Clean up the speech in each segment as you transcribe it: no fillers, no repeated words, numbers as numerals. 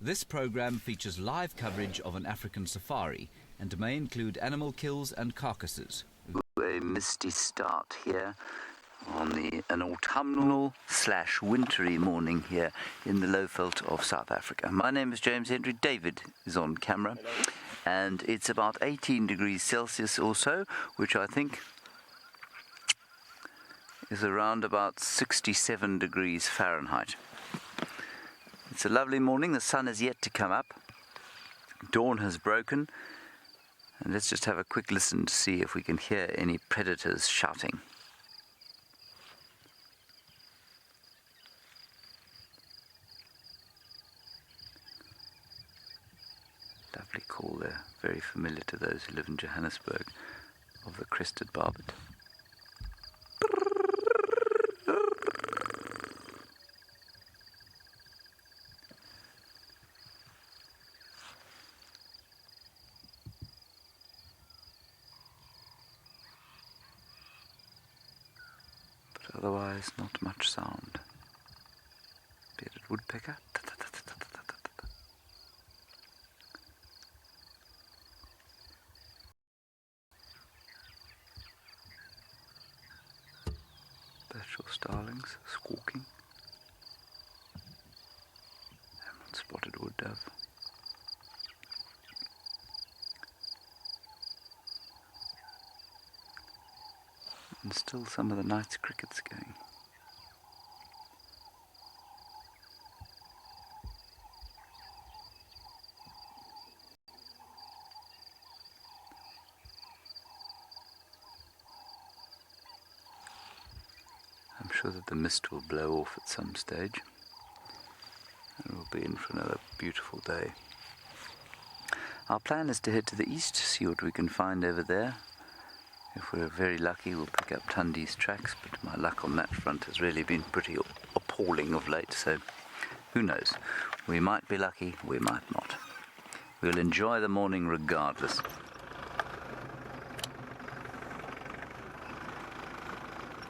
This program features live coverage of an African safari and may include animal kills and carcasses. A misty start here on an autumnal/wintry morning here in the Lowveld of South Africa. My name is James Henry. David is on camera. Hello. And it's about 18 degrees Celsius or so, which I think is around about 67 degrees Fahrenheit. It's a lovely morning. The sun is yet to come up. Dawn has broken. And let's just have a quick listen to see if we can hear any predators shouting. Lovely call there, very familiar to those who live in Johannesburg, of the crested barbet. But otherwise, not much sound. Bearded woodpecker. Perpetual starlings squawking. Emerald spotted wood dove. And still some of the night's crickets going. I'm sure that the mist will blow off at some stage, and we'll be in for another beautiful day. Our plan is to head to the east, see what we can find over there. If we're very lucky, we'll pick up Tundi's tracks, but my luck on that front has really been pretty appalling of late, so who knows? We might be lucky, we might not. We'll enjoy the morning regardless.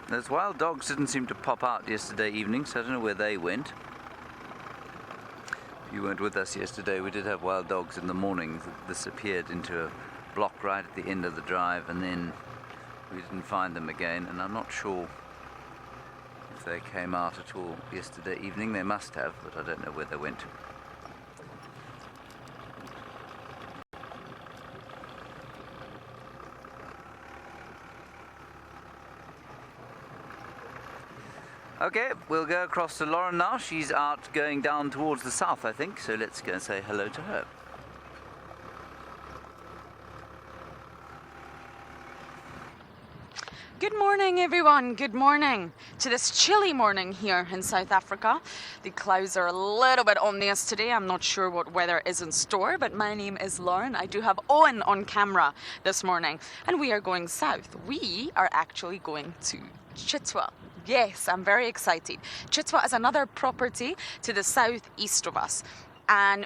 Those wild dogs didn't seem to pop out yesterday evening, so I don't know where they went. If you weren't with us yesterday, we did have wild dogs in the morning that disappeared into a block right at the end of the drive, and then we didn't find them again, and I'm not sure if they came out at all yesterday evening. They must have, but I don't know where they went. Okay, we'll go across to Lauren now. She's out going down towards the south, I think, so let's go and say hello to her. Good morning, everyone. Good morning to this chilly morning here in South Africa. The clouds are a little bit ominous today. I'm not sure what weather is in store, but my name is Lauren. I do have Owen on camera this morning, and we are going south. We are actually going to Cheetah. Yes, I'm very excited. Cheetah is another property to the southeast of us, and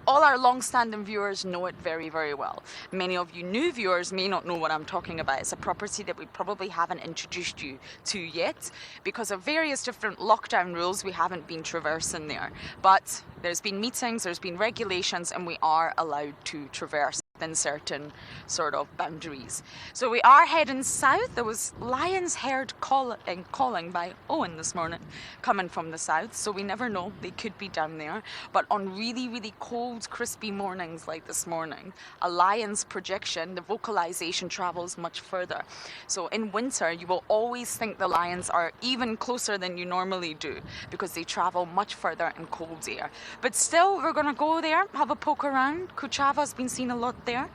all our long-standing viewers know it very, very well. Many of you new viewers may not know what I'm talking about. It's a property that we probably haven't introduced you to yet. Because of various different lockdown rules, we haven't been traversing there. But there's been meetings, there's been regulations, and we are allowed to traverse in certain sort of boundaries. So we are heading south. There was lions heard calling by Owen this morning, coming from the south, so we never know, they could be down there. But on really, really cold, crispy mornings like this morning, a lion's projection, the vocalization travels much further. So in winter, you will always think the lions are even closer than you normally do, because they travel much further in cold air. But still, we're gonna go there, have a poke around. Kuchava's been seen a lot there.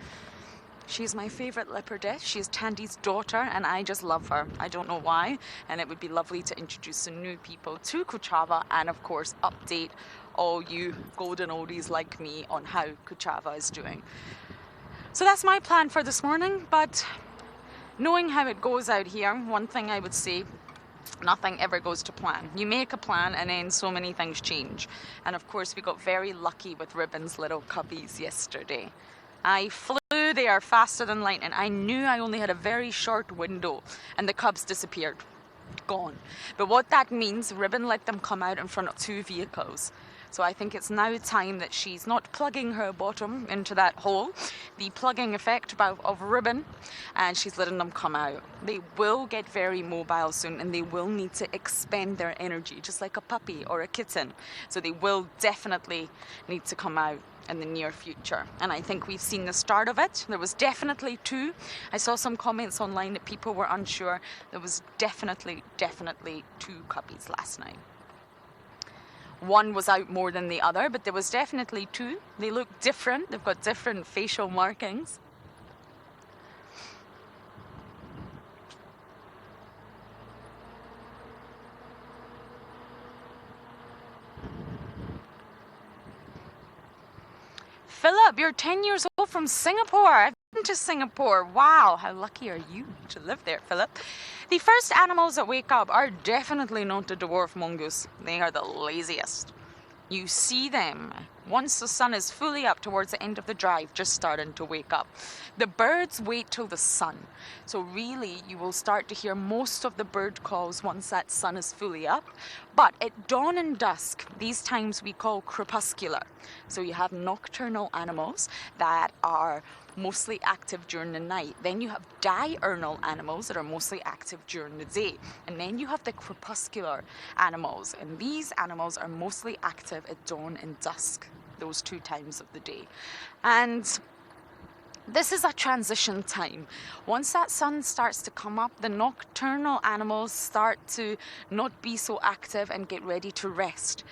She's my favorite leopardess. She's Tandy's daughter, and I just love her. I don't know why, and it would be lovely to introduce some new people to Kuchava, and of course update all you golden oldies like me on how Kuchava is doing. So that's my plan for this morning, but knowing how it goes out here, one thing I would say, nothing ever goes to plan. You make a plan and then so many things change. And of course we got very lucky with Ribbon's little cubbies yesterday. I flew there faster than lightning. I knew I only had a very short window, and the cubs disappeared. Gone. But what that means, Ribbon let them come out in front of 2 vehicles. So I think it's now time that she's not plugging her bottom into that hole, the plugging effect of ribbon, and she's letting them come out. They will get very mobile soon, and they will need to expend their energy, just like a puppy or a kitten. So they will definitely need to come out in the near future, and I think we've seen the start of it. There was definitely two. I saw some comments online that people were unsure. There was definitely two puppies last night. One was out more than the other, but there was definitely two. They look different. They've got different facial markings. Philip, you're 10 years old from Singapore. I've been to Singapore. Wow, how lucky are you to live there, Philip? The first animals that wake up are definitely not the dwarf mongoose. They are the laziest. You see them once the sun is fully up towards the end of the drive, just starting to wake up. The birds wait till the sun. So really, you will start to hear most of the bird calls once that sun is fully up. But at dawn and dusk, these times we call crepuscular. So you have nocturnal animals that are mostly active during the night. Then you have diurnal animals that are mostly active during the day. And then you have the crepuscular animals. And these animals are mostly active at dawn and dusk, those 2 times of the day. And this is a transition time. Once that sun starts to come up, the nocturnal animals start to not be so active and get ready to rest.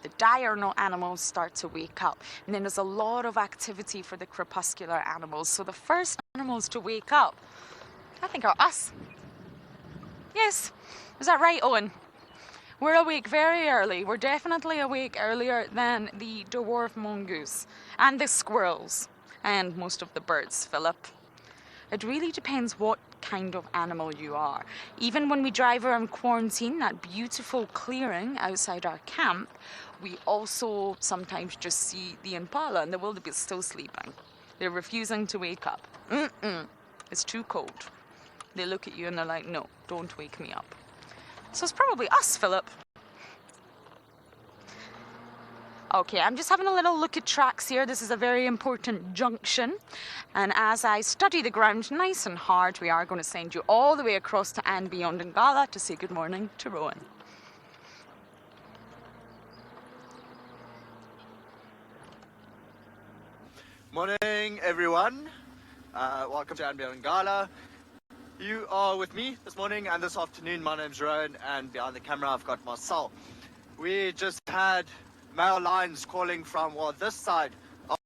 The diurnal animals start to wake up, and then there's a lot of activity for the crepuscular animals. So the first animals to wake up, I think, are us. Yes, is that right, Owen? We're awake very early. We're definitely awake earlier than the dwarf mongoose and the squirrels and most of the birds, Philip. It really depends what kind of animal you are. Even when we drive around quarantine, that beautiful clearing outside our camp, we also sometimes just see the impala and the wildebeest still sleeping. They're refusing to wake up. It's too cold. They look at you and they're like, no, don't wake me up. So it's probably us, Philip. Okay, I'm just having a little look at tracks here. This is a very important junction. And as I study the ground nice and hard, we are going to send you all the way across to andBeyond in Ngala to say good morning to Rowan. Morning, everyone. Welcome to andBeyond in Ngala. You are with me this morning and this afternoon. My name's Rowan, and behind the camera I've got Marcel. We just had male lions calling from, well, this side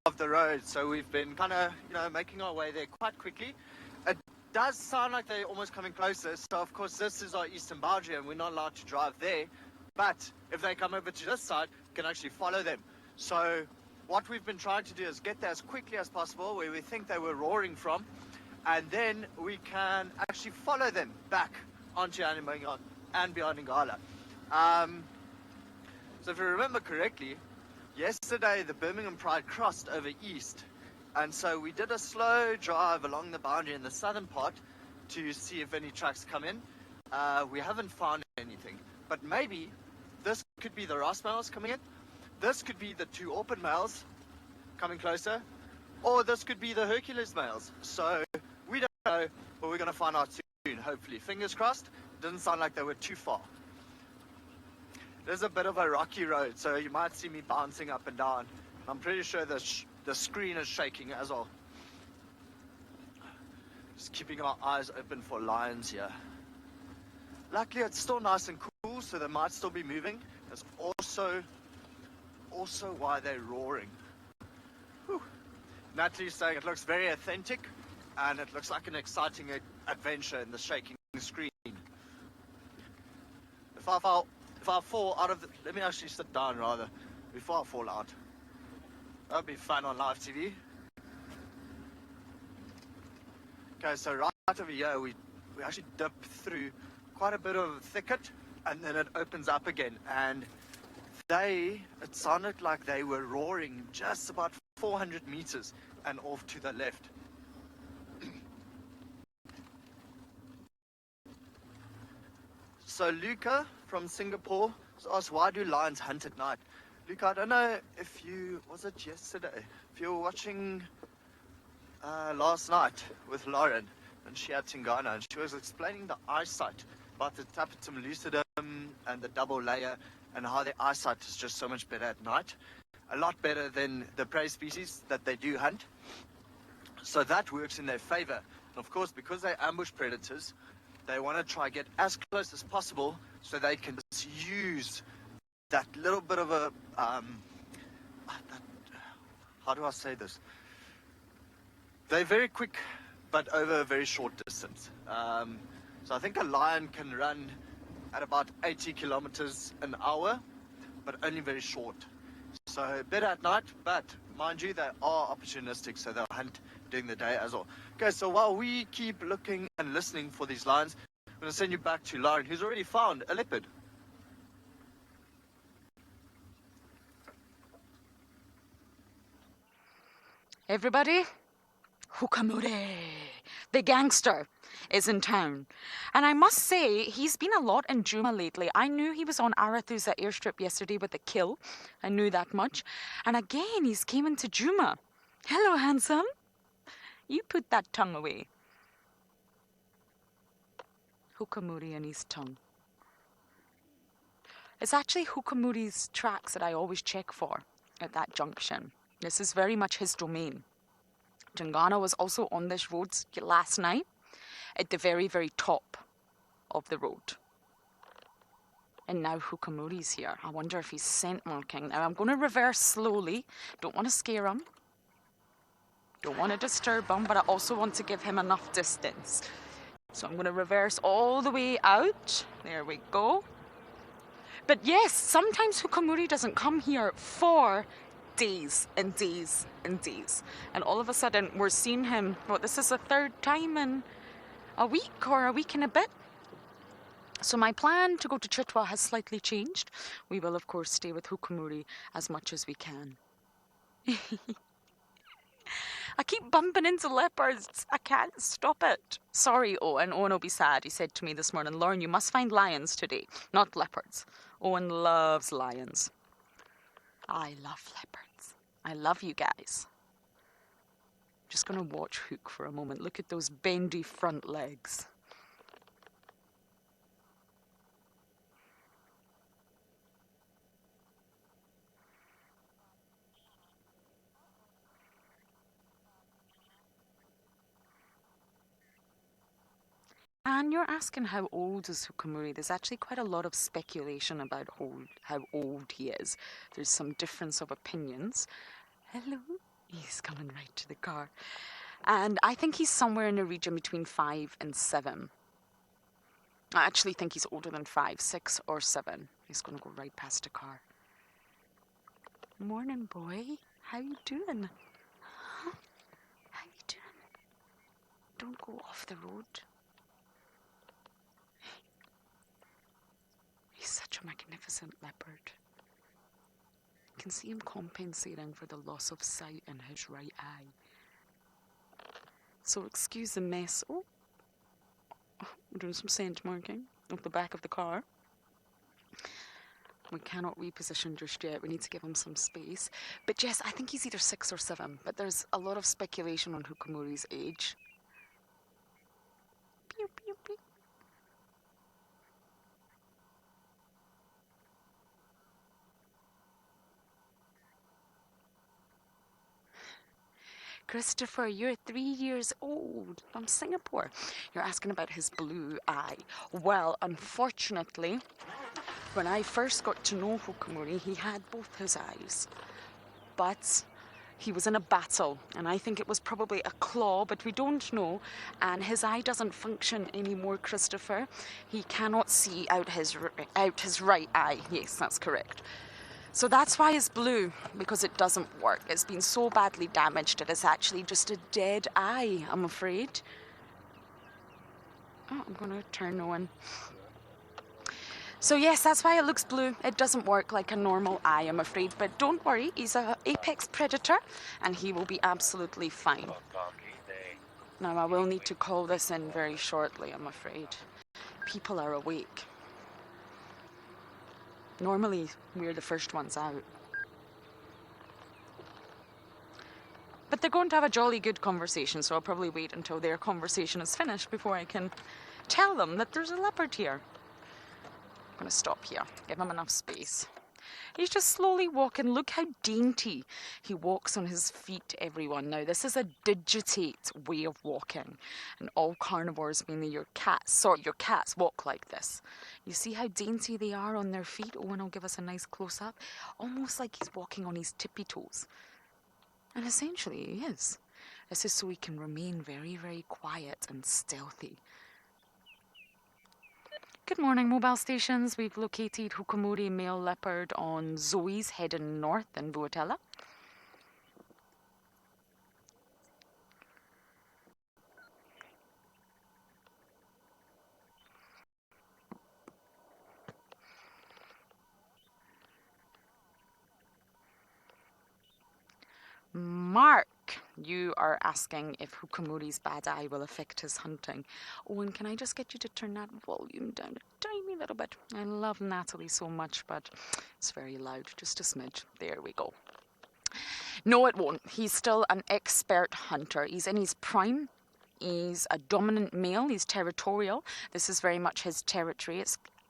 of the road, so we've been kind of, making our way there quite quickly. It does sound like they're almost coming closer, so of course this is our eastern boundary and we're not allowed to drive there, but if they come over to this side, we can actually follow them. So what we've been trying to do is get there as quickly as possible where we think they were roaring from, and then we can actually follow them back onto andBeyond in Ngala. So if you remember correctly, yesterday the Birmingham Pride crossed over east, and so we did a slow drive along the boundary in the southern part to see if any tracks come in. We haven't found anything, but maybe this could be the Ross males coming in, this could be the 2 Orphan males coming closer, or this could be the Hercules males. So we don't know, but we're going to find out soon, hopefully. Fingers crossed. It doesn't sound like they were too far. There's a bit of a rocky road, so you might see me bouncing up and down. I'm pretty sure the screen is shaking as well. Just keeping our eyes open for lions here. Luckily, it's still nice and cool, so they might still be moving. That's also why they're roaring. Whew. Natalie's saying it looks very authentic, and it looks like an exciting adventure in the shaking screen. If I fall out of the... Let me actually sit down rather, before I fall out. That would be fun on live TV. Okay, so right over here, we actually dip through quite a bit of thicket, and then it opens up again. And it sounded like they were roaring just about 400 meters and off to the left. So Luca from Singapore asked, why do lions hunt at night? Luke, I don't know if you, was it yesterday? If you were watching last night with Lauren, and she had Tingana, and she was explaining the eyesight about the tapetum lucidum and the double layer, and how their eyesight is just so much better at night. A lot better than the prey species that they do hunt. So that works in their favor. And of course, because they're ambush predators, they want to try get as close as possible so they can just use that little bit of a, how do I say this? They're very quick, but over a very short distance. So I think a lion can run at about 80 kilometers an hour, but only very short. So better at night, but mind you, they are opportunistic, so they'll hunt during the day as well. Okay, so while we keep looking and listening for these lions, I'm going to send you back to Lauren, who's already found a leopard. Everybody, Hukamure, the gangster, is in town. And I must say, he's been a lot in Djuma lately. I knew he was on Arathusa airstrip yesterday with a kill. I knew that much. And again, he's came into Djuma. Hello, handsome. You put that tongue away. Hukamuri and his tongue. It's actually Hukamuri's tracks that I always check for at that junction. This is very much his domain. Tingana was also on this road last night at the very, very top of the road. And now Hukamuri's here. I wonder if he's scent marking. Now I'm going to reverse slowly. Don't want to scare him. Don't want to disturb him, but I also want to give him enough distance. So I'm going to reverse all the way out. There we go. But yes, sometimes Hukamuri doesn't come here for days and days and days. And all of a sudden, we're seeing him, this is the third time in a week or a week and a bit. So my plan to go to Chitwa has slightly changed. We will, of course, stay with Hukamuri as much as we can. I keep bumping into leopards. I can't stop it. Sorry, Owen. Owen will be sad. He said to me this morning, Lauren, you must find lions today, not leopards. Owen loves lions. I love leopards. I love you guys. Just going to watch Hook for a moment. Look at those bendy front legs. And you're asking how old is Hukamuri. There's actually quite a lot of speculation about how old he is. There's some difference of opinions. Hello? He's coming right to the car. And I think he's somewhere in the region between 5 and 7. I actually think he's older than 5, 6 or 7. He's going to go right past the car. Morning, boy. How you doing? Huh? How you doing? Don't go off the road. He's such a magnificent leopard. You can see him compensating for the loss of sight in his right eye. So excuse the mess. Oh, we're doing some scent marking of the back of the car. We cannot reposition just yet. We need to give him some space. But yes, I think he's either 6 or 7. But there's a lot of speculation on Hukamuri's age. Pew, pew, pew. Christopher, you're 3 years old from Singapore. You're asking about his blue eye. Well, unfortunately, when I first got to know Hukamuri, he had both his eyes. But he was in a battle, and I think it was probably a claw, but we don't know. And his eye doesn't function anymore, Christopher. He cannot see out his right eye. Yes, that's correct. So that's why it's blue, because it doesn't work. It's been so badly damaged that it's actually just a dead eye, I'm afraid. Oh, I'm going to turn on. So yes, that's why it looks blue. It doesn't work like a normal eye, I'm afraid. But don't worry, he's an apex predator, and he will be absolutely fine. Now, I will need to call this in very shortly, I'm afraid. People are awake. Normally, we're the first ones out. they're going to have a jolly good conversation, so I'll probably wait until their conversation is finished before I can tell them that there's a leopard here. I'm going to stop here, give him enough space. He's just slowly walking. Look how dainty he walks on his feet, everyone. Now, this is a digitate way of walking. And all carnivores, mainly your cats, walk like this. You see how dainty they are on their feet? Oh, and I'll give us a nice close-up. Almost like he's walking on his tippy toes. And essentially, he is. This is so he can remain very, very quiet and stealthy. Good morning, mobile stations. We've located Hukumuri male leopard on Zoe's heading north in Vuatella. Mark, you are asking if Hukumuri's bad eye will affect his hunting. Oh, and can I just get you to turn that volume down a tiny little bit? I love Natalie so much, but it's very loud. Just a smidge. There we go. No, it won't. He's still an expert hunter. He's in his prime. He's a dominant male. He's territorial. This is very much his territory.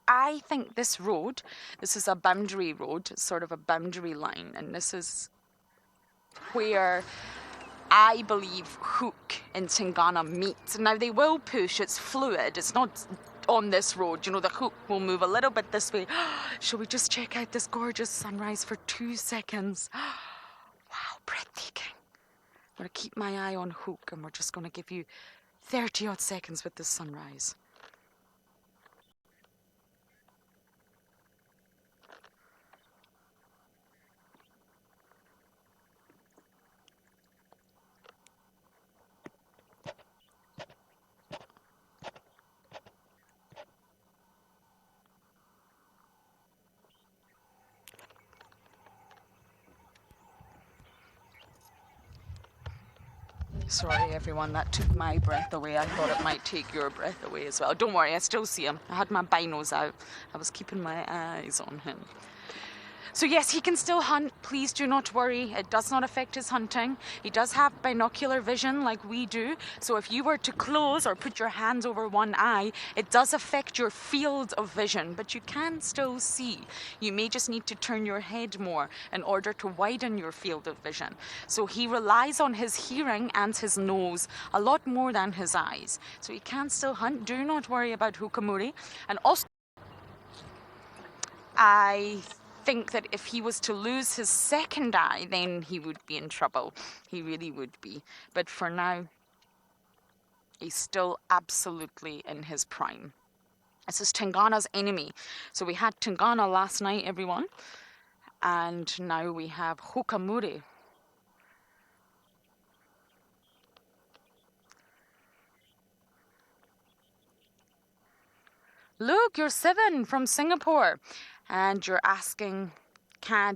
I think this is a boundary road, sort of a boundary line, and this is where I believe Hook and Tingana meet. Now, they will push. It's fluid. It's not on this road. You know, the Hook will move a little bit this way. Shall we just check out this gorgeous sunrise for 2 seconds? Wow, breathtaking. I'm going to keep my eye on Hook, and we're just going to give you 30-odd seconds with this sunrise. Sorry, everyone, that took my breath away. I thought it might take your breath away as well. Don't worry, I still see him. I had my binos out. I was keeping my eyes on him. So yes, he can still hunt. Please do not worry. It does not affect his hunting. He does have binocular vision like we do. So if you were to close or put your hands over one eye, it does affect your field of vision, but you can still see. You may just need to turn your head more in order to widen your field of vision. So he relies on his hearing and his nose a lot more than his eyes. So he can still hunt. Do not worry about Hukumuri. And also, I think that if he was to lose his second eye, then he would be in trouble. He really would be. But for now, he's still absolutely in his prime. This is Tingana's enemy. So we had Tingana last night, everyone. And now we have Hukumuri. Luke, you're 7 from Singapore. And you're asking,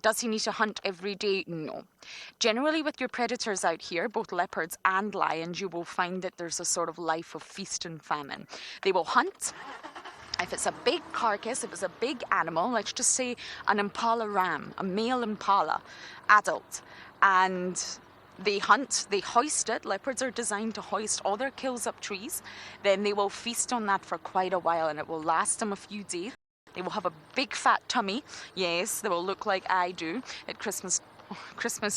does he need to hunt every day? No. Generally, with your predators out here, both leopards and lions, you will find that there's a sort of life of feast and famine. They will hunt. If it's a big carcass, if it's a big animal, let's just say an impala ram, a male impala, adult, and they hunt, they hoist it. Leopards are designed to hoist all their kills up trees. Then they will feast on that for quite a while, and it will last them a few days. They will have a big fat tummy. Yes, they will look like I do at Christmas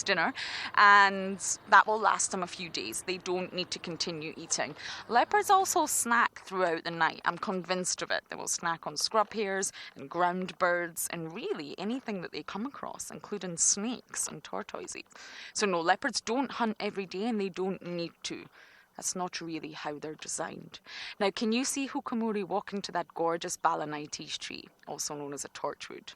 dinner, and that will last them a few days. They don't need to continue eating. Leopards also snack throughout the night. I'm convinced of it. They will snack on scrub hares and ground birds and really anything that they come across, including snakes and tortoises. So no, leopards don't hunt every day, and they don't need to. That's not really how they're designed. Now, can you see Hukumuri walking to that gorgeous Balanitis tree, also known as a torchwood?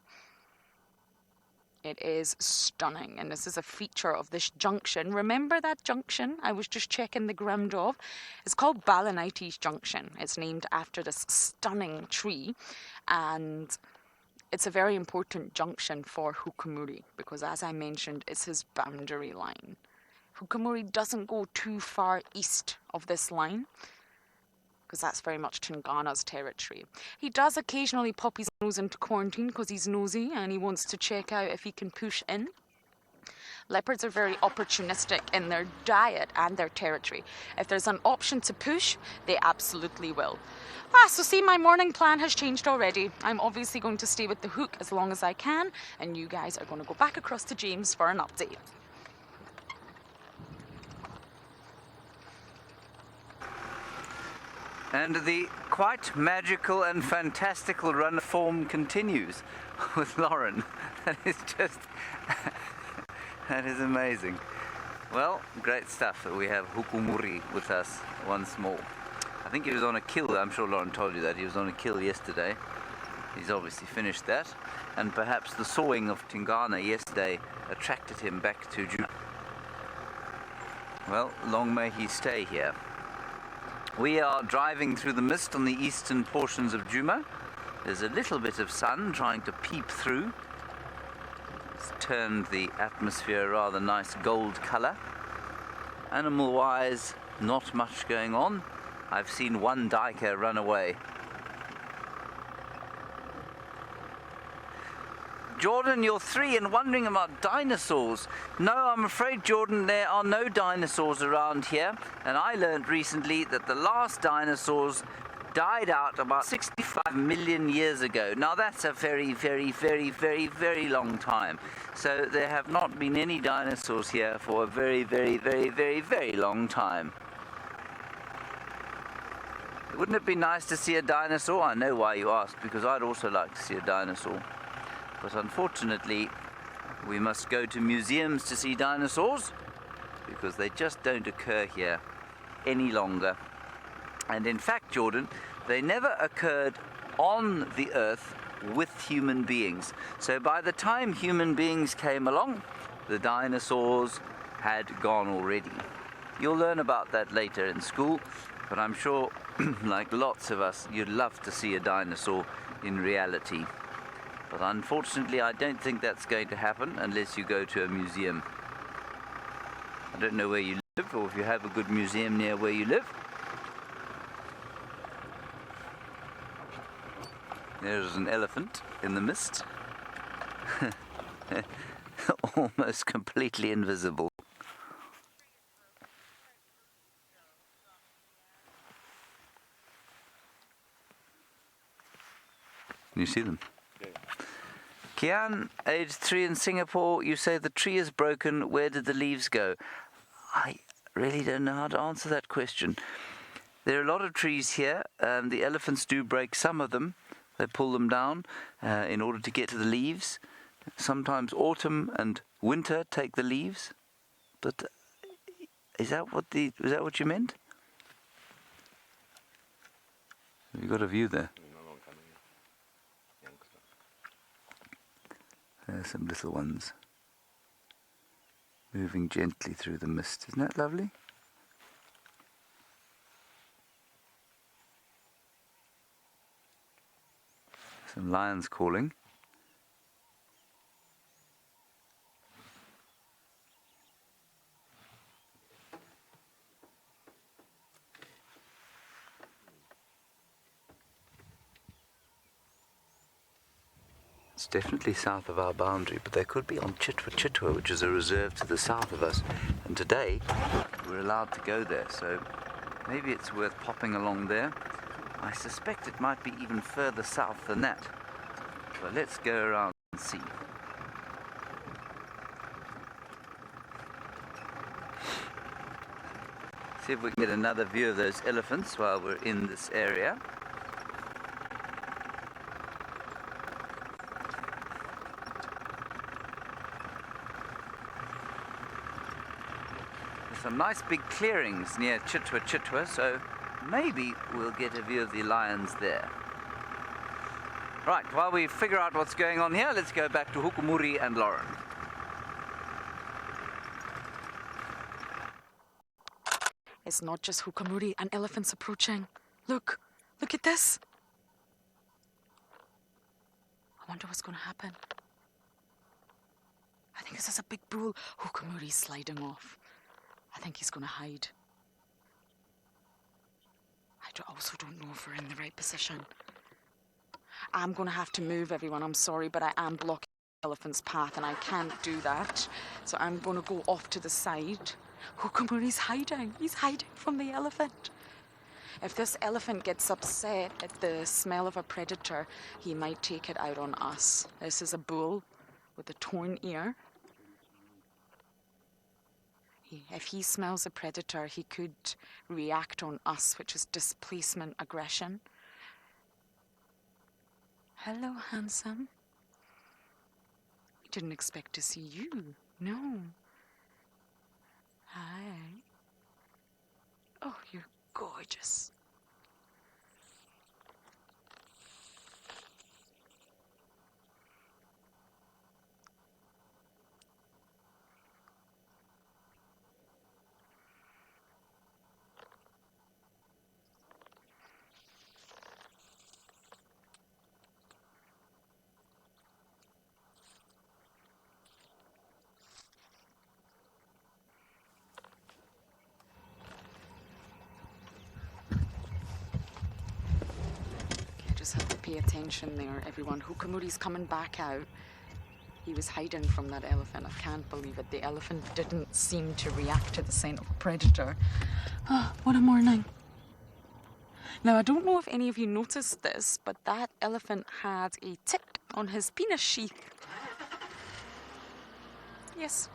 It is stunning, and this is a feature of this junction. Remember that junction I was just checking the ground of? It's called Balanitis Junction. It's named after this stunning tree, and it's a very important junction for Hukumuri because, as I mentioned, it's his boundary line. Hukumuri doesn't go too far east of this line because that's very much Tingana's territory. He does occasionally pop his nose into quarantine because he's nosy and he wants to check out if he can push in. Leopards are very opportunistic in their diet and their territory. If there's an option to push, they absolutely will. So see, my morning plan has changed already. I'm obviously going to stay with the hook as long as I can, and you guys are going to go back across to James for an update. And the quite magical and fantastical run of form continues with Lauren. That is just... that is amazing. Well, great stuff that we have Hukumuri with us once more. I think he was on a kill. I'm sure Lauren told you that. He was on a kill yesterday. He's obviously finished that. And perhaps the sawing of Tingana yesterday attracted him back to Djuma. Well, long may he stay here. We are driving through the mist on the eastern portions of Djuma. There's a little bit of sun trying to peep through. It's turned the atmosphere a rather nice gold colour. Animal-wise, not much going on. I've seen one duiker run away. Jordan, you're 3 and wondering about dinosaurs. No, I'm afraid, Jordan, there are no dinosaurs around here. And I learned recently that the last dinosaurs died out about 65 million years ago. Now, that's a very, very, very, very, very long time. So there have not been any dinosaurs here for a very, very, very, very, very long time. Wouldn't it be nice to see a dinosaur? I know why you asked, because I'd also like to see a dinosaur. But unfortunately, we must go to museums to see dinosaurs because they just don't occur here any longer. And in fact, Jordan, they never occurred on the Earth with human beings. So by the time human beings came along, the dinosaurs had gone already. You'll learn about that later in school, but I'm sure, like lots of us, you'd love to see a dinosaur in reality. But unfortunately, I don't think that's going to happen unless you go to a museum. I don't know where you live, or if you have a good museum near where you live. There's an elephant in the mist. Almost completely invisible. Can you see them? Kian, age 3 in Singapore, you say the tree is broken. Where did the leaves go? I really don't know how to answer that question. There are a lot of trees here. The elephants do break some of them. They pull them down in order to get to the leaves. Sometimes autumn and winter take the leaves. But is that what you meant? Have you got a view there? There's some little ones moving gently through the mist. Isn't that lovely? Some lions calling. It's definitely south of our boundary, but they could be on Cheetah, which is a reserve to the south of us. And today, we're allowed to go there, so maybe it's worth popping along there. I suspect it might be even further south than that. But let's go around and see. See if we can get another view of those elephants while we're in this area. Some nice big clearings near Cheetah, so maybe we'll get a view of the lions there. Right, while we figure out what's going on here, let's go back to Hukumuri and Lauren. It's not just Hukumuri and elephants approaching. Look at this. I wonder what's going to happen. I think this is a big bull. Hukumuri's sliding off. I think he's going to hide. I also don't know if we're in the right position. I'm going to have to move, everyone. I'm sorry, but I am blocking elephant's path, and I can't do that. So I'm going to go off to the side. Hukamuri's hiding. He's hiding from the elephant. If this elephant gets upset at the smell of a predator, he might take it out on us. This is a bull with a torn ear. If he smells a predator, he could react on us, which is displacement aggression. Hello, handsome. We didn't expect to see you. No. Hi. Oh, you're gorgeous. Have to pay attention there, everyone. Hukamuri's coming back out. He was hiding from that elephant. I can't believe it. The elephant didn't seem to react to the scent of a predator. Oh, what a morning. Now, I don't know if any of you noticed this, but that elephant had a tick on his penis sheath. Yes.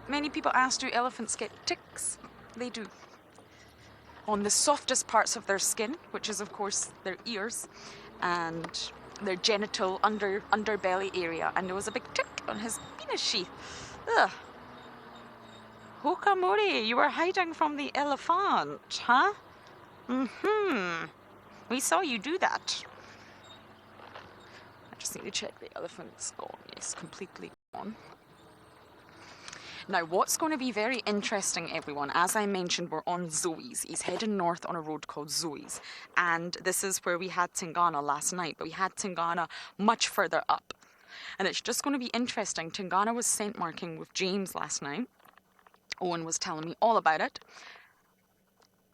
Many people ask, do elephants get ticks? They do. On the softest parts of their skin, which is of course their ears and their genital underbelly area, and there was a big tick on his penis sheath. Ugh. Hukamuri, you were hiding from the elephant, huh? We saw you do that. I just need to check the elephant's gone. Yes, completely gone. Now, what's going to be very interesting, everyone, as I mentioned, we're on Zoe's. He's heading north on a road called Zoe's. And this is where we had Tingana last night, but we had Tingana much further up. And it's just going to be interesting. Tingana was scent marking with James last night. Owen was telling me all about it.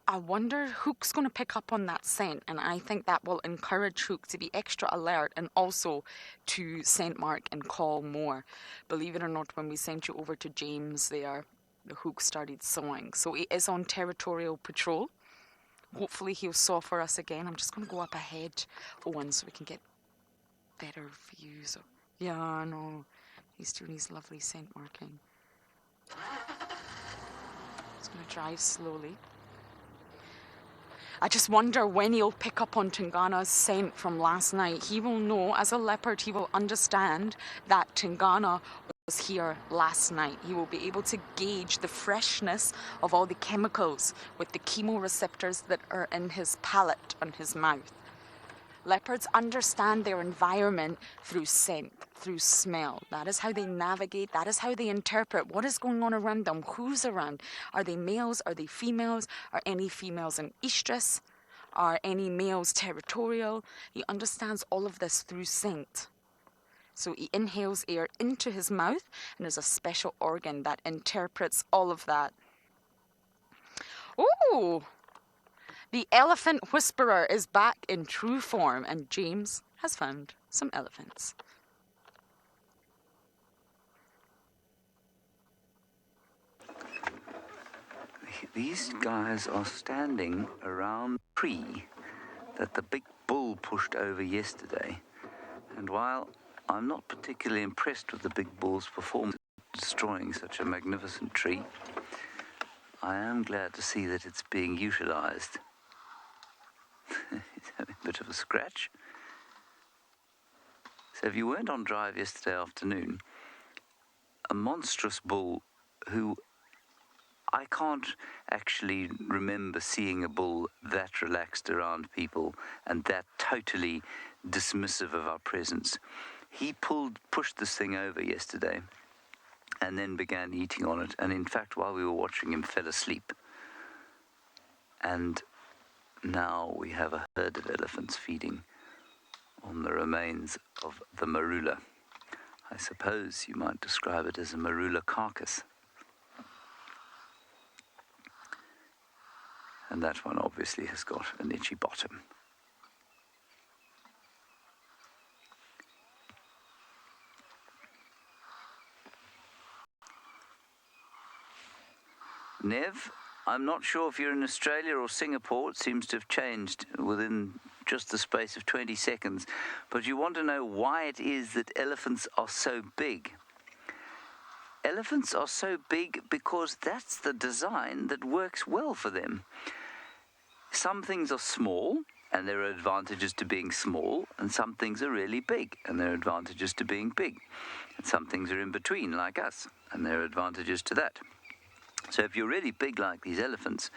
I wonder Hook's going to pick up on that scent, and I think that will encourage Hook to be extra alert and also to scent mark and call more. Believe it or not, when we sent you over to James there, the Hook started sawing. So he is on territorial patrol. Hopefully he'll saw for us again. I'm just going to go up ahead, Owen, so we can get better views. Yeah, I know. He's doing his lovely scent marking. Just going to drive slowly. I just wonder when he'll pick up on Tingana's scent from last night. He will know, as a leopard, he will understand that Tingana was here last night. He will be able to gauge the freshness of all the chemicals with the chemoreceptors that are in his palate and his mouth. Leopards understand their environment through scent, through smell. That is how they navigate. That is how they interpret what is going on around them, who's around. Are they males? Are they females? Are any females in estrus? Are any males territorial? He understands all of this through scent. So he inhales air into his mouth, and there's a special organ that interprets all of that. Ooh! The elephant whisperer is back in true form, and James has found some elephants. These guys are standing around a tree that the big bull pushed over yesterday. And while I'm not particularly impressed with the big bull's performance in destroying such a magnificent tree, I am glad to see that it's being utilized. He's having a bit of a scratch. So if you weren't on drive yesterday afternoon, a monstrous bull who I can't actually remember seeing a bull that relaxed around people and that totally dismissive of our presence. He pushed this thing over yesterday and then began eating on it. And in fact, while we were watching him, fell asleep. And now we have a herd of elephants feeding on the remains of the marula. I suppose you might describe it as a marula carcass. And that one obviously has got an itchy bottom. Nev, I'm not sure if you're in Australia or Singapore. It seems to have changed within just the space of 20 seconds. But you want to know why it is that elephants are so big. Elephants are so big because that's the design that works well for them. Some things are small, and there are advantages to being small, and some things are really big, and there are advantages to being big. And some things are in between, like us, and there are advantages to that. So if you're really big like these elephants,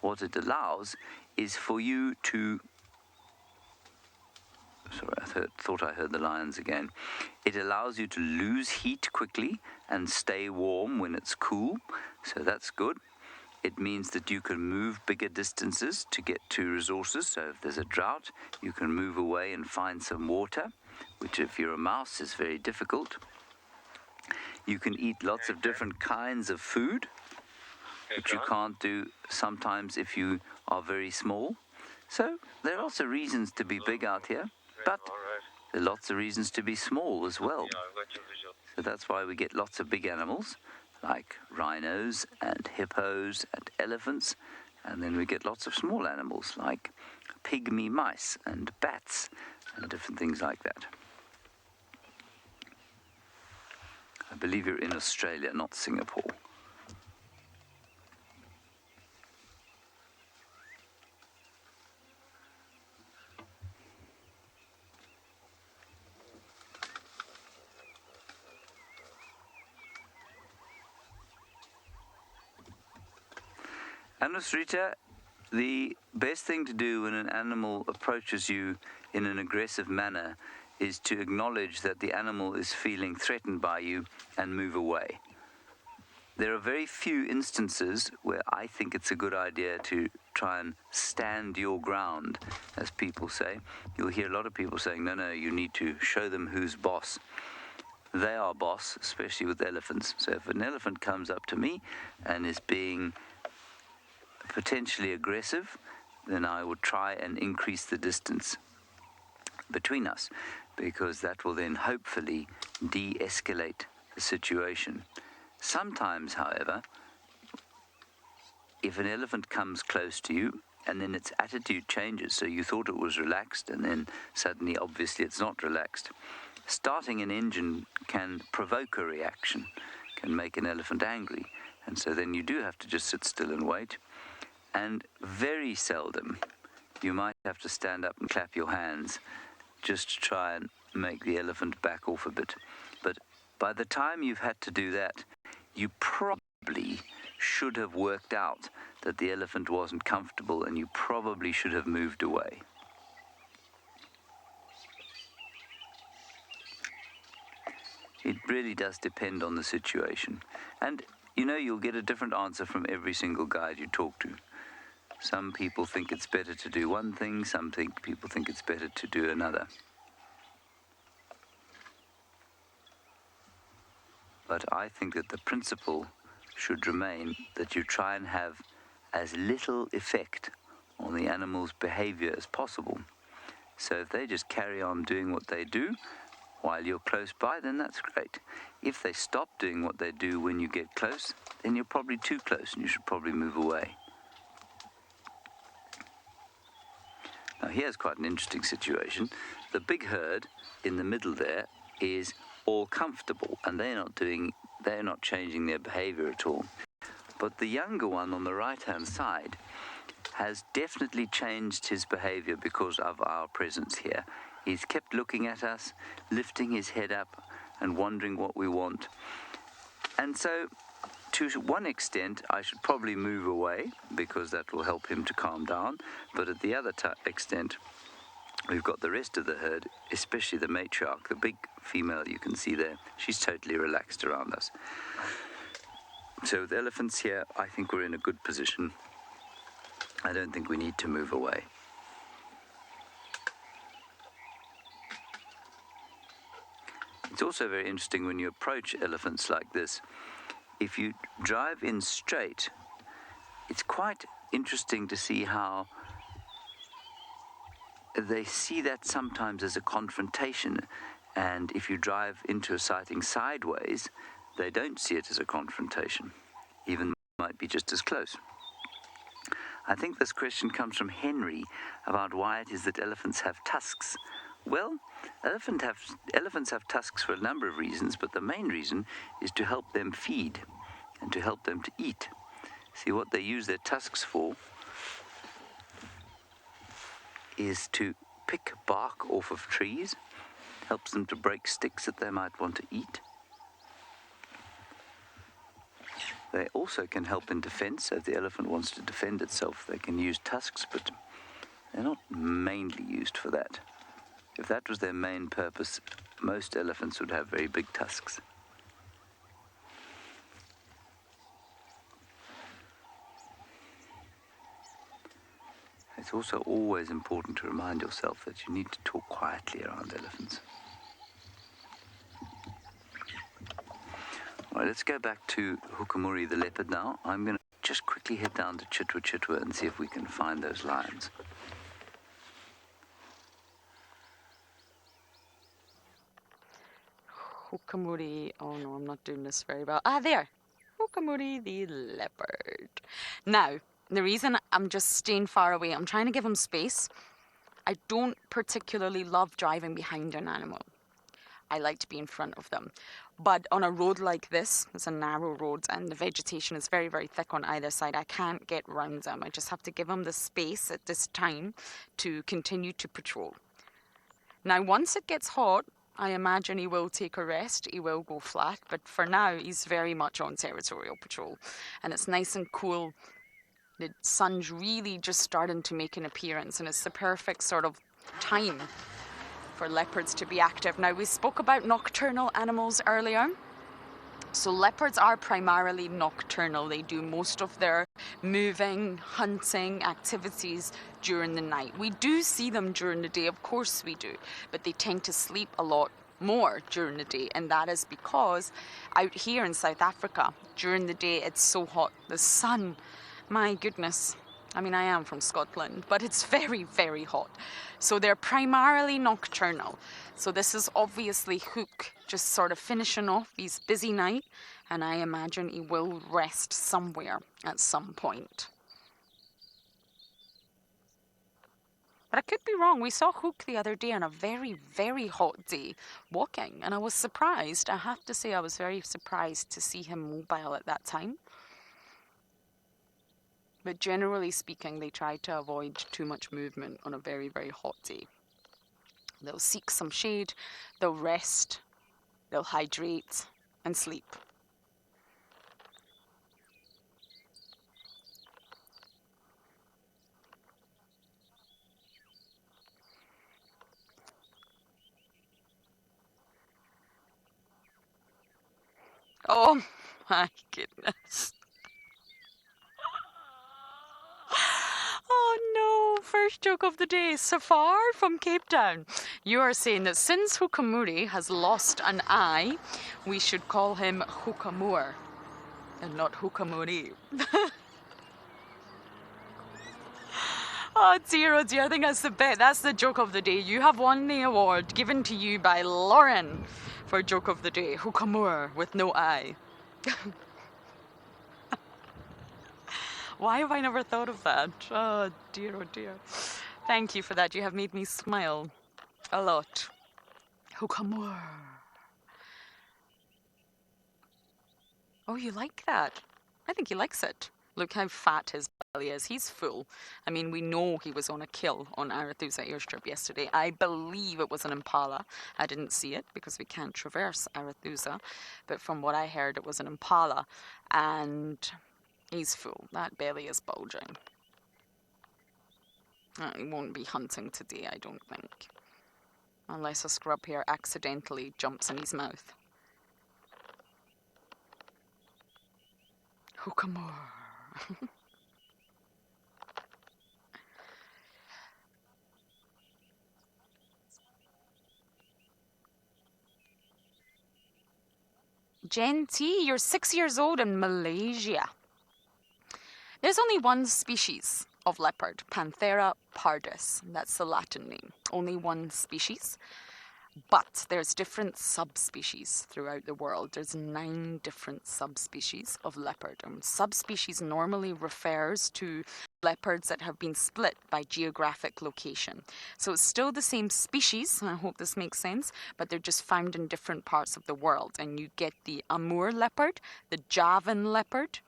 what it allows is for you to... Sorry, I thought I heard the lions again. It allows you to lose heat quickly and stay warm when it's cool, so that's good. It means that you can move bigger distances to get to resources. So if there's a drought, you can move away and find some water, which if you're a mouse is very difficult. You can eat lots of different kinds of food, which you can't do sometimes if you are very small. So there are lots of reasons to be big out here, but there are lots of reasons to be small as well. So that's why we get lots of big animals, like rhinos and hippos and elephants, and then we get lots of small animals like pygmy mice and bats and different things like that. I believe you're in Australia, not Singapore. Anusrita, the best thing to do when an animal approaches you in an aggressive manner is to acknowledge that the animal is feeling threatened by you and move away. There are very few instances where I think it's a good idea to try and stand your ground, as people say. You'll hear a lot of people saying, no, you need to show them who's boss. They are boss, especially with elephants. So if an elephant comes up to me and is being potentially aggressive, then I would try and increase the distance between us, because that will then hopefully de-escalate the situation. Sometimes, however, if an elephant comes close to you and then its attitude changes, so you thought it was relaxed and then suddenly obviously it's not relaxed, starting an engine can provoke a reaction, can make an elephant angry, and so then you do have to just sit still and wait. And very seldom you might have to stand up and clap your hands just to try and make the elephant back off a bit. But by the time you've had to do that, you probably should have worked out that the elephant wasn't comfortable, and you probably should have moved away. It really does depend on the situation. And, you'll get a different answer from every single guide you talk to. Some people think it's better to do one thing, people think it's better to do another. But I think that the principle should remain that you try and have as little effect on the animal's behavior as possible. So if they just carry on doing what they do while you're close by, then that's great. If they stop doing what they do when you get close, then you're probably too close and you should probably move away. Now here's quite an interesting situation. The big herd in the middle there is all comfortable, and they're not changing their behavior at all. But the younger one on the right-hand side has definitely changed his behavior because of our presence here. He's kept looking at us, lifting his head up and wondering what we want. And so, to one extent, I should probably move away because that will help him to calm down. But at the other extent, we've got the rest of the herd, especially the matriarch, the big female you can see there. She's totally relaxed around us. So with elephants here, I think we're in a good position. I don't think we need to move away. It's also very interesting when you approach elephants like this. If you drive in straight, it's quite interesting to see how they see that sometimes as a confrontation, and if you drive into a sighting sideways, they don't see it as a confrontation. Even might be just as close. I think this question comes from Henry about why it is that elephants have tusks. Well, elephants have tusks for a number of reasons, but the main reason is to help them feed and to help them to eat. See, what they use their tusks for is to pick bark off of trees, helps them to break sticks that they might want to eat. They also can help in defense. So if the elephant wants to defend itself, they can use tusks, but they're not mainly used for that. If that was their main purpose, most elephants would have very big tusks. It's also always important to remind yourself that you need to talk quietly around elephants. All right, let's go back to Hukamuri the leopard now. I'm going to just quickly head down to Chitwa and see if we can find those lions. Hukamuri, oh no, I'm not doing this very well. There! Hukamuri the leopard. Now, the reason I'm just staying far away, I'm trying to give him space. I don't particularly love driving behind an animal. I like to be in front of them. But on a road like this, it's a narrow road and the vegetation is very, very thick on either side. I can't get round them. I just have to give them the space at this time to continue to patrol. Now, once it gets hot, I imagine he will take a rest. He will go flat. But for now, he's very much on territorial patrol. And it's nice and cool. The sun's really just starting to make an appearance. And it's the perfect sort of time for leopards to be active. Now, we spoke about nocturnal animals earlier. So leopards are primarily nocturnal. They do most of their moving, hunting activities during the night. We do see them during the day, of course we do, but they tend to sleep a lot more during the day, and that is because out here in South Africa, during the day it's so hot. The sun, my goodness. I mean, I am from Scotland, but it's very, very hot. So they're primarily nocturnal. So this is obviously Hook just sort of finishing off his busy night, and I imagine he will rest somewhere at some point. But I could be wrong. We saw Hook the other day on a very, very hot day walking, and I was surprised. I have to say I was very surprised to see him mobile at that time. But generally speaking, they try to avoid too much movement on a very, very hot day. They'll seek some shade, they'll rest, they'll hydrate and sleep. Oh my goodness. Oh no, first joke of the day. Safar from Cape Town. You are saying that since Hukamuri has lost an eye, we should call him Hukamur and not Hukamuri. Oh dear, I think that's the bit. That's the joke of the day. You have won the award given to you by Lauren for joke of the day. Hukamur with no eye. Why have I never thought of that? Oh dear, oh dear. Thank you for that. You have made me smile a lot. Hukamur. Oh, you like that? I think he likes it. Look how fat his belly is. He's full. I mean, we know he was on a kill on Arathusa airstrip yesterday. I believe it was an impala. I didn't see it because we can't traverse Arathusa. But from what I heard, it was an impala. And he's full. That belly is bulging. He won't be hunting today, I don't think. Unless a scrub hare accidentally jumps in his mouth. Hukamur. Jen T, you're 6 years old in Malaysia. There's only one species of leopard, Panthera pardus. That's the Latin name. Only one species. But there's different subspecies throughout the world. There's 9 different subspecies of leopard. And subspecies normally refers to leopards that have been split by geographic location. So it's still the same species, I hope this makes sense, but they're just found in different parts of the world. And you get the Amur leopard, the Javan leopard,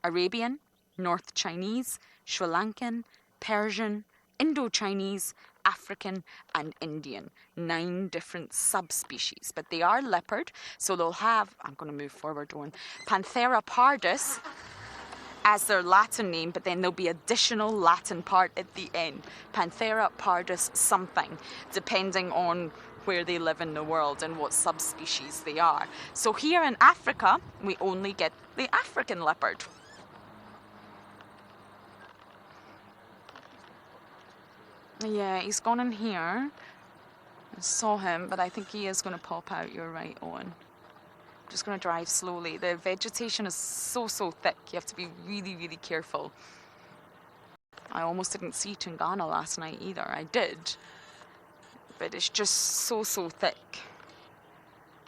Arabian, North Chinese, Sri Lankan, Persian, Indo-Chinese, African and Indian. 9 different subspecies, but they are leopard, so they'll have, I'm going to move forward one, Panthera pardus as their Latin name, but then there'll be additional Latin part at the end. Panthera pardus something, depending on where they live in the world and what subspecies they are. So here in Africa, we only get the African leopard. Yeah, he's gone in here. I saw him, but I think he is going to pop out. You're right, Owen. Just going to drive slowly. The vegetation is so thick. You have to be really, really careful. I almost didn't see Tingana last night either. I did, but it's just so thick.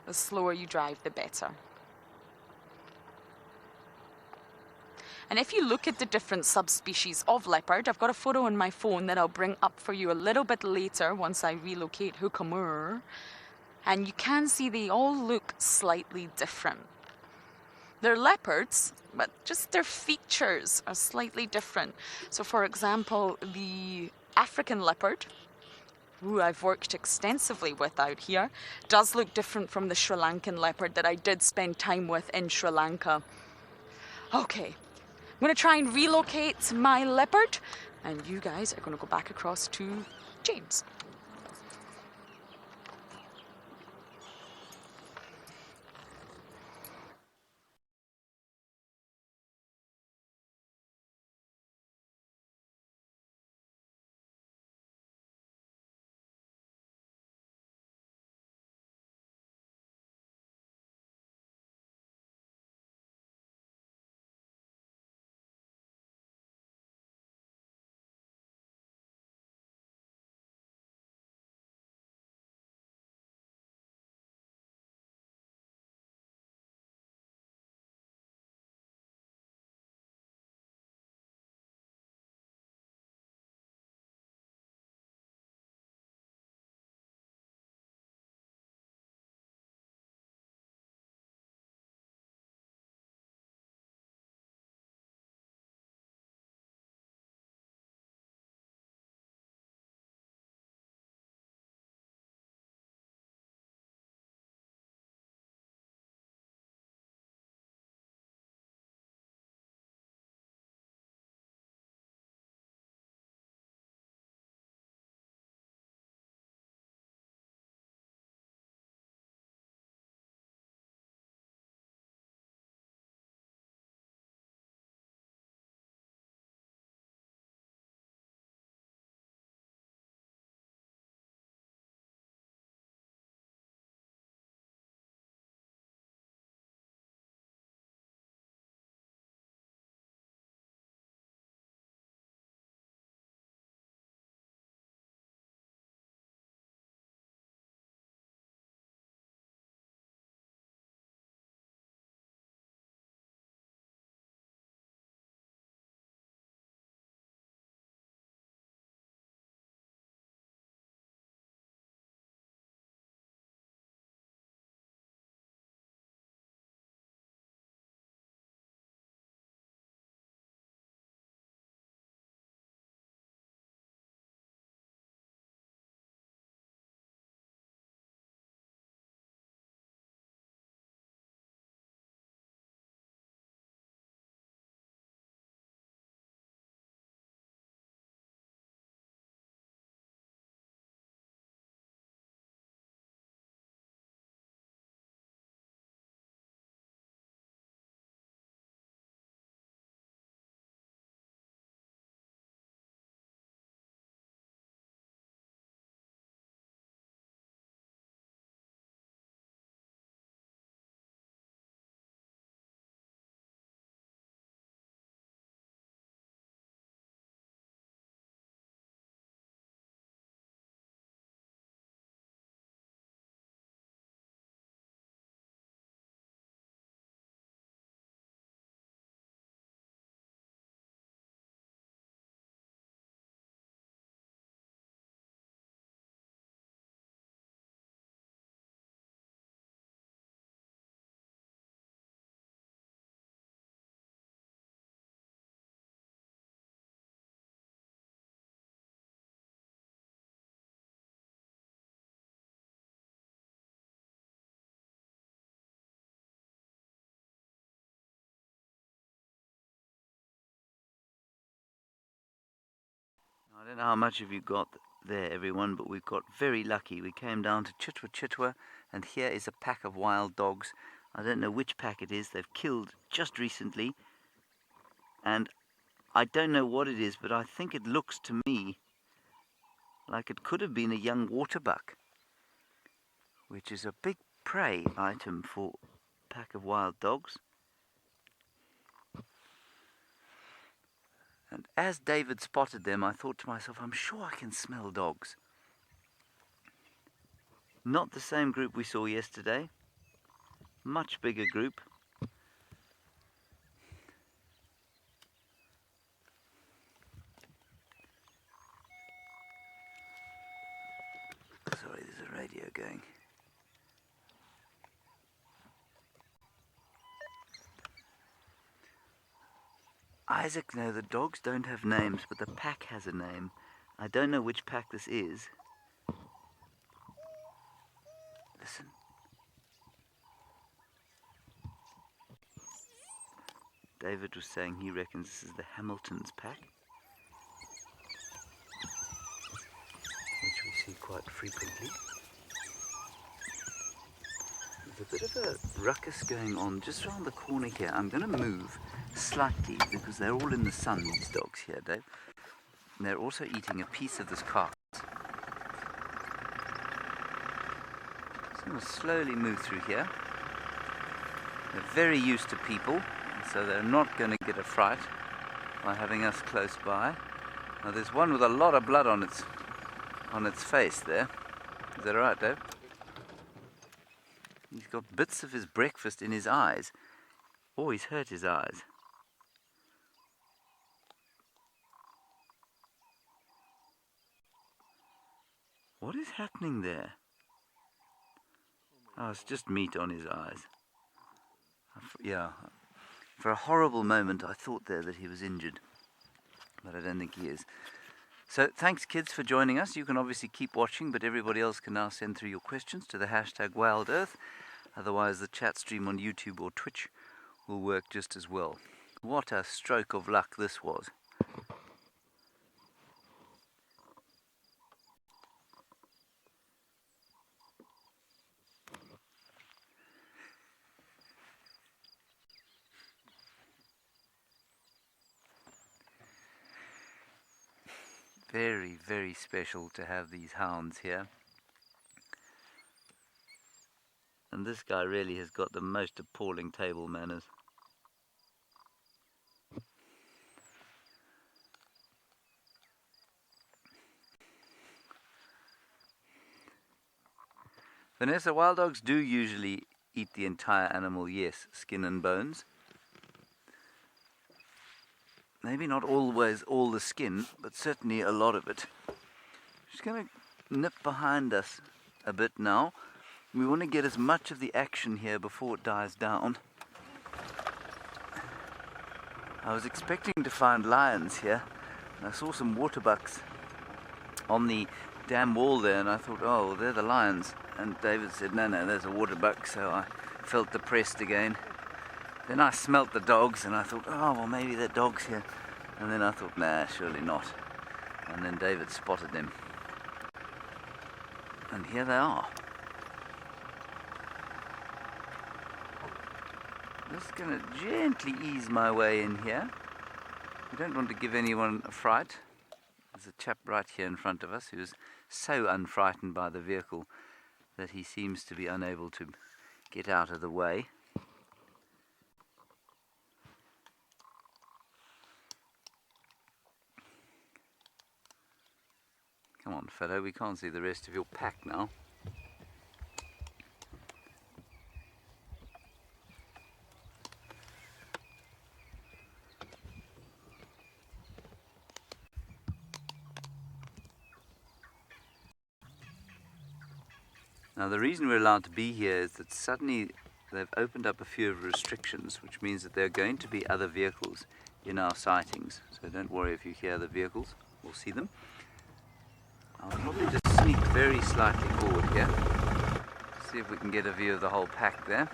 The slower you drive, the better. And if you look at the different subspecies of leopard, I've got a photo on my phone that I'll bring up for you a little bit later once I relocate Hukamur. And you can see they all look slightly different. They're leopards, but just their features are slightly different. So for example, the African leopard, who I've worked extensively with out here, does look different from the Sri Lankan leopard that I did spend time with in Sri Lanka. Okay. I'm going to try and relocate my leopard, and you guys are going to go back across to James. don't know how much of you got there, everyone, but we've got very lucky. We came down to Cheetah, and here is a pack of wild dogs. I don't know which pack it is. They've killed just recently, and I don't know what it is, but I think it looks to me like it could have been a young waterbuck, which is a big prey item for a pack of wild dogs. And as David spotted them, I thought to myself, I'm sure I can smell dogs. Not the same group we saw yesterday. Much bigger group. Sorry, there's a radio going. Isaac, no, the dogs don't have names, but the pack has a name. I don't know which pack this is. Listen. David was saying he reckons this is the Hamilton's pack, which we see quite frequently. There's a bit of a ruckus going on just around the corner here. I'm going to move slightly because they're all in the sun, these dogs here, Dave. And they're also eating a piece of this carcass. So I'm going to slowly move through here. They're very used to people, so they're not going to get a fright by having us close by. Now there's one with a lot of blood on its face there. Is that right, Dave? He's got bits of his breakfast in his eyes. Oh, he's hurt his eyes. What is happening there? Oh, it's just meat on his eyes. Yeah. For a horrible moment, I thought there that he was injured. But I don't think he is. So, thanks, kids, for joining us. You can obviously keep watching, but everybody else can now send through your questions to the hashtag WildEarth. Otherwise, the chat stream on YouTube or Twitch will work just as well. What a stroke of luck this was. Very, very special to have these hounds here. And this guy really has got the most appalling table manners. Vanessa, wild dogs do usually eat the entire animal, yes, skin and bones. Maybe not always all the skin, but certainly a lot of it. Just going to nip behind us a bit now. We want to get as much of the action here before it dies down. I was expecting to find lions here. I saw some waterbucks on the dam wall there, and I thought, oh, they're the lions. And David said, no, there's a waterbuck, so I felt depressed again. Then I smelt the dogs, and I thought, oh, well, maybe they're dogs here. And then I thought, nah, surely not. And then David spotted them. And here they are. Just going to gently ease my way in here. We don't want to give anyone a fright. There's a chap right here in front of us who is so unfrightened by the vehicle that he seems to be unable to get out of the way. Come on, fellow, we can't see the rest of your pack now. Now the reason we're allowed to be here is that suddenly they've opened up a few restrictions, which means that there are going to be other vehicles in our sightings. So don't worry if you hear the vehicles, we'll see them. I'll probably just sneak very slightly forward here. See if we can get a view of the whole pack there.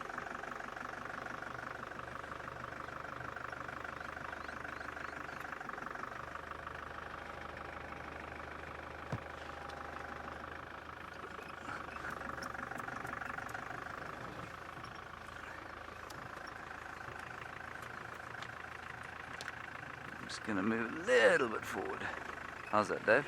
just going to move a little bit forward. How's that, Dave?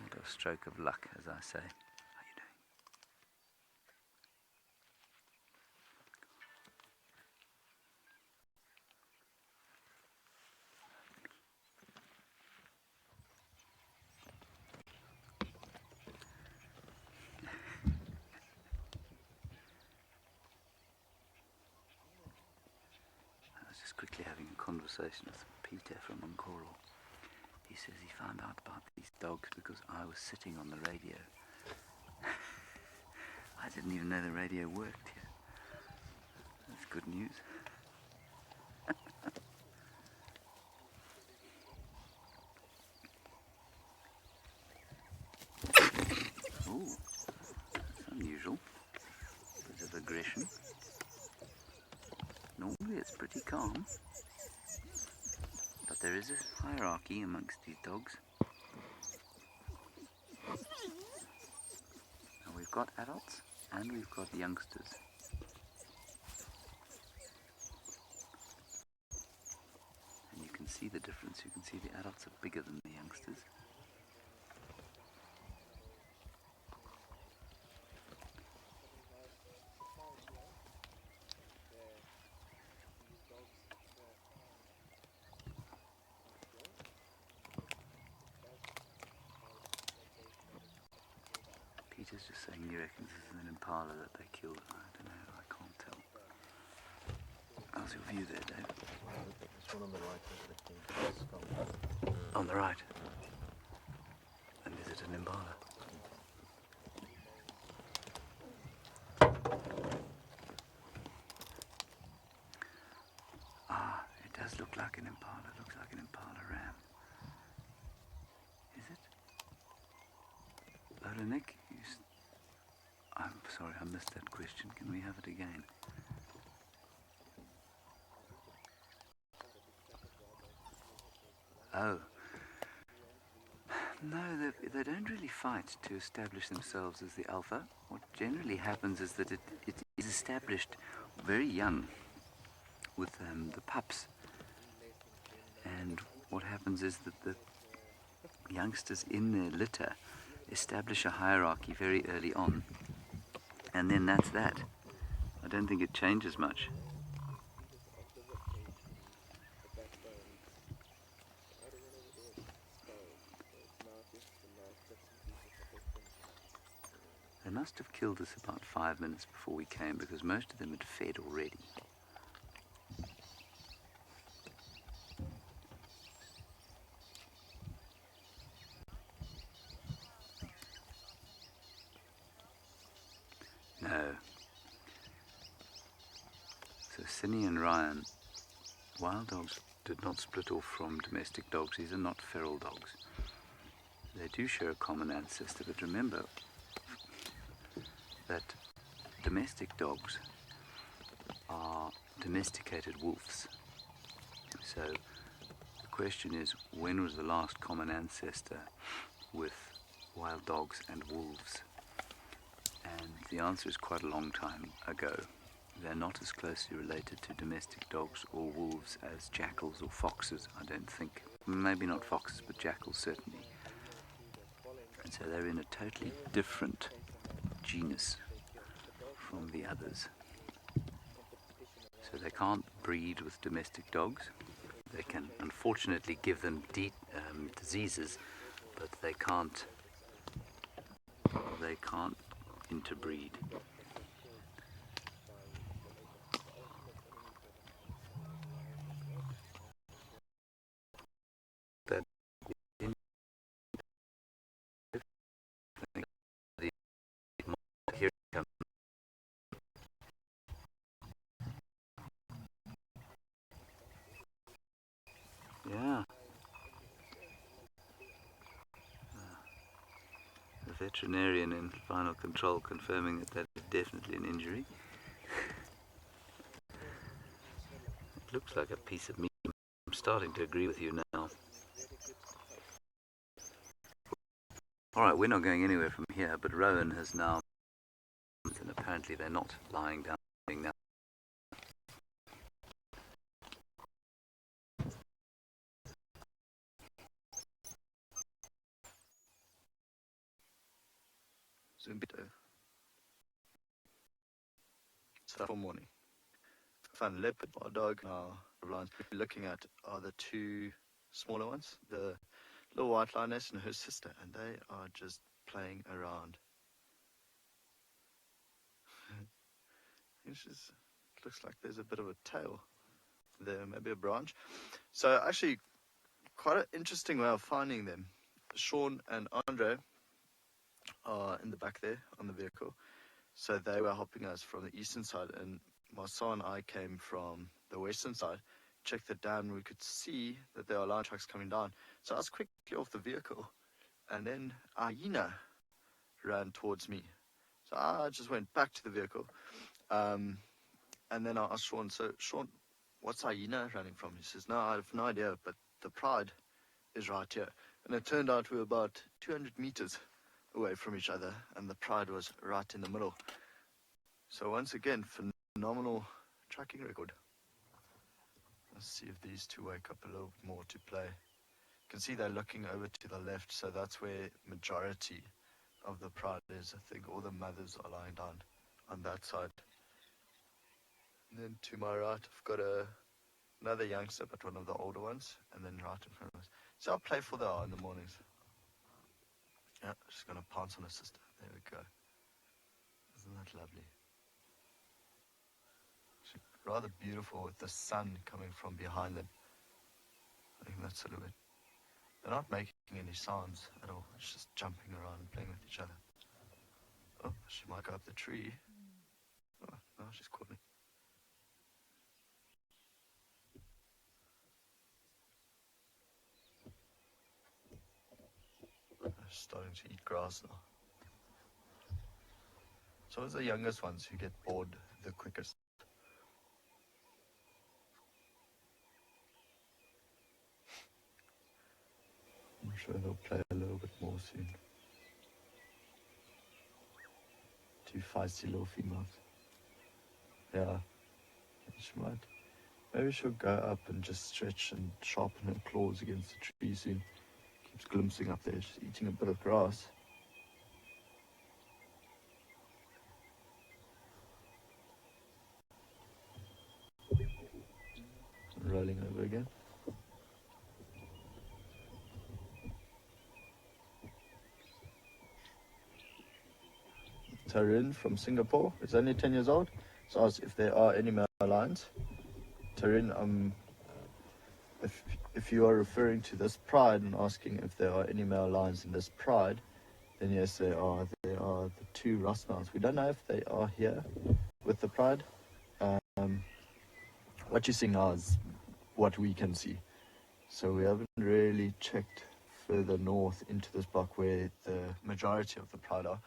What a stroke of luck, as I say. How you doing? I was just quickly having a conversation with Peter from Angola. He says he found out about these dogs because I was sitting on the radio. I didn't even know the radio worked here. That's good news. Ooh, that's unusual. Bit of aggression. Normally it's pretty calm. But there is a hierarchy amongst these dogs. Now we've got adults and we've got youngsters. And you can see the difference. You can see the adults are bigger than the youngsters. Peter's just saying he reckons this is an impala that they killed. I don't know, I can't tell. How's your view there, Dave? There's one on the right over the king. On the right. And is it an impala? Ah, it does look like an impala. It looks like an impala ram. Is it? Nick, I'm sorry, I missed that question. Can we have it again? Oh. No, they don't really fight to establish themselves as the alpha. What generally happens is that it is established very young with the pups. And what happens is that the youngsters in their litter establish a hierarchy very early on. And then that's that. I don't think it changes much. They must have killed us about 5 minutes before we came because most of them had fed already. No. So Cindy and Ryan, wild dogs did not split off from domestic dogs. These are not feral dogs. They do share a common ancestor, but remember that domestic dogs are domesticated wolves. So the question is, when was the last common ancestor with wild dogs and wolves? And the answer is quite a long time ago. They're not as closely related to domestic dogs or wolves as jackals or foxes, I don't think. Maybe not foxes, but jackals certainly. And so they're in a totally different genus from the others. So they can't breed with domestic dogs. They can unfortunately give them diseases, but they can't interbreed. That here it comes. Yeah. The veterinarian in final control confirming that is definitely an injury. It looks like a piece of meat. I'm starting to agree with you now. Alright, we're not going anywhere from here, but Rowan has now Apparently they're not lying down now. So morning. Found leopard, our dog. Now the lines we're looking at are the two smaller ones, the little white lioness and her sister, and they are just playing around. It looks like there's a bit of a tail there, maybe a branch. So actually, quite an interesting way of finding them. Sean and Andre are in the back there on the vehicle. So they were helping us from the eastern side, and Marcel and I came from the western side. Checked the dam, we could see that there are lion trucks coming down. So I was quickly off the vehicle, and then a hyena ran towards me. So I just went back to the vehicle, and then I asked Sean, so Sean, what's hyena running from? He says, no, I have no idea, but the pride is right here. And it turned out we were about 200 meters away from each other, and the pride was right in the middle. So once again, phenomenal tracking record. Let's see if these two wake up a little bit more to play. You can see they're looking over to the left, so that's where majority of the pride is. I think all the mothers are lying down on that side. And then to my right, I've got another youngster, but one of the older ones, and then right in front of us. So I'll play for they are in the mornings. Yeah, she's going to pounce on her sister. There we go. Isn't that lovely? She's rather beautiful with the sun coming from behind them. I think that's a little bit. They're not making any sounds at all. It's just jumping around and playing with each other. Oh, she might go up the tree. Oh, no, she's caught me. Starting to eat grass now. So it's the youngest ones who get bored the quickest. I'm sure they'll play a little bit more soon. Two feisty little females. Yeah, she might. Maybe she'll go up and just stretch and sharpen her claws against the tree soon. Keeps glimpsing up there. She's eating a bit of grass. Rolling over again. Tarin from Singapore is only 10 years old. So asked if there are any male lions. Tarin, if you are referring to this pride and asking if there are any male lions in this pride, then yes, there are. There are the two Rossmouths. We don't know if they are here with the pride. What you're seeing now is what we can see. So we haven't really checked further north into this block where the majority of the pride are.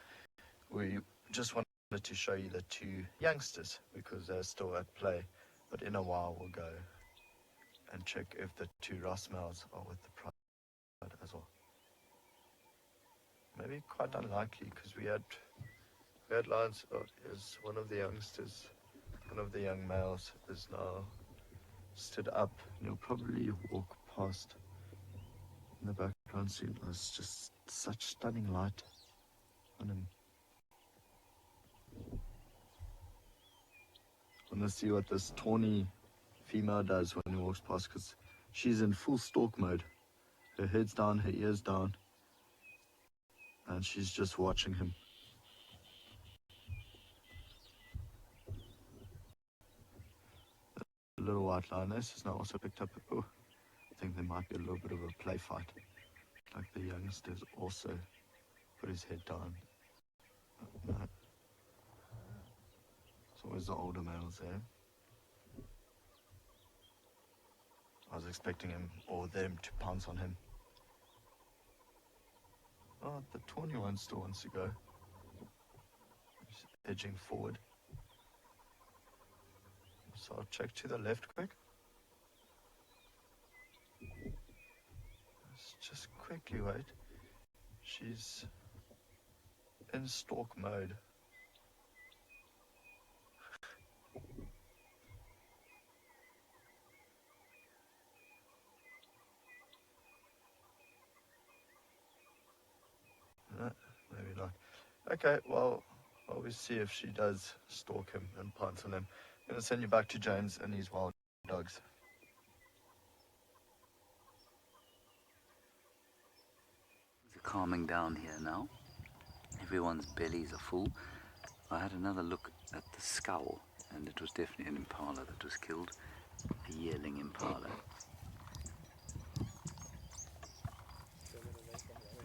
We just wanted to show you the two youngsters because they're still at play. But in a while we'll go and check if the two Rossmouths are with the pride as well. Maybe quite unlikely because we had lions. Oh, here's one of the youngsters. One of the young males is now stood up and he'll probably walk past in the background soon. There's just such stunning light on him. I want to see what this tawny female does when he walks past because she's in full stalk mode. Her head's down, her ears down, and she's just watching him. The little white lioness has now also picked up I think there might be a little bit of a play fight. Like the youngsters also put his head down. No. It's always the older males there. I was expecting him or them to pounce on him. Oh, the tawny one still wants to go. He's edging forward. So I'll check to the left quick. Let's just quickly wait. She's in stalk mode. Okay, well, we see if she does stalk him and pounce on him. I'm going to send you back to James and his wild dogs. It's calming down here now. Everyone's bellies are full. I had another look at the skull, and it was definitely an impala that was killed, a yearling impala.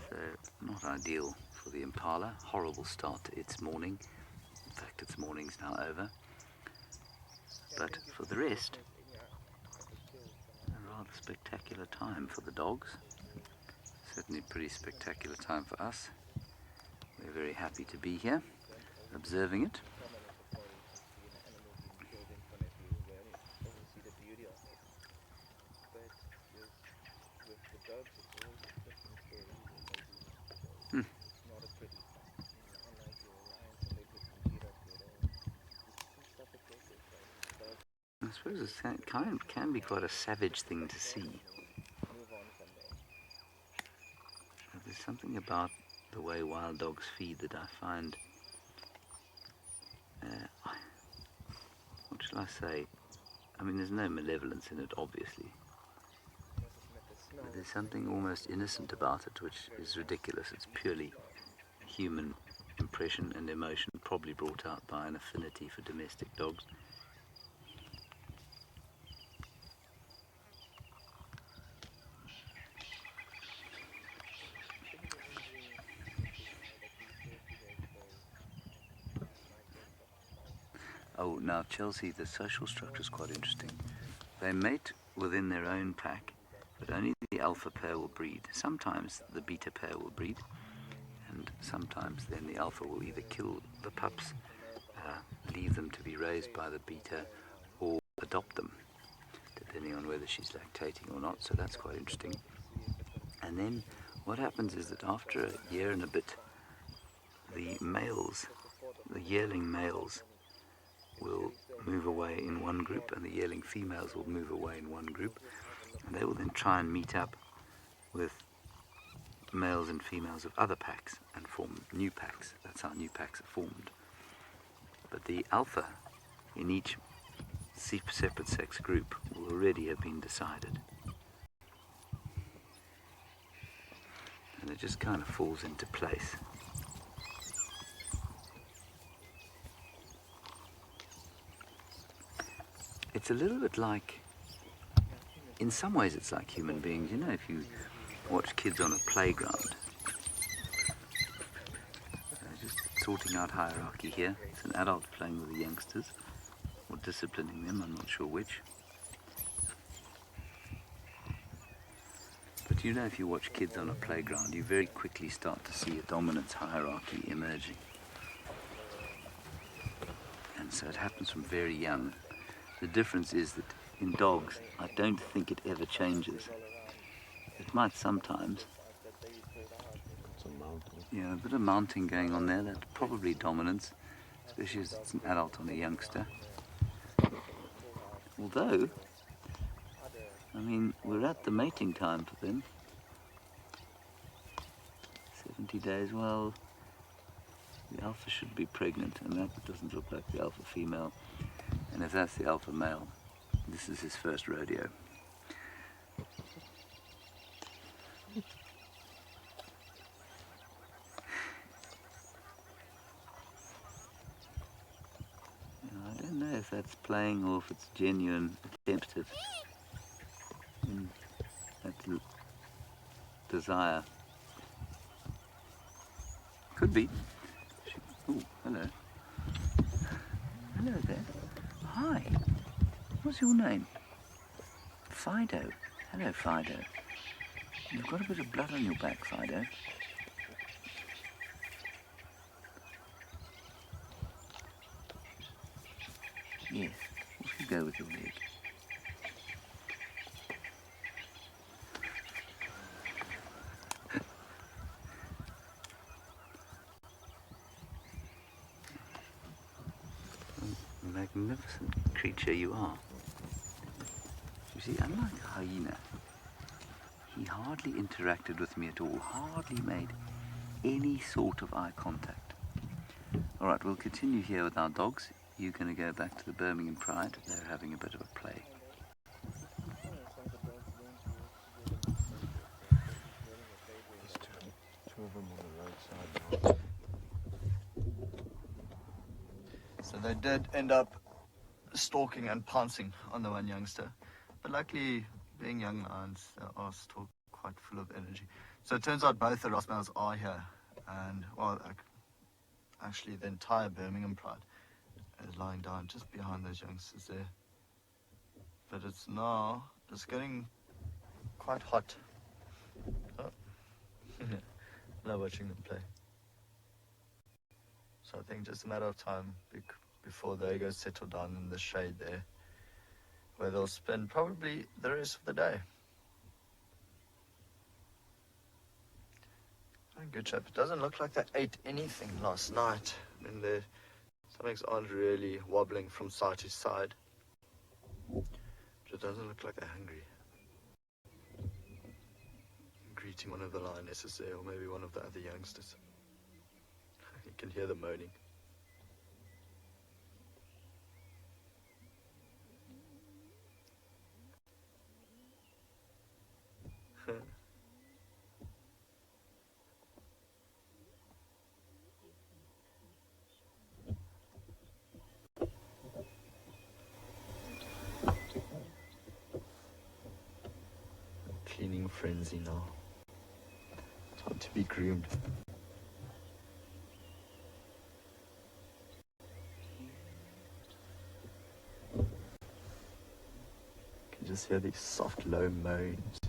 So, not ideal for the impala. Horrible start to its morning. In fact, its morning's now over. But for the rest, a rather spectacular time for the dogs. Certainly a pretty spectacular time for us. We're very happy to be here, observing it. I suppose it can be quite a savage thing to see. There's something about the way wild dogs feed that I find, what shall I say? I mean, there's no malevolence in it, obviously. But there's something almost innocent about it, which is ridiculous. It's purely human impression and emotion, probably brought out by an affinity for domestic dogs. Oh, now Chelsea, the social structure is quite interesting. They mate within their own pack, but only the alpha pair will breed. Sometimes the beta pair will breed, and sometimes then the alpha will either kill the pups, leave them to be raised by the beta, or adopt them, depending on whether she's lactating or not. So that's quite interesting. And then what happens is that after a year and a bit, the males, the yearling males, will move away in one group, and the yearling females will move away in one group, and they will then try and meet up with males and females of other packs and form new packs. That's how new packs are formed. But the alpha in each separate sex group will already have been decided, and it just kind of falls into place. It's a little bit like, in some ways it's like human beings. You know, if you watch kids on a playground, just sorting out hierarchy here. It's an adult playing with the youngsters, or disciplining them, I'm not sure which. But you know, if you watch kids on a playground, you very quickly start to see a dominance hierarchy emerging. And so it happens from very young. The difference is that in dogs, I don't think it ever changes. It might sometimes. Yeah, a bit of mounting going on there. That's probably dominance, especially as it's an adult on a youngster. Although, I mean, we're at the mating time for them. 70 days, well, the alpha should be pregnant, and that doesn't look like the alpha female. And if that's the alpha male, this is his first rodeo. I don't know if that's playing or if it's genuine attempt in that desire. Could be. Oh, hello. Hello there. Hi. What's your name? Fido. Hello, Fido. You've got a bit of blood on your back, Fido. Yes. Off you go with your leg. Magnificent creature you are. You see, unlike a hyena, he hardly interacted with me at all, hardly made any sort of eye contact. Alright, we'll continue here with our dogs. You're going to go back to the Birmingham Pride. They're having a bit of a play. Two of them on the roadside. So they did end up stalking and pouncing on the one youngster. But luckily, being young lions, they are still quite full of energy. So it turns out both the Rottweilers are here. And, well, actually the entire Birmingham Pride is lying down just behind those youngsters there. But it's getting quite hot. Oh. Love watching them play. So I think just a matter of time before they go settle down in the shade there, where they'll spend probably the rest of the day. Good chap. It doesn't look like they ate anything last night. I mean, their stomachs aren't really wobbling from side to side. It doesn't look like they're hungry. Greeting one of the lionesses there, or maybe one of the other youngsters. You can hear them moaning. Cleaning frenzy now. Time to be groomed. You can just hear these soft, low moans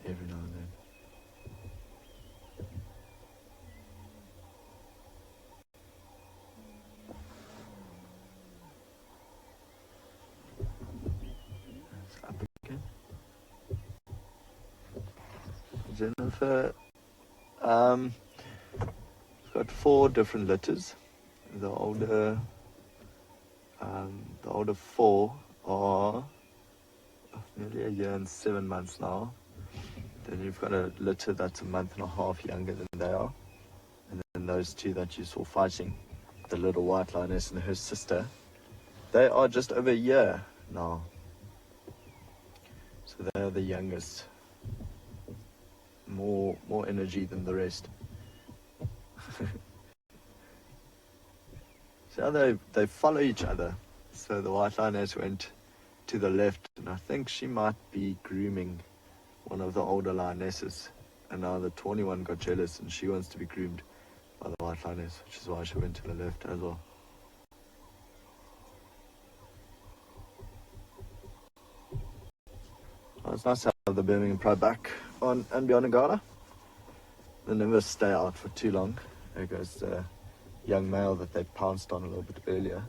every now and then. It's up again. Jennifer, we've got 4 different litters. The older 4 are nearly a year and 7 months now. Then you've got a litter that's a month and a half younger than they are. And then those 2 that you saw fighting, the little white lioness and her sister, they are just over a year now. So they are the youngest. More energy than the rest. So they follow each other. So the white lioness went to the left, and I think she might be grooming one of the older lionesses. And now the tawny one got jealous, and she wants to be groomed by the white lioness, which is why she went to the left as well. Well, it's nice to have the Birmingham Pride back on andBeyond Ngala. They never stay out for too long. There goes the young male that they pounced on a little bit earlier.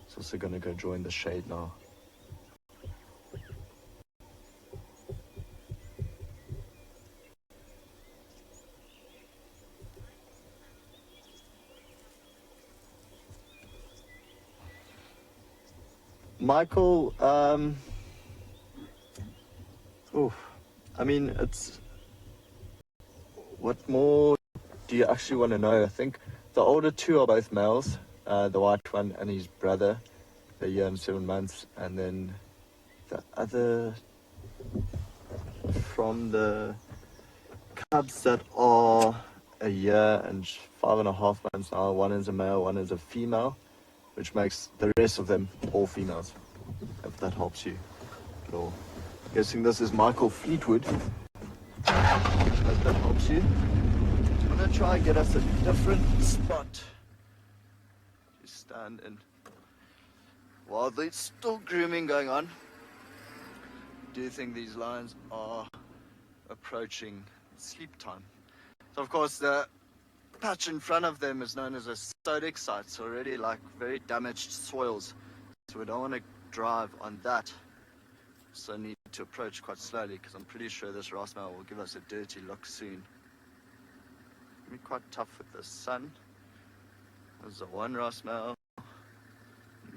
It's also going to go join the shade now. Michael, I mean, it's... What more do you actually want to know? I think the older 2 are both males, the white one and his brother, a year and 7 months, and then the other from the cubs that are a year and 5.5 months now. One is a male, one is a female, which makes the rest of them all females, if that helps you at all. I'm guessing this is Michael Fleetwood. Hope that helps you. I'm going to try and get us a different spot to stand in while there's still grooming going on. Do you think these lions are approaching sleep time? So of course the patch in front of them is known as a sodic site. It's already like very damaged soils, so we don't want to drive on that. So need to approach quite slowly, because I'm pretty sure this Rottweiler will give us a dirty look soon. It'll be quite tough with the sun. There's the one Rottweiler,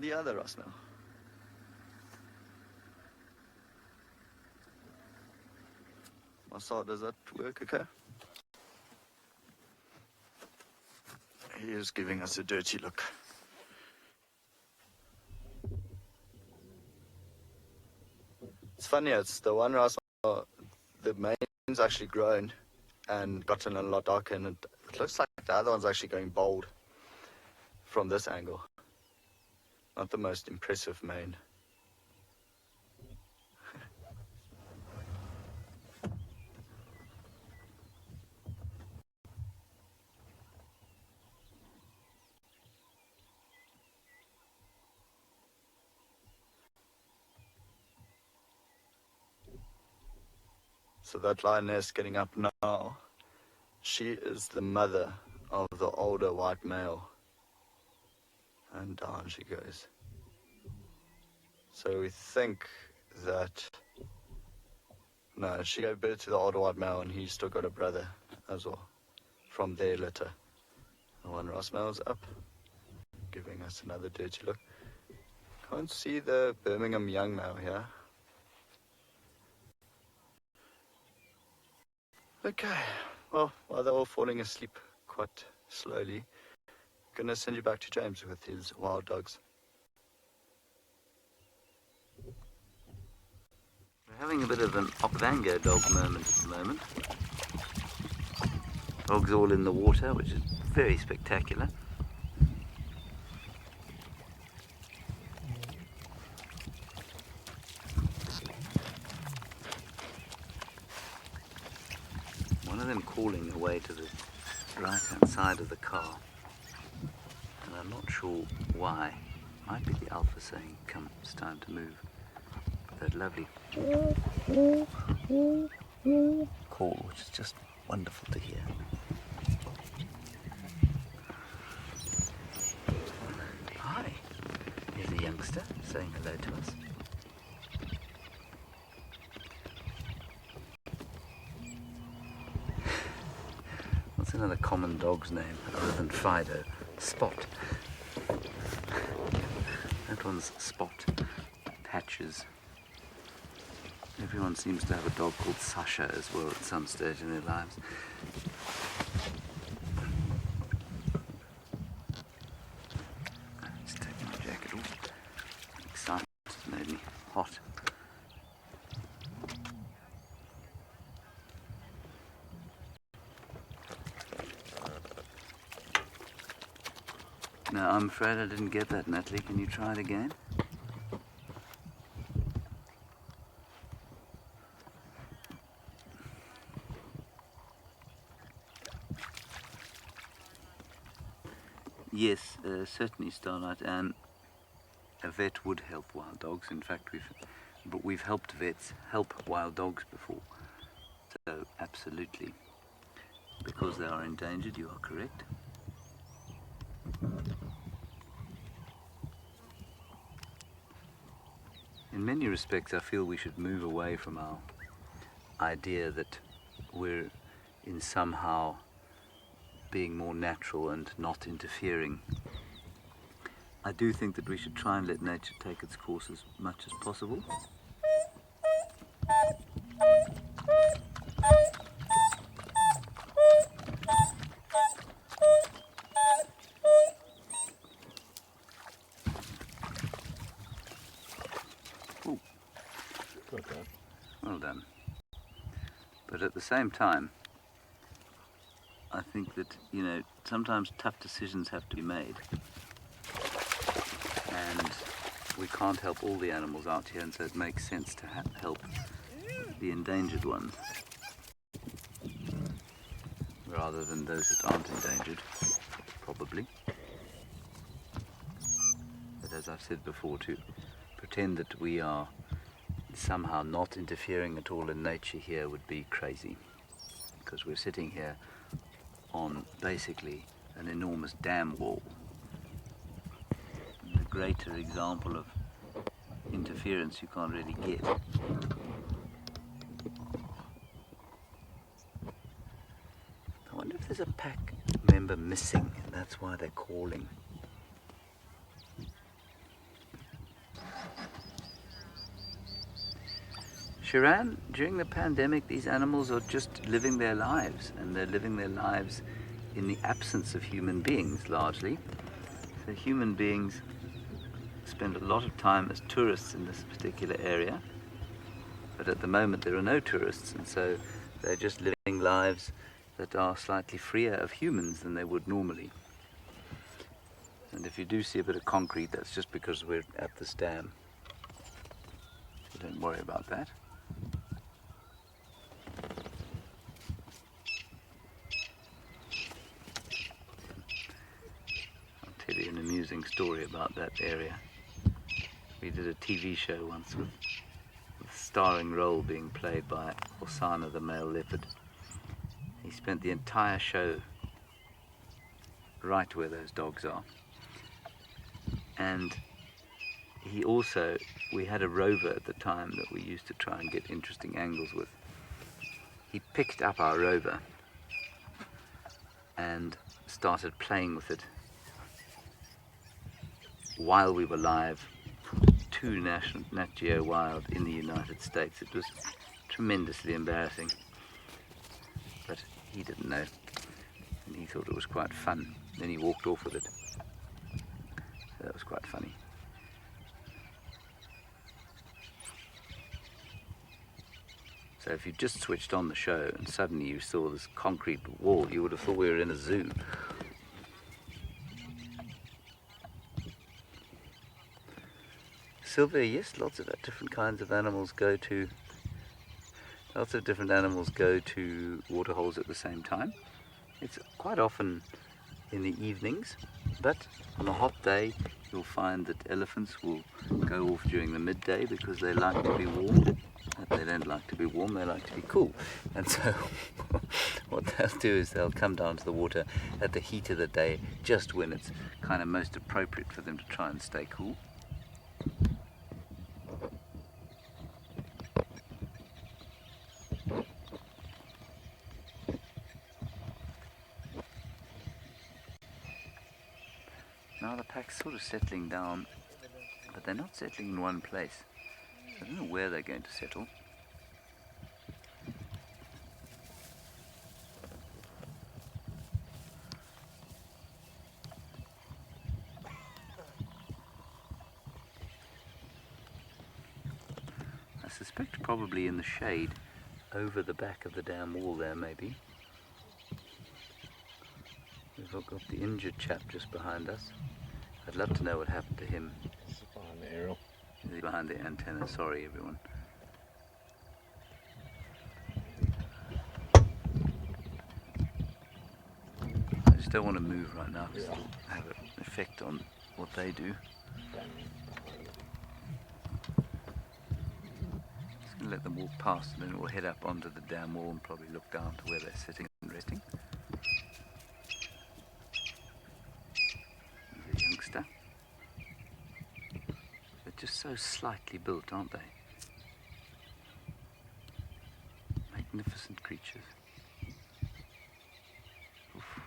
the other Rottweiler. Marcel, does that work okay? He is giving us a dirty look. It's funny, it's the one Ras, the mane's actually grown and gotten a lot darker, and it looks like the other one's actually going bold from this angle. Not the most impressive mane. So that lioness getting up now, she is the mother of the older white male. And down she goes. So we think that, no, she gave birth to the older white male and he's still got a brother as well from their litter. The one Ross male's up, giving us another dirty look. Can't see the Birmingham young male here. Okay, well, while they're all falling asleep quite slowly, I'm going to send you back to James with his wild dogs. We're having a bit of an Okavango dog moment at the moment. Dogs all in the water, which is very spectacular. One of them calling away to the right-hand side of the car, and I'm not sure why. Might be the alpha saying, come, it's time to move. That lovely call, which is just wonderful to hear. Hi, here's a youngster saying hello to us. What's another common dog's name other than Fido? Spot. That one's Spot. Patches. Everyone seems to have a dog called Sasha as well at some stage in their lives. Just taking my jacket off. Excitement has made me hot. No, I'm afraid I didn't get that, Natalie. Can you try it again? Yes, certainly, Starlight. A vet would help wild dogs. In fact, we've helped vets help wild dogs before. So, absolutely. Because they are endangered, you are correct. In many respects, I feel we should move away from our idea that we're in somehow being more natural and not interfering. I do think that we should try and let nature take its course as much as possible. Ooh. Well done. But at the same time, I think that, sometimes tough decisions have to be made. And we can't help all the animals out here, and so it makes sense to help the endangered ones rather than those that aren't endangered, probably. But as I've said before, to pretend that we are somehow not interfering at all in nature here would be crazy, because we're sitting here on basically an enormous dam wall. The greater example of interference you can't really get. I wonder if there's a pack member missing, and that's why they're calling. Shiran, during the pandemic, these animals are just living their lives, and they're living their lives in the absence of human beings, largely. So human beings spend a lot of time as tourists in this particular area, but at the moment there are no tourists, and so they're just living lives that are slightly freer of humans than they would normally. And if you do see a bit of concrete, that's just because we're at this dam. So don't worry about that. I'll tell you an amusing story about that area. We did a TV show once with the starring role being played by Osana, the male leopard. He spent the entire show right where those dogs are. And we had a rover at the time that we used to try and get interesting angles with. He picked up our rover and started playing with it while we were live to Nat Geo Wild in the United States. It was tremendously embarrassing, but he didn't know, and he thought it was quite fun. Then he walked off with it. So that was quite funny. So if you just switched on the show and suddenly you saw this concrete wall, you would have thought we were in a zoo. Sylvia, yes, lots of different kinds of animals go to waterholes at the same time. It's quite often in the evenings, but on a hot day you'll find that elephants will go off during the midday because they like to be warm. They don't like to be warm, they like to be cool. And so what they'll do is they'll come down to the water at the heat of the day, just when it's kind of most appropriate for them to try and stay cool. Now the pack's sort of settling down, but they're not settling in one place. I don't know where they're going to settle. I suspect probably in the shade over the back of the dam wall there, maybe. We've got the injured chap just behind us. I'd love to know what happened to him. It's behind the aerial. He's behind the antenna, sorry everyone. I just don't want to move right now because it'll have an effect on what they do. Just going to let them walk past, and then we'll head up onto the dam wall and probably look down to where they're sitting and resting. There's a youngster. They're just so slightly built, aren't they? Magnificent creatures. Oof.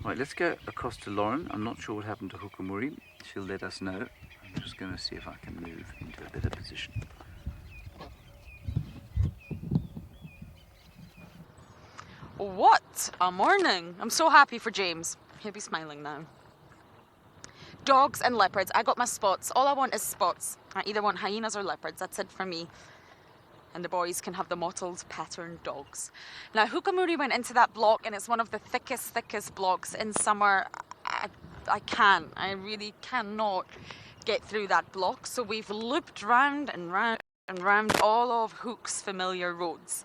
Right, let's go across to Lauren. I'm not sure what happened to Hukumuri. She'll let us know. I'm just going to see if I can move into a better position. What a morning! I'm so happy for James. He'll be smiling now. Dogs and leopards. I got my spots. All I want is spots. I either want hyenas or leopards. That's it for me. And the boys can have the mottled patterned dogs. Now, Hukumuri went into that block, and it's one of the thickest blocks in summer. I really cannot get through that block. So we've looped round and round and round all of Hook's familiar roads.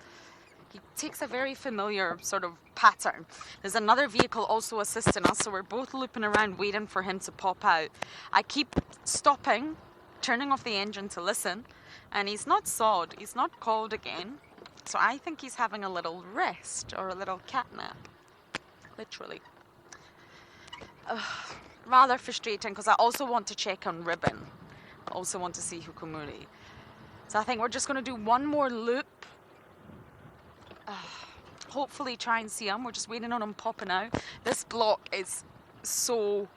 He takes a very familiar sort of pattern. There's another vehicle also assisting us, so we're both looping around waiting for him to pop out. I keep stopping, turning off the engine to listen, and he's not sawed, he's not called again. So I think he's having a little rest or a little cat nap, literally. Rather frustrating because I also want to check on Ribbon. I also want to see Hukumuri. So I think we're just going to do one more loop. Hopefully try and see him. We're just waiting on him popping out. This block is so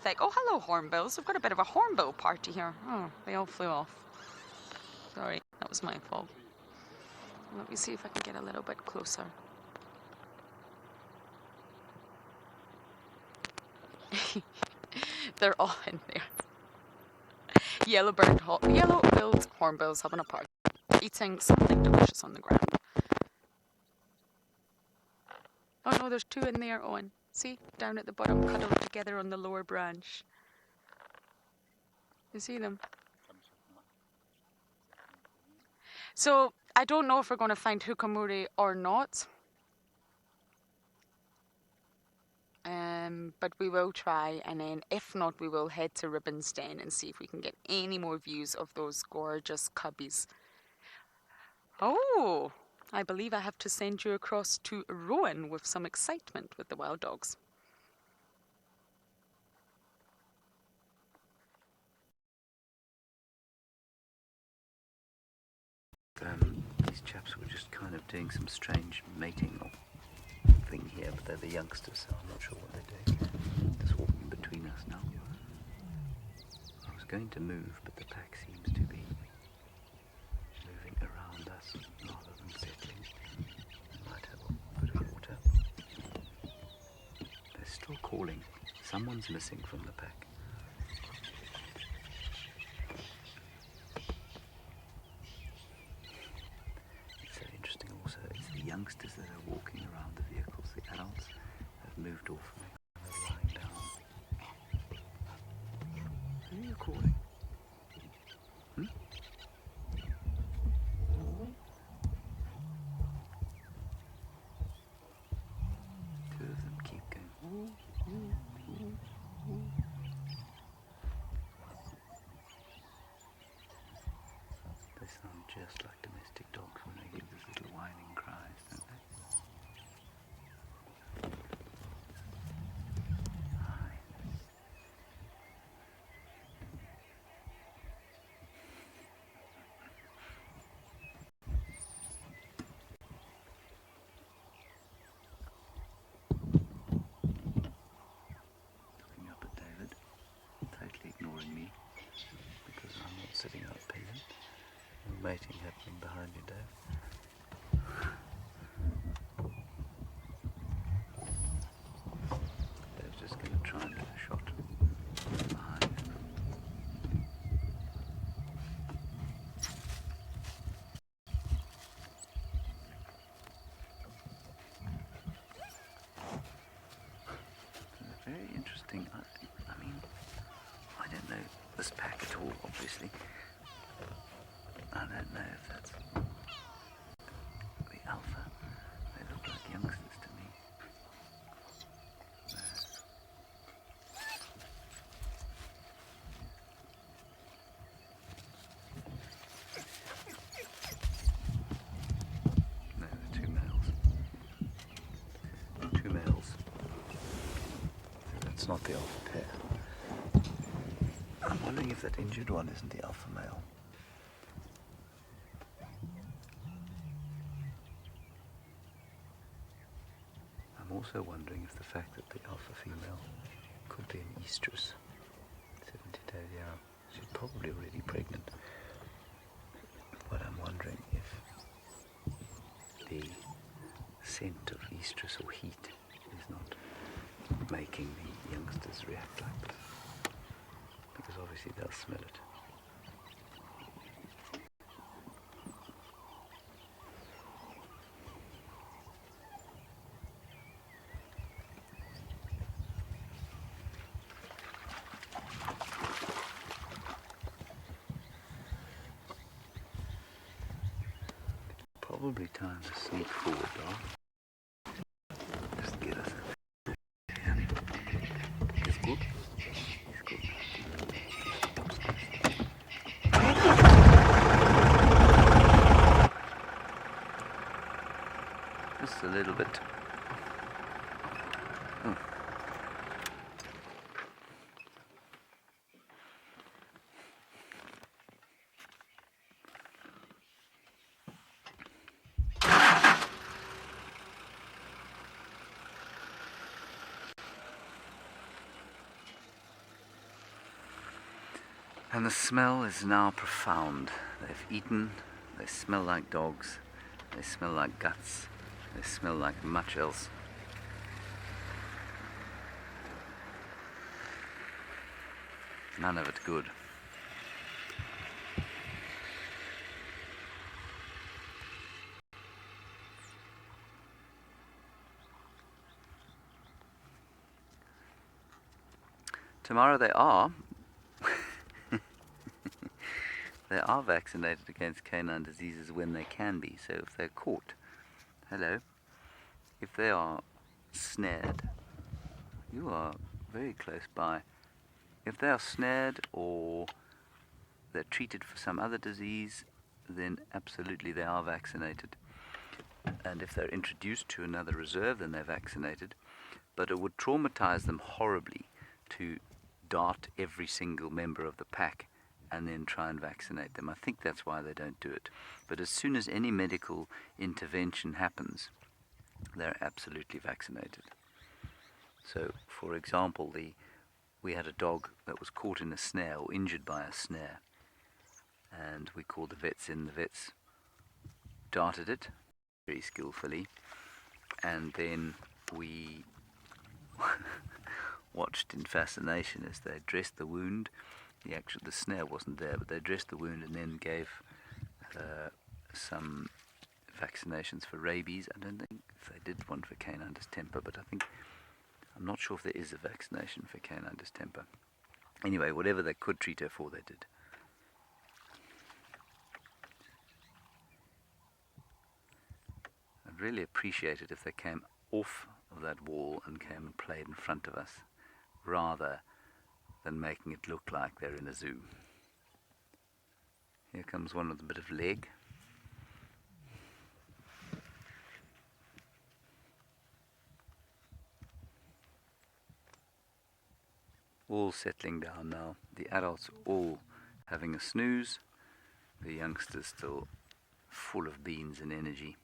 thick. Oh, hello hornbills. We've got a bit of a hornbill party here. Oh, they all flew off. Sorry, that was my fault. Let me see if I can get a little bit closer. They're all in there. Yellow-billed hornbills having a party, eating something delicious on the ground. Oh no, there's two in there, Owen. See, down at the bottom, cuddled together on the lower branch. You see them? So, I don't know if we're going to find hukamuri or not. But we will try, and then if not, we will head to Ribbon's Den and see if we can get any more views of those gorgeous cubbies. Oh, I believe I have to send you across to Rowan with some excitement with the wild dogs. These chaps were just kind of doing some strange mating thing here, but they're the youngsters, so I'm not sure what they're doing. Just walking between us now. I was going to move, but the pack seems to be moving around us rather than settling. We might have a bit of water. They're still calling. Someone's missing from the pack. It's so interesting also, it's the youngsters that are walking around the vehicles. The adults have moved off and they're lying down. Who are you calling? Hmm? Two of them keep going. They sound just like domestic dogs when they give these little whining cries, don't they? Hi. Looking up at David, totally ignoring me because I'm not sitting up pigeon. No mating happening behind you, Dave. Dave's just going to try and get a shot behind him. It's very interesting. I mean, I don't know this pack at all, obviously. I don't know if that's the alpha. They look like youngsters to me. No, they're two males. Two males. So that's not the alpha pair. I'm wondering if that injured one isn't the alpha male. I'm also wondering if the fact that the alpha female could be an estrus, 70 days young. She's probably already pregnant. But I'm wondering if the scent of estrus or heat is not making the youngsters react like that. Because obviously they'll smell it. Probably time to sneak forward, dog. Just get us a... Yeah. It's good. It's good. Just a little bit. Oh. And the smell is now profound. They've eaten, they smell like dogs, They smell like guts. They smell like much else. None of it good. Tomorrow they are they are vaccinated against canine diseases when they can be. So if they're caught, if they are snared, you are very close by. If they are snared or they're treated for some other disease, then absolutely they are vaccinated. And if they're introduced to another reserve, then they're vaccinated. But it would traumatize them horribly to dart every single member of the pack and then try and vaccinate them. I think that's why they don't do it. But as soon as any medical intervention happens, they're absolutely vaccinated. So, for example, we had a dog that was caught in a snare or injured by a snare, and we called the vets in. The vets darted it very skillfully, and then we watched in fascination as they dressed the wound. The snare wasn't there, but they dressed the wound and then gave some vaccinations for rabies. I don't think they did one for canine distemper, but I'm not sure if there is a vaccination for canine distemper. Anyway, whatever they could treat her for, they did. I'd really appreciate it if they came off of that wall and came and played in front of us, rather than making it look like they're in a zoo. Here comes one with a bit of leg. All settling down now. The adults all having a snooze. The youngsters still full of beans and energy.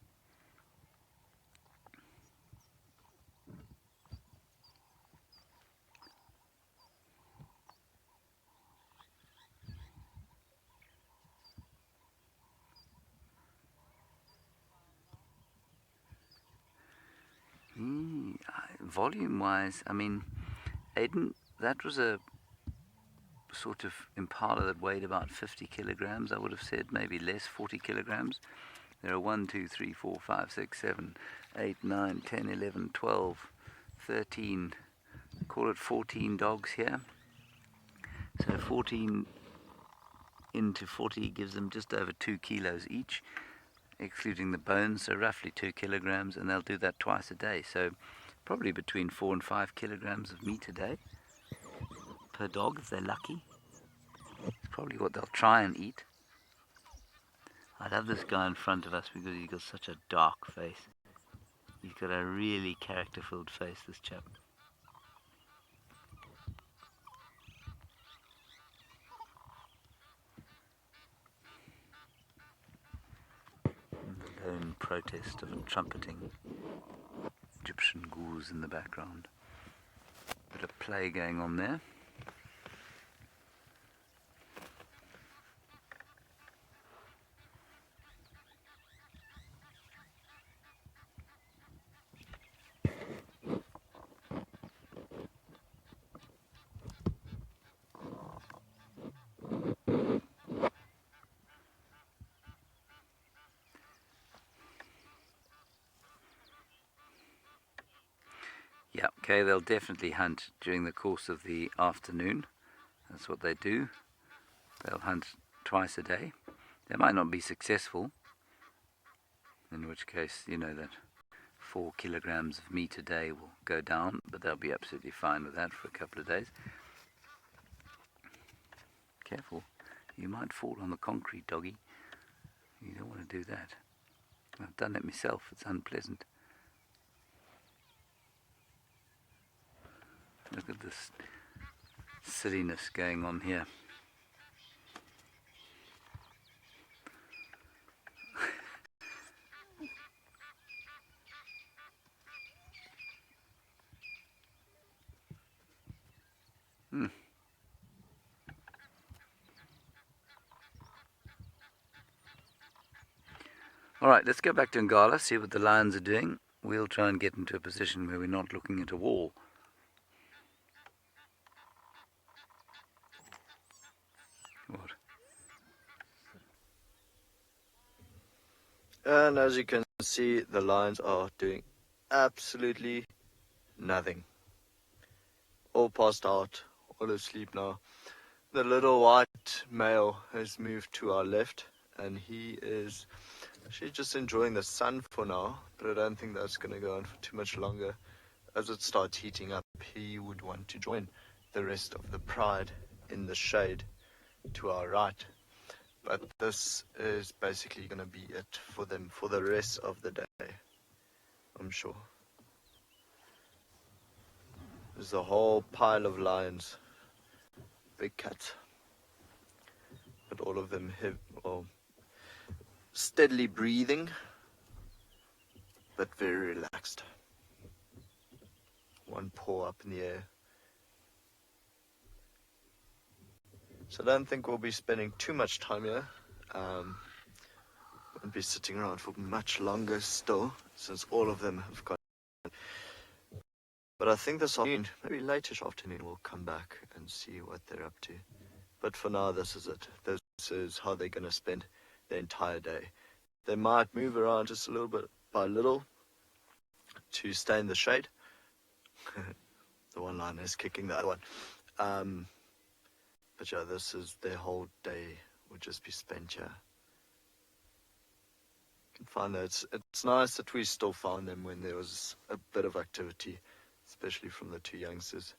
Volume-wise, Aiden, that was a sort of impala that weighed about 50 kilograms, I would have said, maybe less, 40 kilograms. There are 1, 2, 3, 4, 5, 6, 7, 8, 9, 10, 11, 12, 13, call it 14 dogs here. So 14 into 40 gives them just over 2 kilos each, excluding the bones, so roughly 2 kilograms, and they'll do that twice a day. So probably between 4 and 5 kilograms of meat a day per dog if they're lucky. It's probably what they'll try and eat. I love this guy in front of us because he's got such a dark face. He's got a really character-filled face, this chap. The lone protest of a trumpeting Egyptian ghouls in the background. Bit of play going on there. Yeah, okay, they'll definitely hunt during the course of the afternoon. That's what they do. They'll hunt twice a day. They might not be successful, in which case, that 4 kilograms of meat a day will go down, but they'll be absolutely fine with that for a couple of days. Careful, you might fall on the concrete, doggy. You don't want to do that. I've done it myself, it's unpleasant. Look at this silliness going on here. Alright, let's go back to Ngala, see what the lions are doing. We'll try and get into a position where we're not looking at a wall. What? And as you can see, the lions are doing absolutely nothing. All passed out, all asleep now. The little white male has moved to our left, and he is actually just enjoying the sun for now, but I don't think that's going to go on for too much longer. As it starts heating up, he would want to join the rest of the pride in the shade to our right. But this is basically going to be it for them for the rest of the day, I'm sure. There's a whole pile of lions, big cats, but all of them have, steadily breathing, but very relaxed. One paw up in the air. So I don't think we'll be spending too much time here. Won't be sitting around for much longer still, since all of them have gone. But I think this afternoon, maybe late-ish afternoon, we'll come back and see what they're up to. But for now, this is it. This is how they're going to spend the entire day. They might move around just a little bit by little to stay in the shade. The one lion is kicking the other one. But yeah, this is their whole day would just be spent here. You can find that it's nice that we still found them when there was a bit of activity, especially from the two youngsters.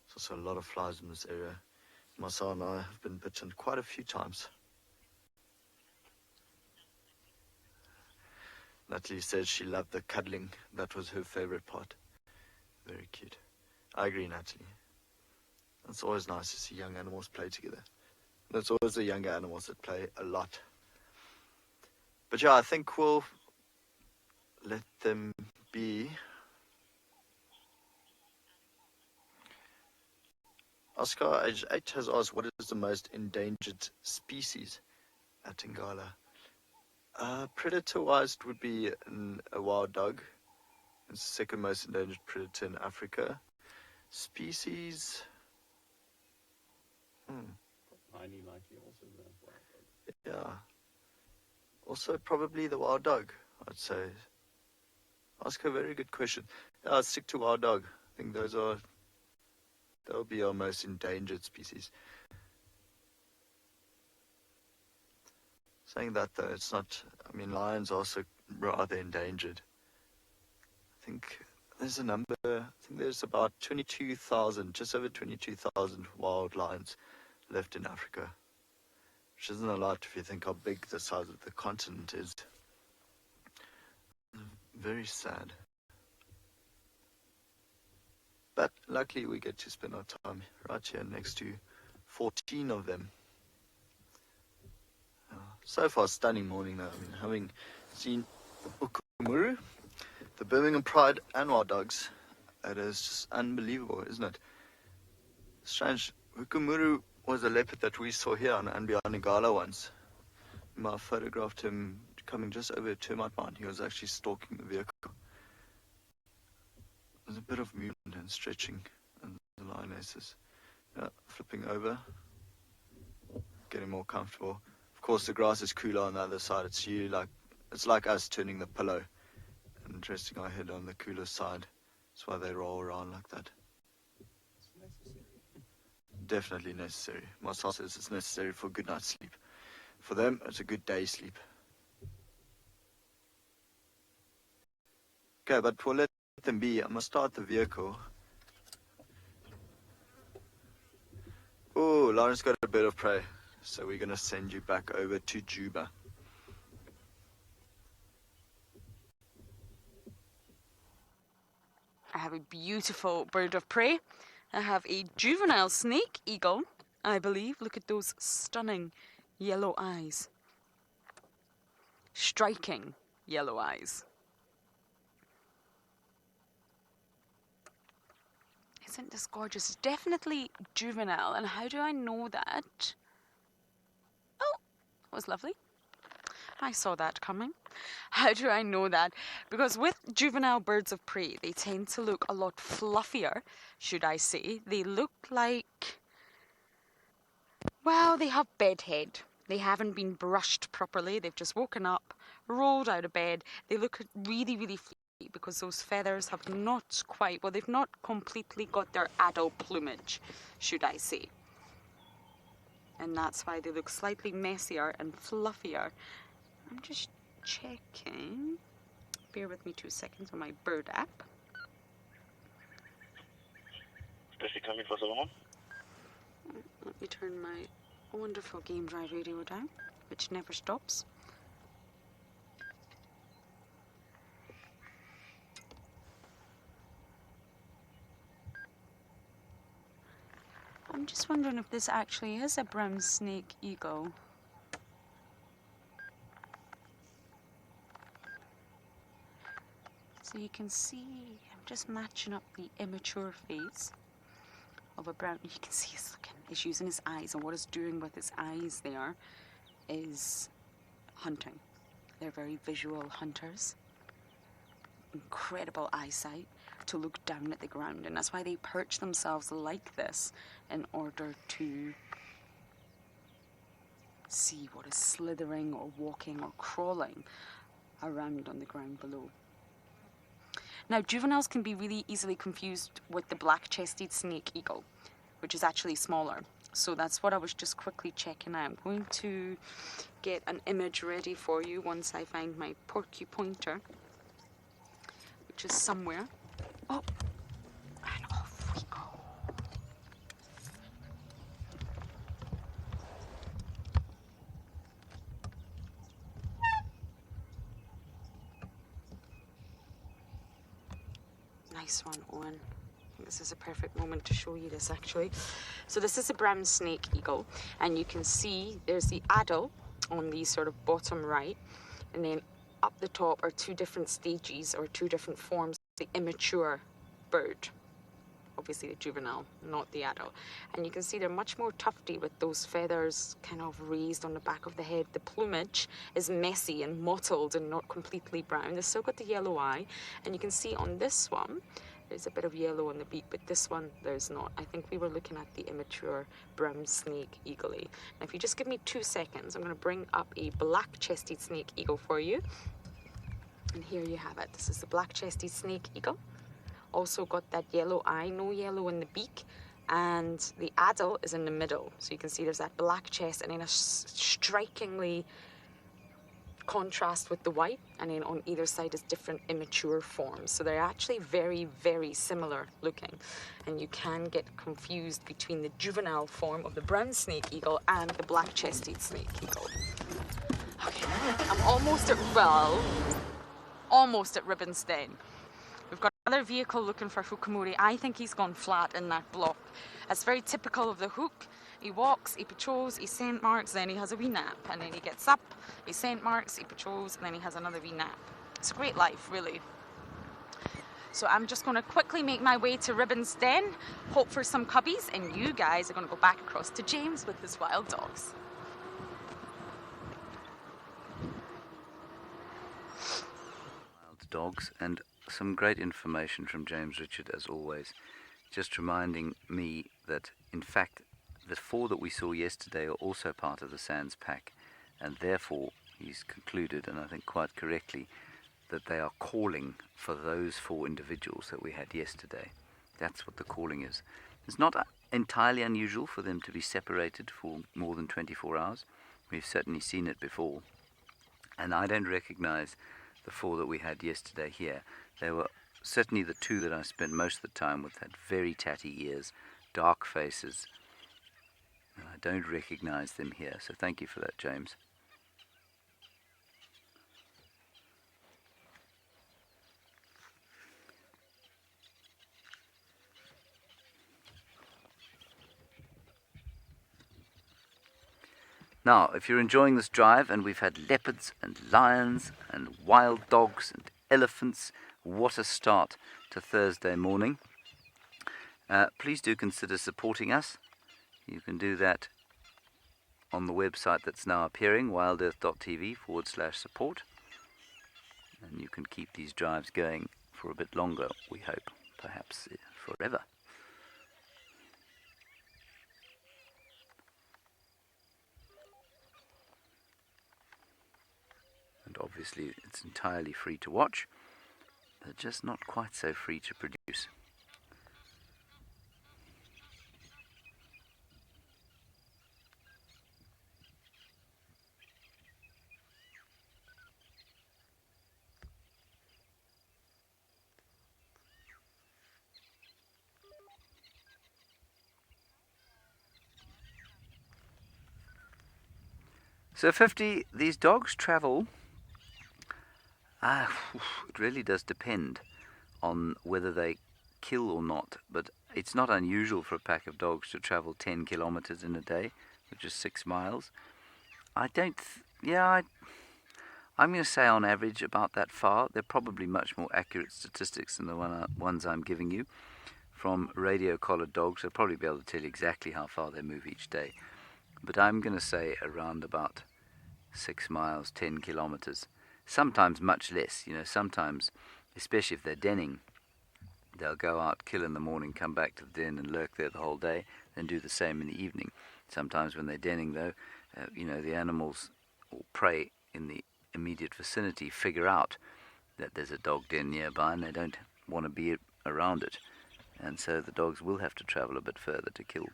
There's also a lot of flies in this area. Marcel and I have been bitten quite a few times. Natalie said she loved the cuddling. That was her favorite part. Very cute. I agree, Natalie. It's always nice to see young animals play together. And it's always the younger animals that play a lot. But yeah, I think we'll let them be. Oscar, age 8, has asked, what is the most endangered species at Ngala? Predator-wise, it would be a wild dog. It's the second most endangered predator in Africa. Species... Highly likely also the wild dog. Yeah. Also probably the wild dog, I'd say. Ask a very good question. Yeah, I'll stick to wild dog. I think they'll be our most endangered species. Saying that though, it's not, I mean, lions are also rather endangered. I think there's a number, I think there's about 22,000, just over 22,000 wild lions left in Africa, which isn't a lot if you think how big the size of the continent is. Very sad. But luckily we get to spend our time right here next to 14 of them. So far, stunning morning though. I mean, having seen Ukumuru, the Birmingham Pride and wild dogs, it is just unbelievable, isn't it? Strange. Ukumuru was a leopard that we saw here on andBeyond Ngala once. I photographed him coming just over a termite mound. He was actually stalking the vehicle. There's a bit of movement and stretching, and the lionesses flipping over, getting more comfortable. Of course, the grass is cooler on the other side. It's like us turning the pillow and resting our head on the cooler side. That's why they roll around like that. It's necessary. Definitely necessary. Marcel says it's necessary for a good night's sleep. For them, it's a good day's sleep. Okay, but we'll let them be. I'm going to start the vehicle. Oh, Lauren's got a bird of prey. So we're going to send you back over to Djuma. I have a beautiful bird of prey. I have a juvenile snake eagle, I believe. Look at those stunning yellow eyes. Striking yellow eyes. Isn't this gorgeous? Definitely juvenile. And how do I know that? Oh, That was lovely. I saw that coming. How do I know that? Because with juvenile birds of prey, they tend to look a lot fluffier, should I say. They look like, well, they have bedhead. They haven't been brushed properly. They've just woken up, rolled out of bed. They look really, really fluffy because those feathers have not quite, well, they've not completely got their adult plumage, should I say. And that's why they look slightly messier and fluffier. I'm just checking. Bear with me 2 seconds on my bird app. Especially coming for so long. Let me turn my wonderful Game Drive radio down, which never stops. I'm just wondering if this actually is a brown snake eagle. So you can see, I'm just matching up the immature face of a brown. You can see he's using his eyes, and what he's doing with his eyes there is hunting. They're very visual hunters. Incredible eyesight to look down at the ground, and that's why they perch themselves like this in order to see what is slithering or walking or crawling around on the ground below. Now, juveniles can be really easily confused with the black-chested snake eagle, which is actually smaller. So that's what I was just quickly checking out. I'm going to get an image ready for you once I find my porcupine, which is somewhere. Oh, and off we go. Nice one, Owen. I think this is a perfect moment to show you this, actually. So this is a brown snake eagle, and you can see there's the adult on the sort of bottom right, and then up the top are two different stages or two different forms of the immature bird. Obviously the juvenile, not the adult. And you can see they're much more tufty with those feathers kind of raised on the back of the head. The plumage is messy and mottled and not completely brown. They've still got the yellow eye. And you can see on this one, there's a bit of yellow on the beak, but this one, there's not. I think we were looking at the immature brown snake eagle. Now, if you just give me 2 seconds, I'm going to bring up a black-chested snake eagle for you. And here you have it. This is the black-chested snake eagle. Also got that yellow eye, no yellow in the beak, and the adult is in the middle. So you can see there's that black chest, and then a strikingly contrast with the white, and then on either side is different immature forms. So they're actually very, very similar looking, and you can get confused between the juvenile form of the brown snake eagle and the black-chested snake eagle. Okay, I'm almost at ribbon's end. We've got another vehicle looking for Hukamuri. I think he's gone flat in that block. That's very typical of the hook. He walks, he patrols, he scent marks, then he has a wee nap. And then he gets up, he scent marks, he patrols, and then he has another wee nap. It's a great life, really. So I'm just going to quickly make my way to Ribbon's Den, hope for some cubbies, and you guys are going to go back across to James with his wild dogs. Wild dogs, and some great information from James Richard, as always. Just reminding me that, in fact, the 4 that we saw yesterday are also part of the Sands pack, and therefore he's concluded, and I think quite correctly, that they are calling for those 4 individuals that we had yesterday. That's what the calling is. It's not entirely unusual for them to be separated for more than 24 hours. We've certainly seen it before, and I don't recognize the 4 that we had yesterday here. They were certainly the 2 that I spent most of the time with, had very tatty ears, dark faces. And I don't recognize them here, so thank you for that, James. Now, if you're enjoying this drive, and we've had leopards and lions and wild dogs and elephants, what a start to Thursday morning. Please do consider supporting us. You can do that on the website that's now appearing, wildearth.tv/support. And you can keep these drives going for a bit longer, we hope, perhaps forever. And obviously it's entirely free to watch, but just not quite so free to produce. So 50, these dogs travel, it really does depend on whether they kill or not, but it's not unusual for a pack of dogs to travel 10 kilometers in a day, which is 6 miles. I'm going to say on average about that far. They're probably much more accurate statistics than the ones I'm giving you from radio-collared dogs. They'll probably be able to tell you exactly how far they move each day. But I'm going to say around about 6 miles, 10 kilometers. Sometimes much less. Sometimes, especially if they're denning, they'll go out, kill in the morning, come back to the den and lurk there the whole day, then do the same in the evening. Sometimes when they're denning, though, the animals or prey in the immediate vicinity figure out that there's a dog den nearby and they don't want to be around it. And so the dogs will have to travel a bit further to kill.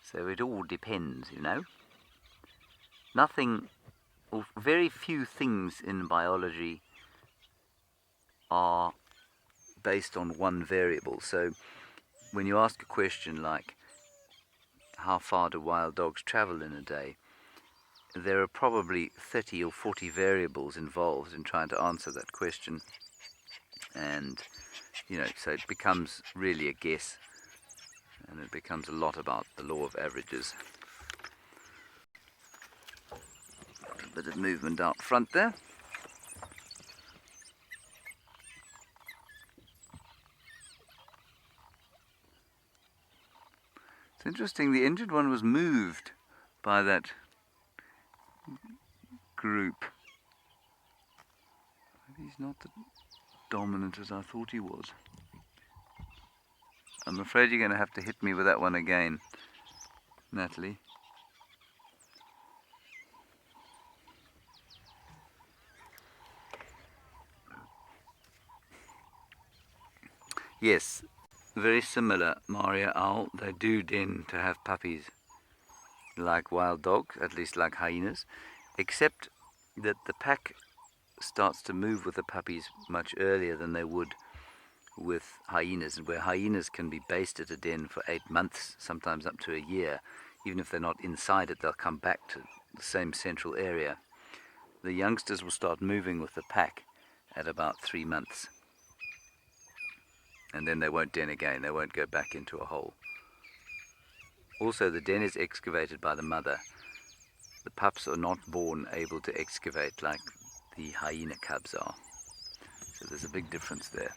So it all depends, Nothing, or very few things in biology are based on one variable. So when you ask a question like, how far do wild dogs travel in a day? There are probably 30 or 40 variables involved in trying to answer that question. And, so it becomes really a guess. And it becomes a lot about the law of averages. A bit of movement out front there. It's interesting, the injured one was moved by that group. Maybe he's not as dominant as I thought he was. I'm afraid you're going to have to hit me with that one again, Natalie. Yes, very similar, Maria Owl. They do tend to have puppies like wild dogs, at least like hyenas, except that the pack starts to move with the puppies much earlier than they would with hyenas, where hyenas can be based at a den for 8 months, sometimes up to a year. Even if they're not inside it, they'll come back to the same central area. The youngsters will start moving with the pack at about 3 months. And then they won't den again, they won't go back into a hole. Also, the den is excavated by the mother. The pups are not born able to excavate like the hyena cubs are. So there's a big difference there.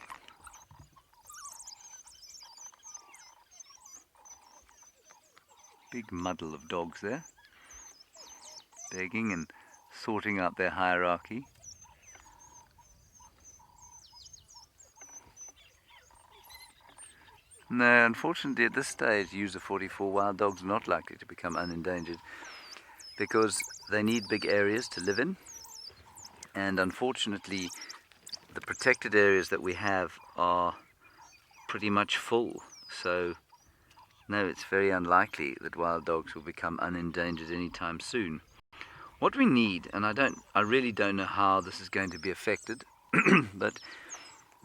Big muddle of dogs there, begging and sorting out their hierarchy. No, unfortunately at this stage, user 44 wild dogs are not likely to become unendangered because they need big areas to live in, and unfortunately the protected areas that we have are pretty much full. So no, it's very unlikely that wild dogs will become unendangered anytime soon. What we need, and I really don't know how this is going to be affected, but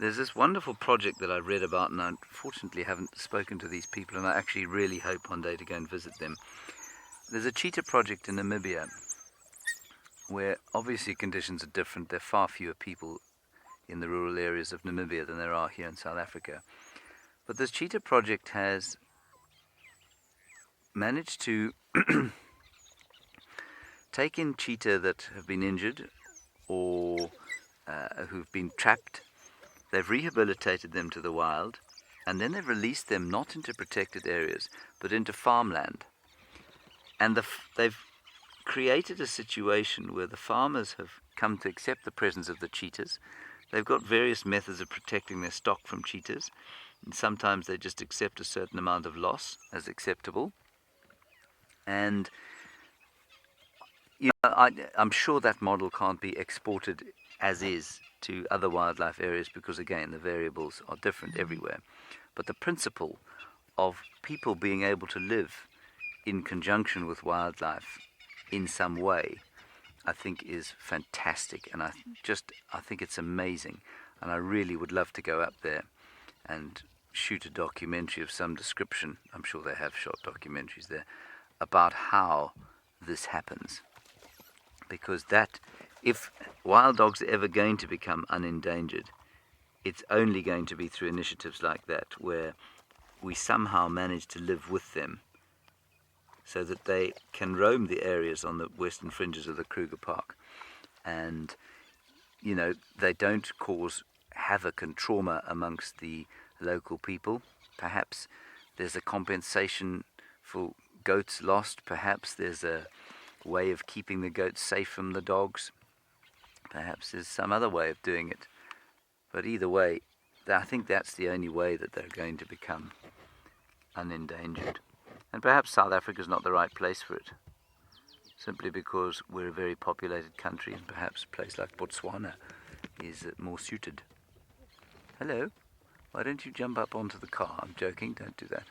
there's this wonderful project that I read about, and I unfortunately haven't spoken to these people, and I actually really hope one day to go and visit them. There's a Cheetah Project in Namibia, where obviously conditions are different. There are far fewer people in the rural areas of Namibia than there are here in South Africa. But this Cheetah Project has managed to take in cheetah that have been injured or who've been trapped. They've rehabilitated them to the wild, and then they've released them not into protected areas, but into farmland. And they've created a situation where the farmers have come to accept the presence of the cheetahs. They've got various methods of protecting their stock from cheetahs. And sometimes they just accept a certain amount of loss as acceptable. And I'm sure that model can't be exported as is to other wildlife areas because, again, the variables are different everywhere. But the principle of people being able to live in conjunction with wildlife in some way, I think is fantastic, and I think it's amazing, and I really would love to go up there and shoot a documentary of some description. I'm sure they have shot documentaries there about how this happens, because that, if wild dogs are ever going to become unendangered, it's only going to be through initiatives like that, where we somehow manage to live with them so that they can roam the areas on the western fringes of the Kruger Park, and they don't cause havoc and trauma amongst the local people. Perhaps there's a compensation for goats lost, perhaps there's a way of keeping the goats safe from the dogs, perhaps there's some other way of doing it, but either way, I think that's the only way that they're going to become unendangered. And perhaps South Africa is not the right place for it, simply because we're a very populated country, and perhaps a place like Botswana is more suited. Hello, why don't you jump up onto the car? I'm joking, don't do that.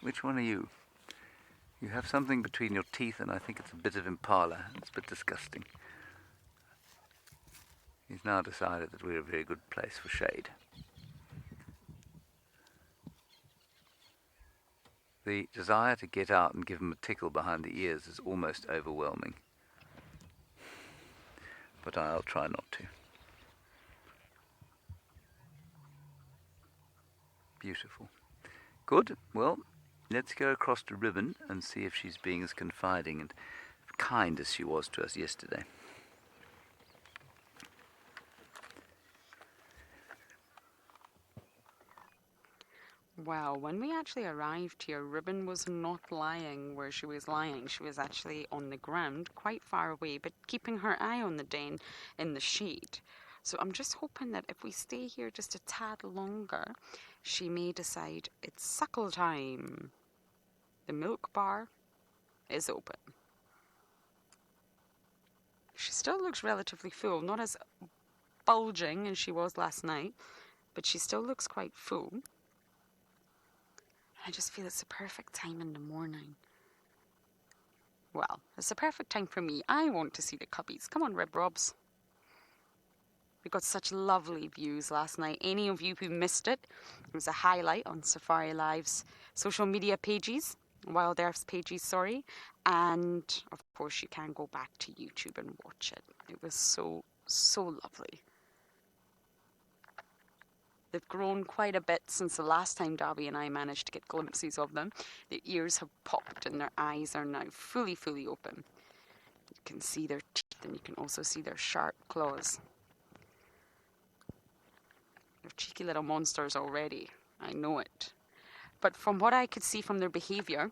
Which one are you? You have something between your teeth, and I think it's a bit of impala. It's a bit disgusting. He's now decided that we're a very good place for shade. The desire to get out and give him a tickle behind the ears is almost overwhelming. But I'll try not to. Beautiful. Good. Well, let's go across to Ribbon and see if she's being as confiding and kind as she was to us yesterday. Wow, when we actually arrived here, Ribbon was not lying where she was lying. She was actually on the ground, quite far away, but keeping her eye on the den in the shade. So I'm just hoping that if we stay here just a tad longer, she may decide it's suckle time. The milk bar is open. She still looks relatively full, not as bulging as she was last night, but she still looks quite full. I just feel it's the perfect time in the morning. Well, it's the perfect time for me. I want to see the cubbies. Come on, Rib Robs. We got such lovely views last night. Any of you who missed it, it was a highlight on Safari Live's social media pages, WildEarth's pages, sorry. And, of course, you can go back to YouTube and watch it. It was so, so lovely. They've grown quite a bit since the last time Darby and I managed to get glimpses of them. Their ears have popped and their eyes are now fully, fully open. You can see their teeth and you can also see their sharp claws. They're cheeky little monsters already. I know it. But from what I could see from their behaviour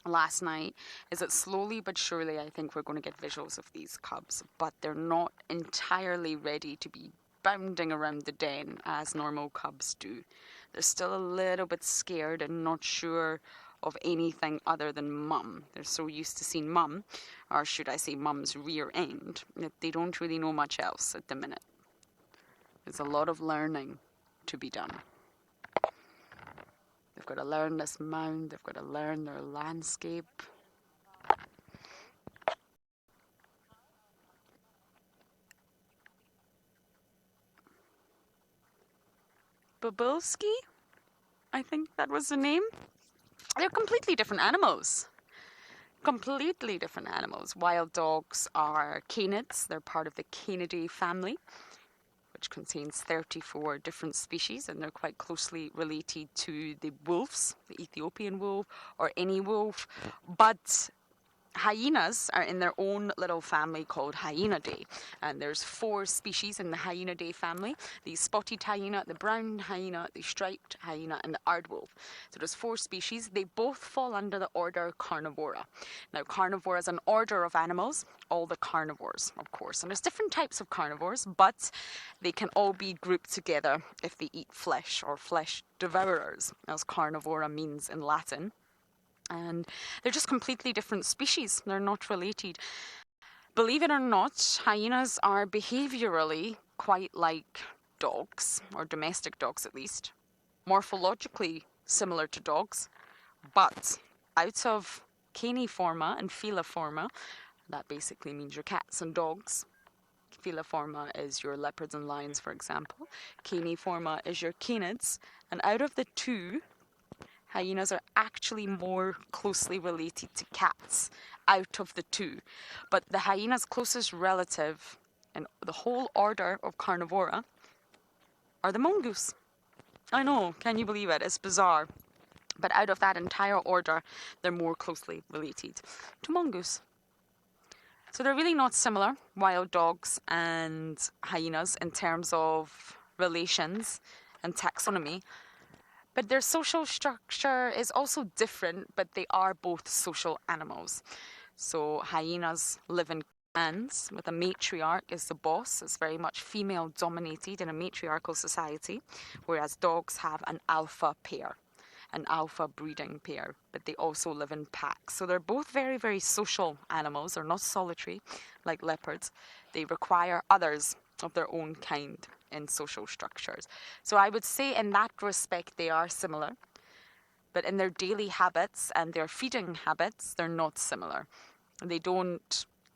last night is that slowly but surely I think we're going to get visuals of these cubs. But they're not entirely ready to be bounding around the den as normal cubs do. They're still a little bit scared and not sure of anything other than mum. They're so used to seeing mum, or should I say mum's rear end, that they don't really know much else at the minute. There's a lot of learning to be done. They've got to learn this mound, they've got to learn their landscape. Babilski, I think that was the name. They're completely different animals. Completely different animals. Wild dogs are canids. They're part of the Canidae family, which contains 34 different species, and they're quite closely related to the wolves, the Ethiopian wolf, or any wolf. But hyenas are in their own little family called Hyenidae, and there's 4 species in the Hyenidae family: the spotted hyena, the brown hyena, the striped hyena, and the aardwolf. So there's 4 species. They both fall under the order Carnivora. Now, Carnivora is an order of animals, all the carnivores, of course, and there's different types of carnivores, but they can all be grouped together if they eat flesh, or flesh devourers, as carnivora means in Latin. And they're just completely different species. They're not related. Believe it or not, hyenas are behaviorally quite like dogs, or domestic dogs at least. Morphologically similar to dogs, but out of caniforma and feliforma, that basically means your cats and dogs. Feliforma is your leopards and lions, for example. Caniforma is your canids. And out of the 2, hyenas are actually more closely related to cats out of the 2. But the hyena's closest relative in the whole order of Carnivora are the mongoose. I know, can you believe it? It's bizarre. But out of that entire order, they're more closely related to mongoose. So they're really not similar, wild dogs and hyenas, in terms of relations and taxonomy. But their social structure is also different, but they are both social animals. So hyenas live in clans with a matriarch as the boss. It's very much female dominated in a matriarchal society, whereas dogs have an alpha pair, an alpha breeding pair, but they also live in packs. So they're both very, very social animals. They're not solitary like leopards. They require others of their own kind in social structures. So I would say in that respect they are similar, but in their daily habits and their feeding habits, they're not similar.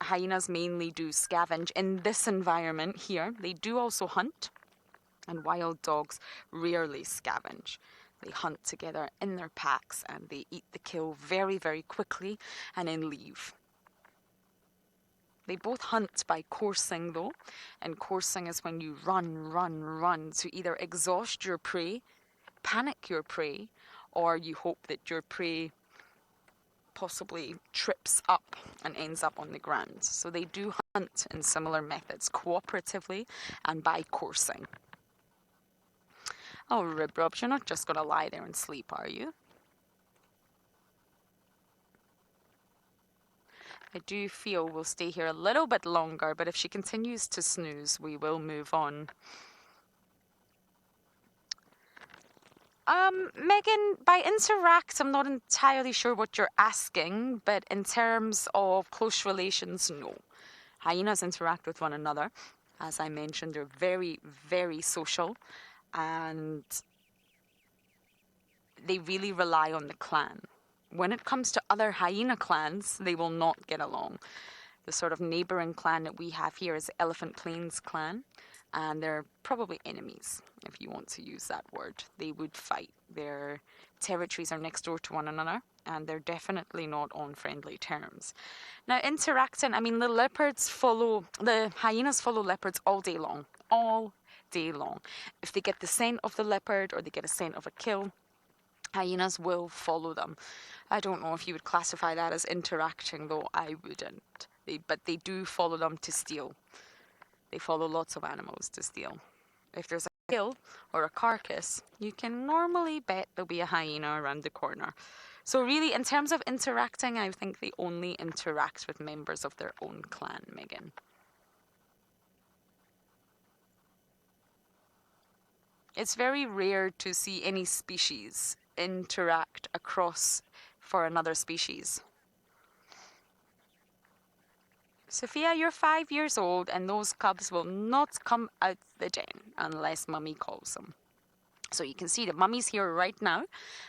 Hyenas mainly do scavenge in this environment here. They do also hunt, and wild dogs rarely scavenge. They hunt together in their packs and they eat the kill very, very quickly and then leave. They both hunt by coursing though, and coursing is when you run to either exhaust your prey, panic your prey, or you hope that your prey possibly trips up and ends up on the ground. So they do hunt in similar methods, cooperatively and by coursing. Oh, Ribrobs, you're not just going to lie there and sleep, are you? I do feel we'll stay here a little bit longer, but if she continues to snooze, we will move on. Megan, by interact, I'm not entirely sure what you're asking, but in terms of close relations, no. Hyenas interact with one another. As I mentioned, they're very, very social, and they really rely on the clan. When it comes to other hyena clans, they will not get along. The sort of neighboring clan that we have here is the Elephant Plains clan, and they're probably enemies, if you want to use that word. They would fight. Their territories are next door to one another, and they're definitely not on friendly terms. Now, interacting, I mean, the hyenas follow leopards all day long. All day long. If they get the scent of the leopard or they get a scent of a kill, hyenas will follow them. I don't know if you would classify that as interacting, though I wouldn't. But they do follow them to steal. They follow lots of animals to steal. If there's a kill or a carcass, you can normally bet there'll be a hyena around the corner. So really, in terms of interacting, I think they only interact with members of their own clan, Megan. It's very rare to see any species interact across for another species. Sophia, you're 5 years old and those cubs will not come out the den unless Mummy calls them. So you can see that Mummy's here right now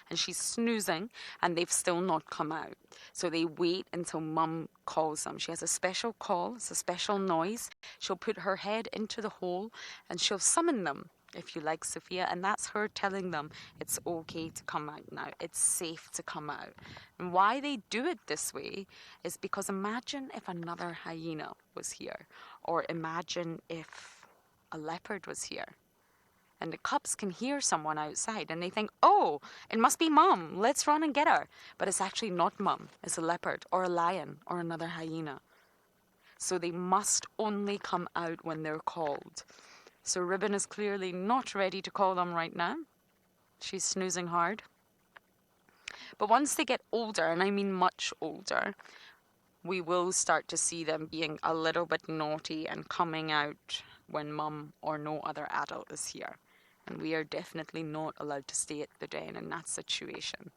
and she's snoozing and they've still not come out. So they wait until Mum calls them. She has a special call, it's a special noise. She'll put her head into the hole and she'll summon them, if you like, Sophia, and that's her telling them it's okay to come out now. It's safe to come out. And why they do it this way is because imagine if another hyena was here, or imagine if a leopard was here. And the cubs can hear someone outside and they think, oh, it must be mom. Let's run and get her. But it's actually not mom. It's a leopard or a lion or another hyena. So they must only come out when they're called. So Ribbon is clearly not ready to call them right now. She's snoozing hard. But once they get older, and I mean much older, we will start to see them being a little bit naughty and coming out when mum or no other adult is here. And we are definitely not allowed to stay at the den in that situation.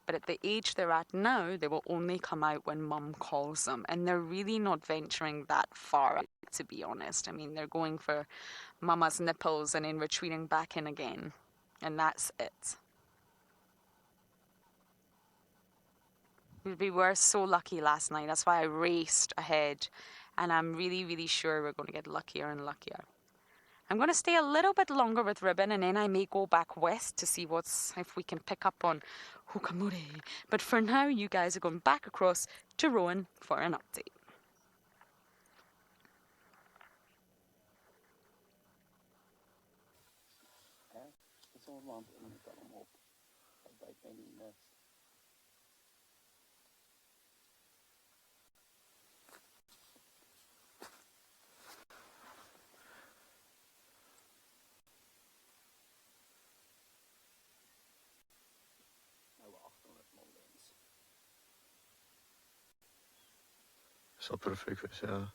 But at the age they're at now, they will only come out when mum calls them. And they're really not venturing that far out, to be honest. I mean, they're going for mama's nipples and then retreating back in again. And that's it. We were so lucky last night. That's why I raced ahead. And I'm really, really sure we're going to get luckier and luckier. I'm going to stay a little bit longer with Ribbon, and then I may go back west to see if we can pick up on Hukamure. But for now, you guys are going back across to Rowan for an update. Sal perfek wees, ja.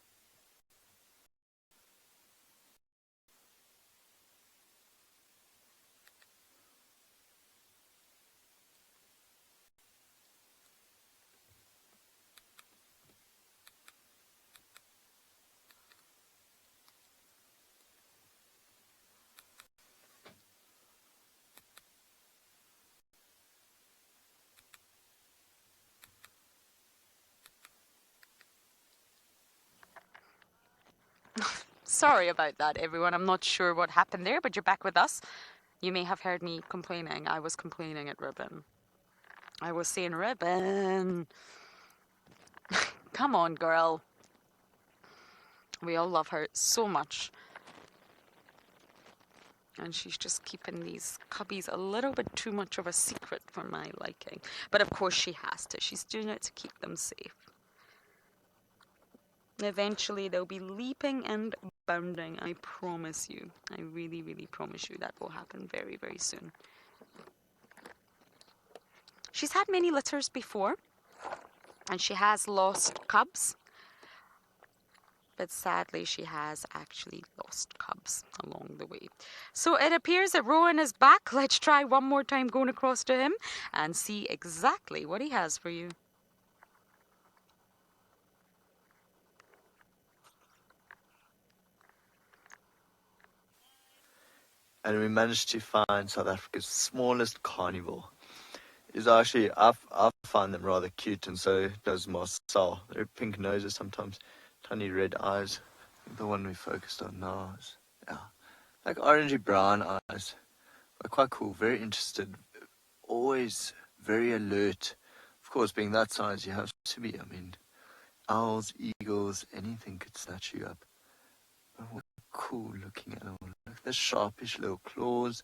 Sorry about that, everyone. I'm not sure what happened there, but you're back with us. You may have heard me complaining. I was complaining at Ribbon. I was saying, Ribbon, come on, girl. We all love her so much. And she's just keeping these cubbies a little bit too much of a secret for my liking. But of course she has to. She's doing it to keep them safe. Eventually they'll be leaping and bounding, I promise you. I really, really promise you that will happen very, very soon. She's had many litters before, and she has lost cubs. But sadly, she has actually lost cubs along the way. So it appears that Rowan is back. Let's try one more time going across to him and see exactly what he has for you. And we managed to find South Africa's smallest carnivore. Is actually, I find them rather cute, and so does Marcel. They're pink noses sometimes, tiny red eyes. I think the one we focused on now is, like orangey brown eyes. But quite cool, very interested, always very alert. Of course, being that size, you have to be. I mean, owls, eagles, anything could snatch you up. But what a cool looking animal. Like the sharpish little claws.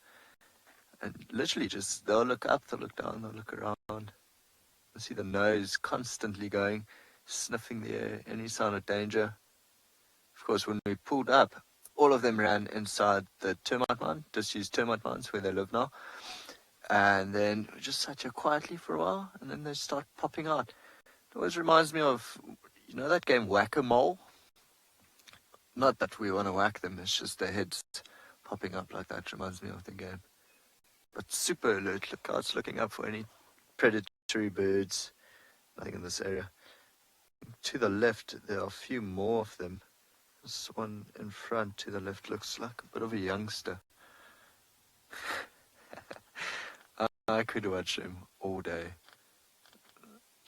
And literally just, they'll look up, they'll look down, they'll look around. You'll see the nose constantly going, sniffing the air, any sign of danger. Of course, when we pulled up, all of them ran inside the termite mine, disused termite mines where they live now. And then we just sat here quietly for a while, and then they start popping out. It always reminds me of, you know that game Whack-A-Mole? Not that we want to whack them, it's just their heads popping up like that. Reminds me of the game. But super alert lookouts, looking up for any predatory birds. Nothing in this area. To the left, there are a few more of them. This one in front to the left looks like a bit of a youngster. I could watch him all day.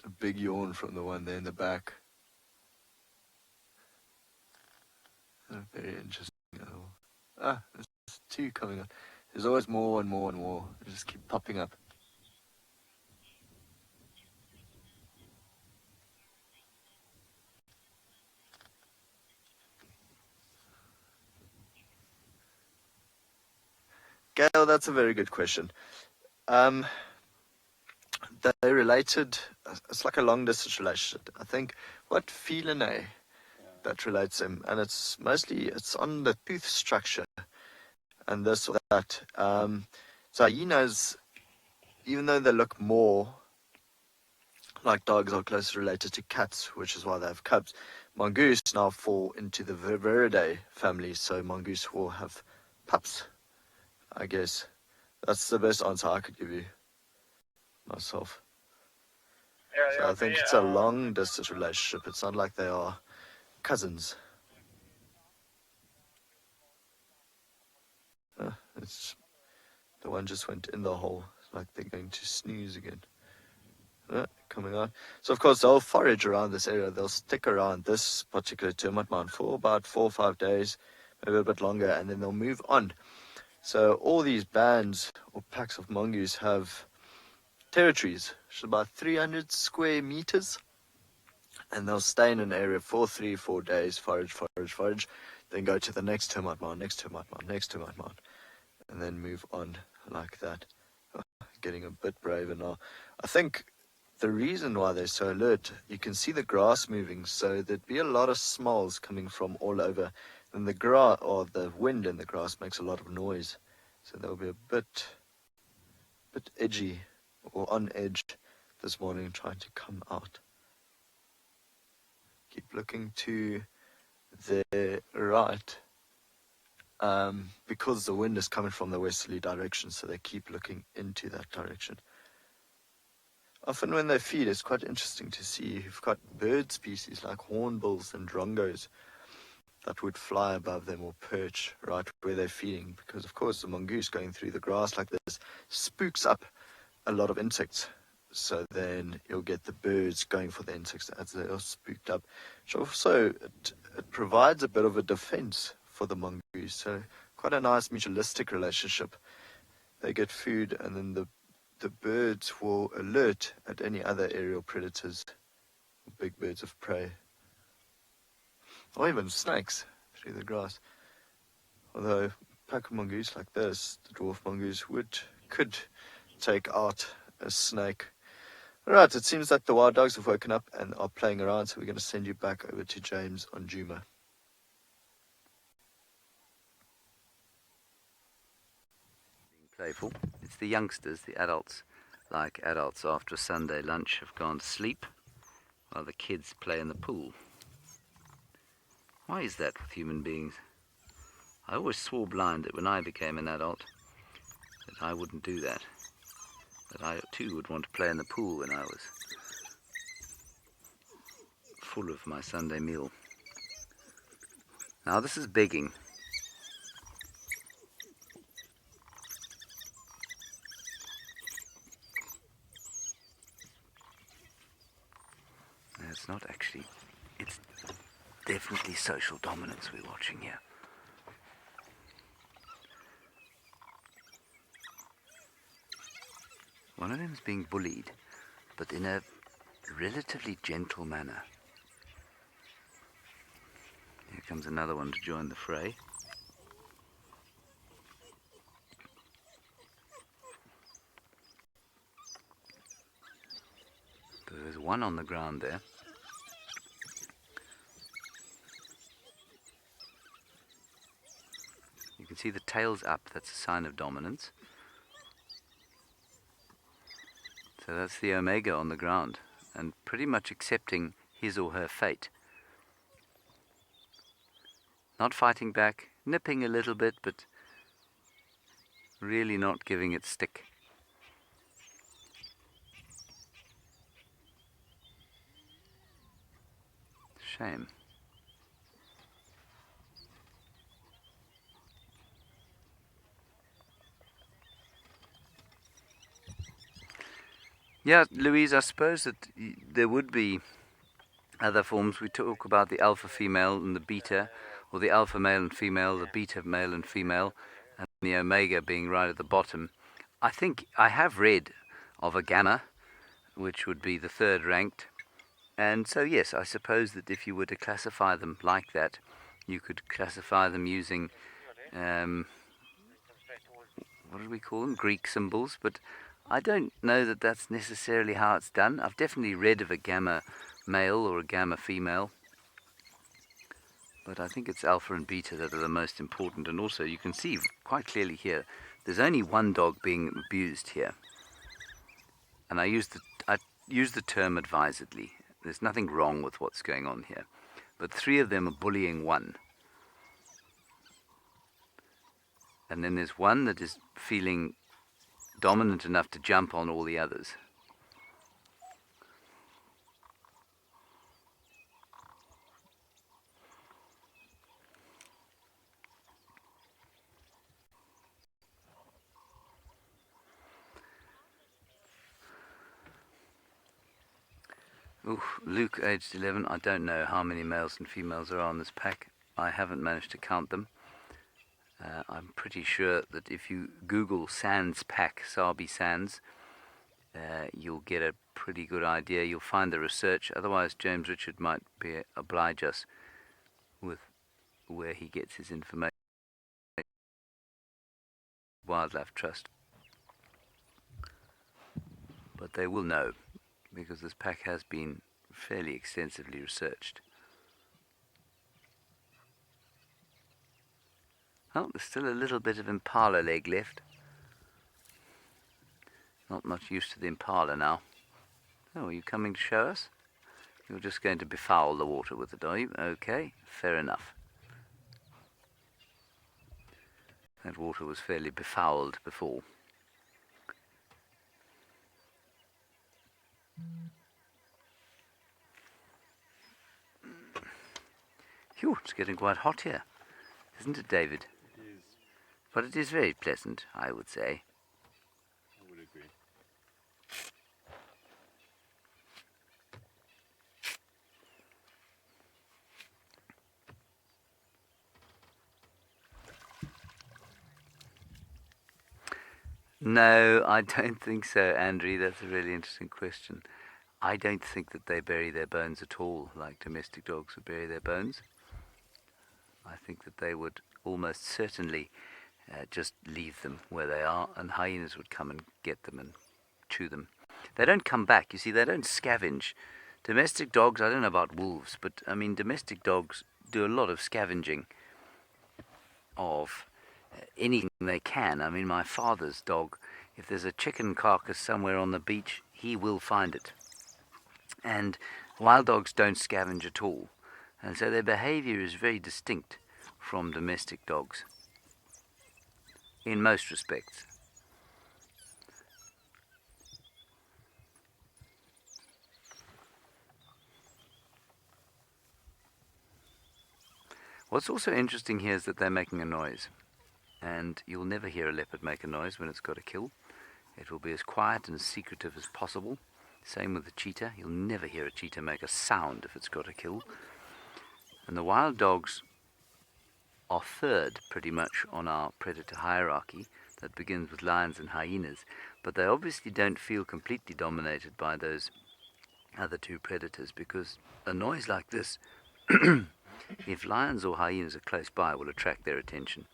A big yawn from the one there in the back. Very interesting. There's two coming on. There's always more and more and more. They just keep popping up. Gail, that's a very good question. They related, it's like a long distance relationship. I think what felinae that relates them, and it's on the tooth structure and this or that. So hyenas, even though they look more like dogs, are closely related to cats, which is why they have cubs. Mongoose now fall into the Viridae family, so mongoose will have pups, I guess. That's the best answer I could give you myself. So I think it's a long distance relationship. It's not like they are cousins. It's the one just went in the hole. It's like they're going to snooze again. Coming on. So of course they'll forage around this area. They'll stick around this particular termite mound for about 4 or 5 days, maybe a bit longer, and then they'll move on. So all these bands or packs of mongoose have territories, which is about 300 square meters, and they'll stay in an area for 3-4 days, forage, then go to the next termite mound, next termite mound, and then move on like that. Getting a bit braver now. I think the reason why they're so alert, you can see the grass moving, so there'd be a lot of smells coming from all over, and the grass or the wind in the grass makes a lot of noise, so they'll be a bit edgy or on edge this morning trying to come out. Keep looking to the right, because the wind is coming from the westerly direction, so they keep looking into that direction. Often when they feed, it's quite interesting to see. You've got bird species like hornbills and drongos that would fly above them or perch right where they're feeding, because of course the mongoose going through the grass like this spooks up a lot of insects. So then you'll get the birds going for the insects as they are spooked up. Which also it provides a bit of a defense for the mongoose. So quite a nice mutualistic relationship. They get food, and then the birds will alert at any other aerial predators, big birds of prey, or even snakes through the grass. Although a pack of mongoose like this, the dwarf mongoose, could take out a snake. Alright, it seems that the wild dogs have woken up and are playing around, so we're going to send you back over to James on Djuma. Playful. It's the youngsters, the adults, like adults after a Sunday lunch, have gone to sleep while the kids play in the pool. Why is that with human beings? I always swore blind that when I became an adult that I wouldn't do that. That I too would want to play in the pool when I was full of my Sunday meal. Now this is begging. It's not actually, it's definitely social dominance we're watching here. One of them is being bullied, but in a relatively gentle manner. Here comes another one to join the fray. There's one on the ground there. You can see the tail's up, that's a sign of dominance. So that's the omega on the ground, and pretty much accepting his or her fate. Not fighting back, nipping a little bit, but really not giving it stick. Shame. Yeah, Louise, I suppose that there would be other forms. We talk about the alpha female and the beta, or the alpha male and female, the beta male and female, and the omega being right at the bottom. I think I have read of a gamma, which would be the third ranked. And so, yes, I suppose that if you were to classify them like that, you could classify them using what do we call them? Greek symbols, but I don't know that that's necessarily how it's done. I've definitely read of a gamma male or a gamma female, but I think it's alpha and beta that are the most important. And also you can see quite clearly here, there's only one dog being abused here. And I use the term advisedly. There's nothing wrong with what's going on here. But 3 of them are bullying one. And then there's one that is feeling dominant enough to jump on all the others. Ooh, Luke, aged 11. I don't know how many males and females there are on this pack. I haven't managed to count them. I'm pretty sure that if you Google Sands pack, Sabi Sands, you'll get a pretty good idea. You'll find the research. Otherwise, James Richard might oblige us with where he gets his information. Wildlife Trust. But they will know, because this pack has been fairly extensively researched. Oh, there's still a little bit of impala leg left. Not much use to the impala now. Oh, are you coming to show us? You're just going to befoul the water with it, are you? Okay, fair enough. That water was fairly befouled before. Phew, it's getting quite hot here, isn't it, David? It is. But it is very pleasant, I would say. I would agree. No, I don't think so, Andrew. That's a really interesting question. I don't think that they bury their bones at all, like domestic dogs would bury their bones. I think that they would almost certainly just leave them where they are, and hyenas would come and get them and chew them. They don't come back, you see, they don't scavenge. Domestic dogs, I don't know about wolves, but I mean domestic dogs do a lot of scavenging of anything they can. I mean, my father's dog, if there's a chicken carcass somewhere on the beach, he will find it. And wild dogs don't scavenge at all. And so their behavior is very distinct from domestic dogs in most respects. What's also interesting here is that they're making a noise. And you'll never hear a leopard make a noise when it's got a kill. It will be as quiet and as secretive as possible. Same with the cheetah. You'll never hear a cheetah make a sound if it's got a kill. And the wild dogs are third pretty much on our predator hierarchy that begins with lions and hyenas, but they obviously don't feel completely dominated by those other two predators, because a noise like this, if lions or hyenas are close by, will attract their attention.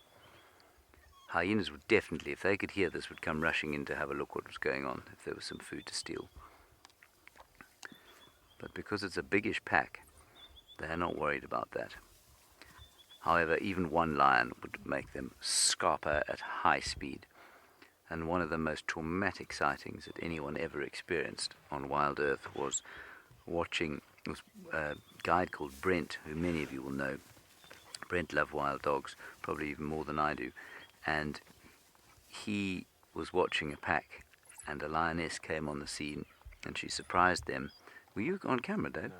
Hyenas would definitely, if they could hear this, would come rushing in to have a look what was going on, if there was some food to steal. But because it's a biggish pack, they're not worried about that. However, even one lion would make them scarper at high speed. And one of the most traumatic sightings that anyone ever experienced on WildEarth was watching a guide called Brent, who many of you will know. Brent loves wild dogs, probably even more than I do. And he was watching a pack, and a lioness came on the scene, and she surprised them. Were you on camera, Dave?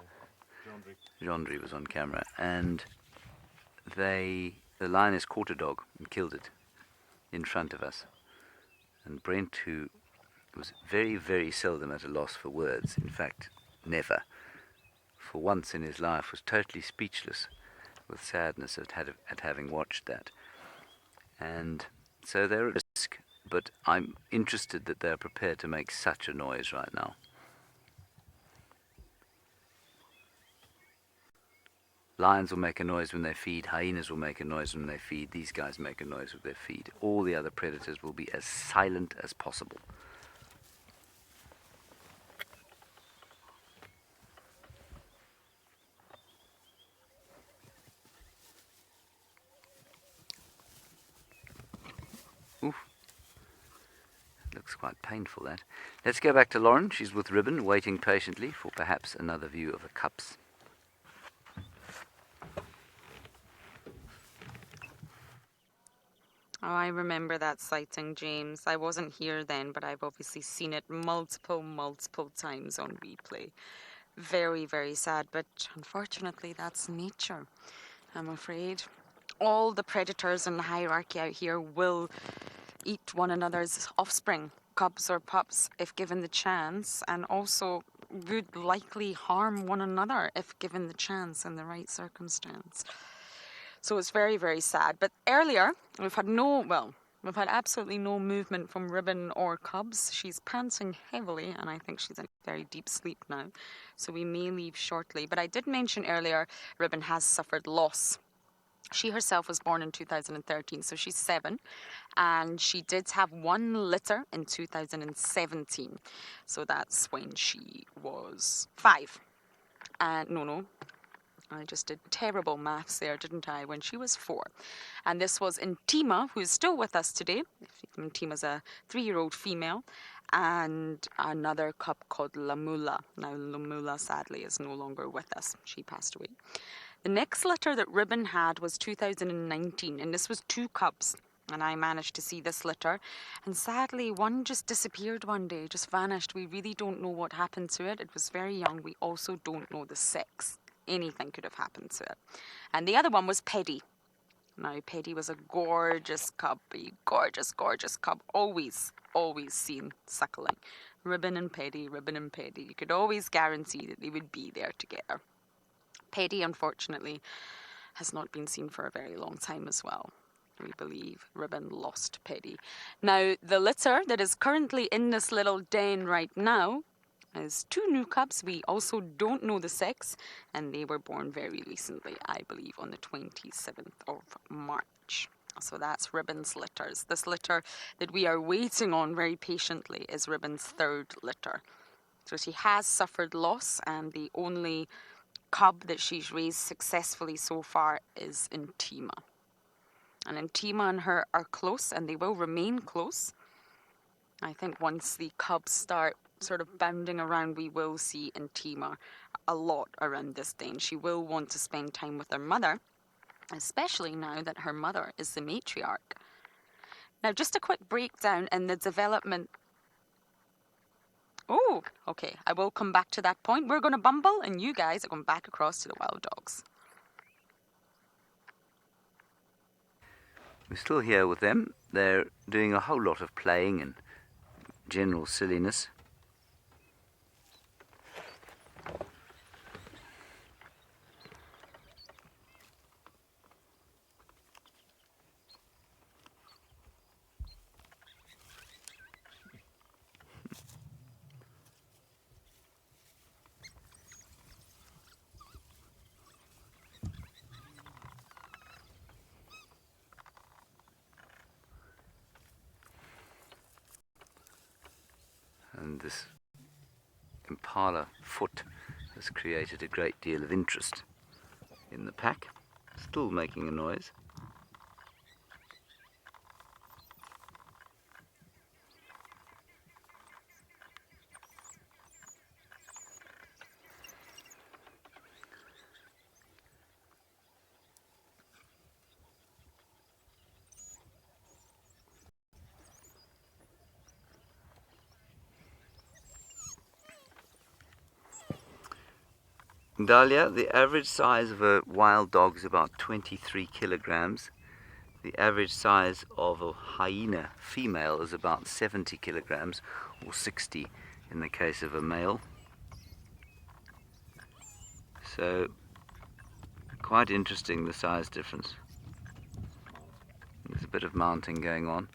No, Jondry was on camera, and the lioness caught a dog and killed it in front of us. And Brent, who was very, very seldom at a loss for words, in fact, never, for once in his life was totally speechless with sadness at having watched that. And so they're at risk, but I'm interested that they're prepared to make such a noise right now. Lions will make a noise when they feed, hyenas will make a noise when they feed, these guys make a noise with their feed. All the other predators will be as silent as possible. Oof. Looks quite painful, that. Let's go back to Lauren. She's with Ribbon, waiting patiently for perhaps another view of the cups. Oh, I remember that sighting, James. I wasn't here then, but I've obviously seen it multiple times on replay. Very, very sad, but unfortunately that's nature, I'm afraid. All the predators in the hierarchy out here will eat one another's offspring, cubs or pups, if given the chance, and also would likely harm one another if given the chance in the right circumstance. So it's very, very sad. But earlier, we've had absolutely no movement from Ribbon or Cubs. She's panting heavily, and I think she's in very deep sleep now. So we may leave shortly. But I did mention earlier, Ribbon has suffered loss. She herself was born in 2013, so she's 7. And she did have 1 litter in 2017. So that's when she was 5. No. I just did terrible maths there, didn't I, when she was 4. And this was Ntima, who is still with us today. Ntima's a 3-year-old female. And another cub called Lamula. Now, Lamula, sadly, is no longer with us. She passed away. The next litter that Ribbon had was 2019, and this was 2 cubs. And I managed to see this litter. And sadly, one just disappeared one day, just vanished. We really don't know what happened to it. It was very young. We also don't know the sex. Anything could have happened to it. And the other one was Paddy. Now, Paddy was a gorgeous cub, a gorgeous cub, always seen suckling. Ribbon and Paddy. You could always guarantee that they would be there together. Paddy, unfortunately, has not been seen for a very long time as well. We believe Ribbon lost Paddy. Now, the litter that is currently in this little den right now is 2 new cubs. We also don't know the sex, and they were born very recently, I believe, on the 27th of March. So that's Ribbon's litters. This litter that we are waiting on very patiently is Ribbon's 3rd litter. So she has suffered loss, and the only cub that she's raised successfully so far is Ntima. And Ntima and her are close, and they will remain close. I think once the cubs start sort of bounding around, we will see Ntima a lot around this den. She will want to spend time with her mother, especially now that her mother is the matriarch. Now, just a quick breakdown in the development. Oh, okay, I will come back to that point. We're going to bumble, and you guys are going back across to the wild dogs. We're still here with them. They're doing a whole lot of playing and general silliness. And this impala foot has created a great deal of interest in the pack, still making a noise. Dahlia, the average size of a wild dog is about 23 kilograms. The average size of a hyena female is about 70 kilograms, or 60 in the case of a male. So, quite interesting, the size difference. There's a bit of mounting going on.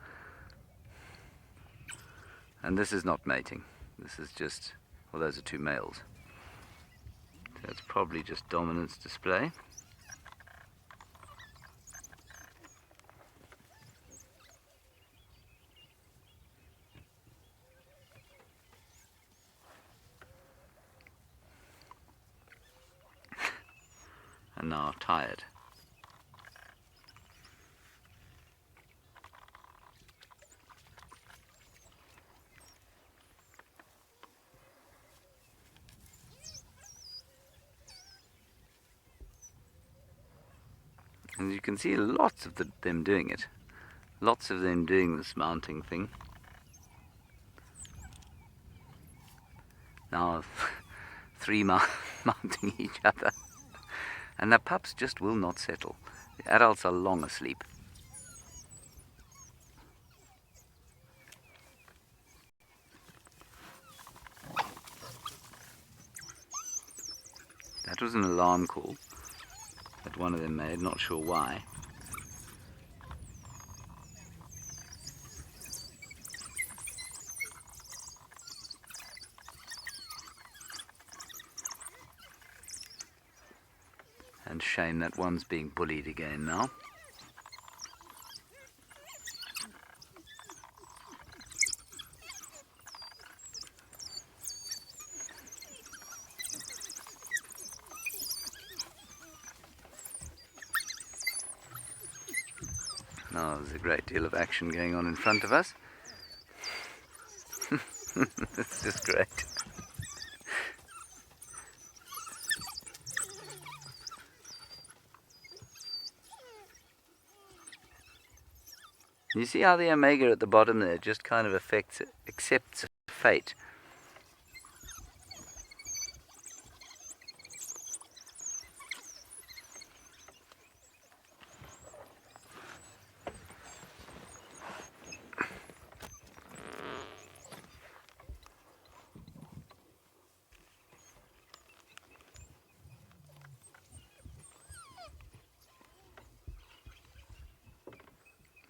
And this is not mating. This is just, well, those are 2 males. So it's probably just dominance display. now tired. And you can see lots of them doing it. Lots of them doing this mounting thing. Now, 3 mounting each other. And the pups just will not settle. The adults are long asleep. That was an alarm call that one of them made, not sure why. And shame that one's being bullied again now. Now there's a great deal of action going on in front of us. It's just great. You see how the omega at the bottom there just kind of accepts fate.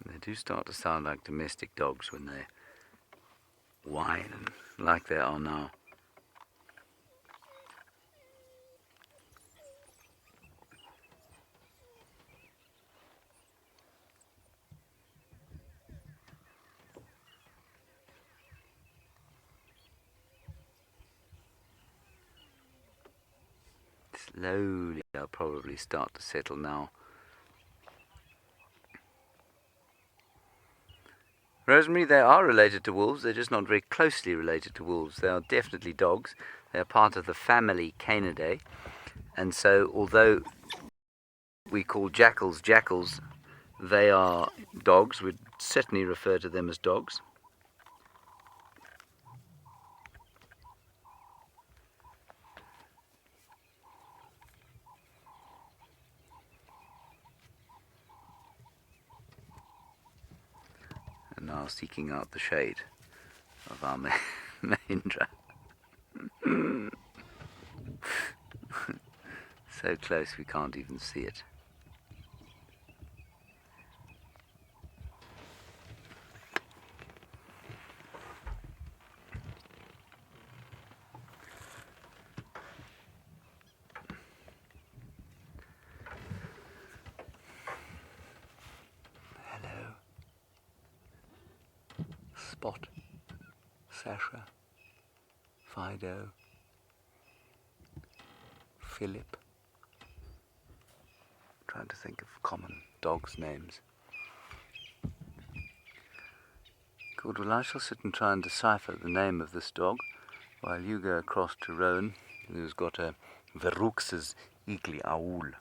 They do start to sound like domestic dogs when they whine, like they are now. Slowly they'll probably start to settle now. Rosemary, they are related to wolves. They're just not very closely related to wolves. They are definitely dogs. They are part of the family Canidae. And so, although we call jackals jackals, they are dogs. We'd certainly refer to them as dogs. And now seeking out the shade of our Mahindra. So close we can't even see it. Spot, Sasha, Fido, Philip. Trying to think of common dogs' names. Good, well I shall sit and try and decipher the name of this dog while you go across to Rowan, who's got a Verrux's Igli Aul.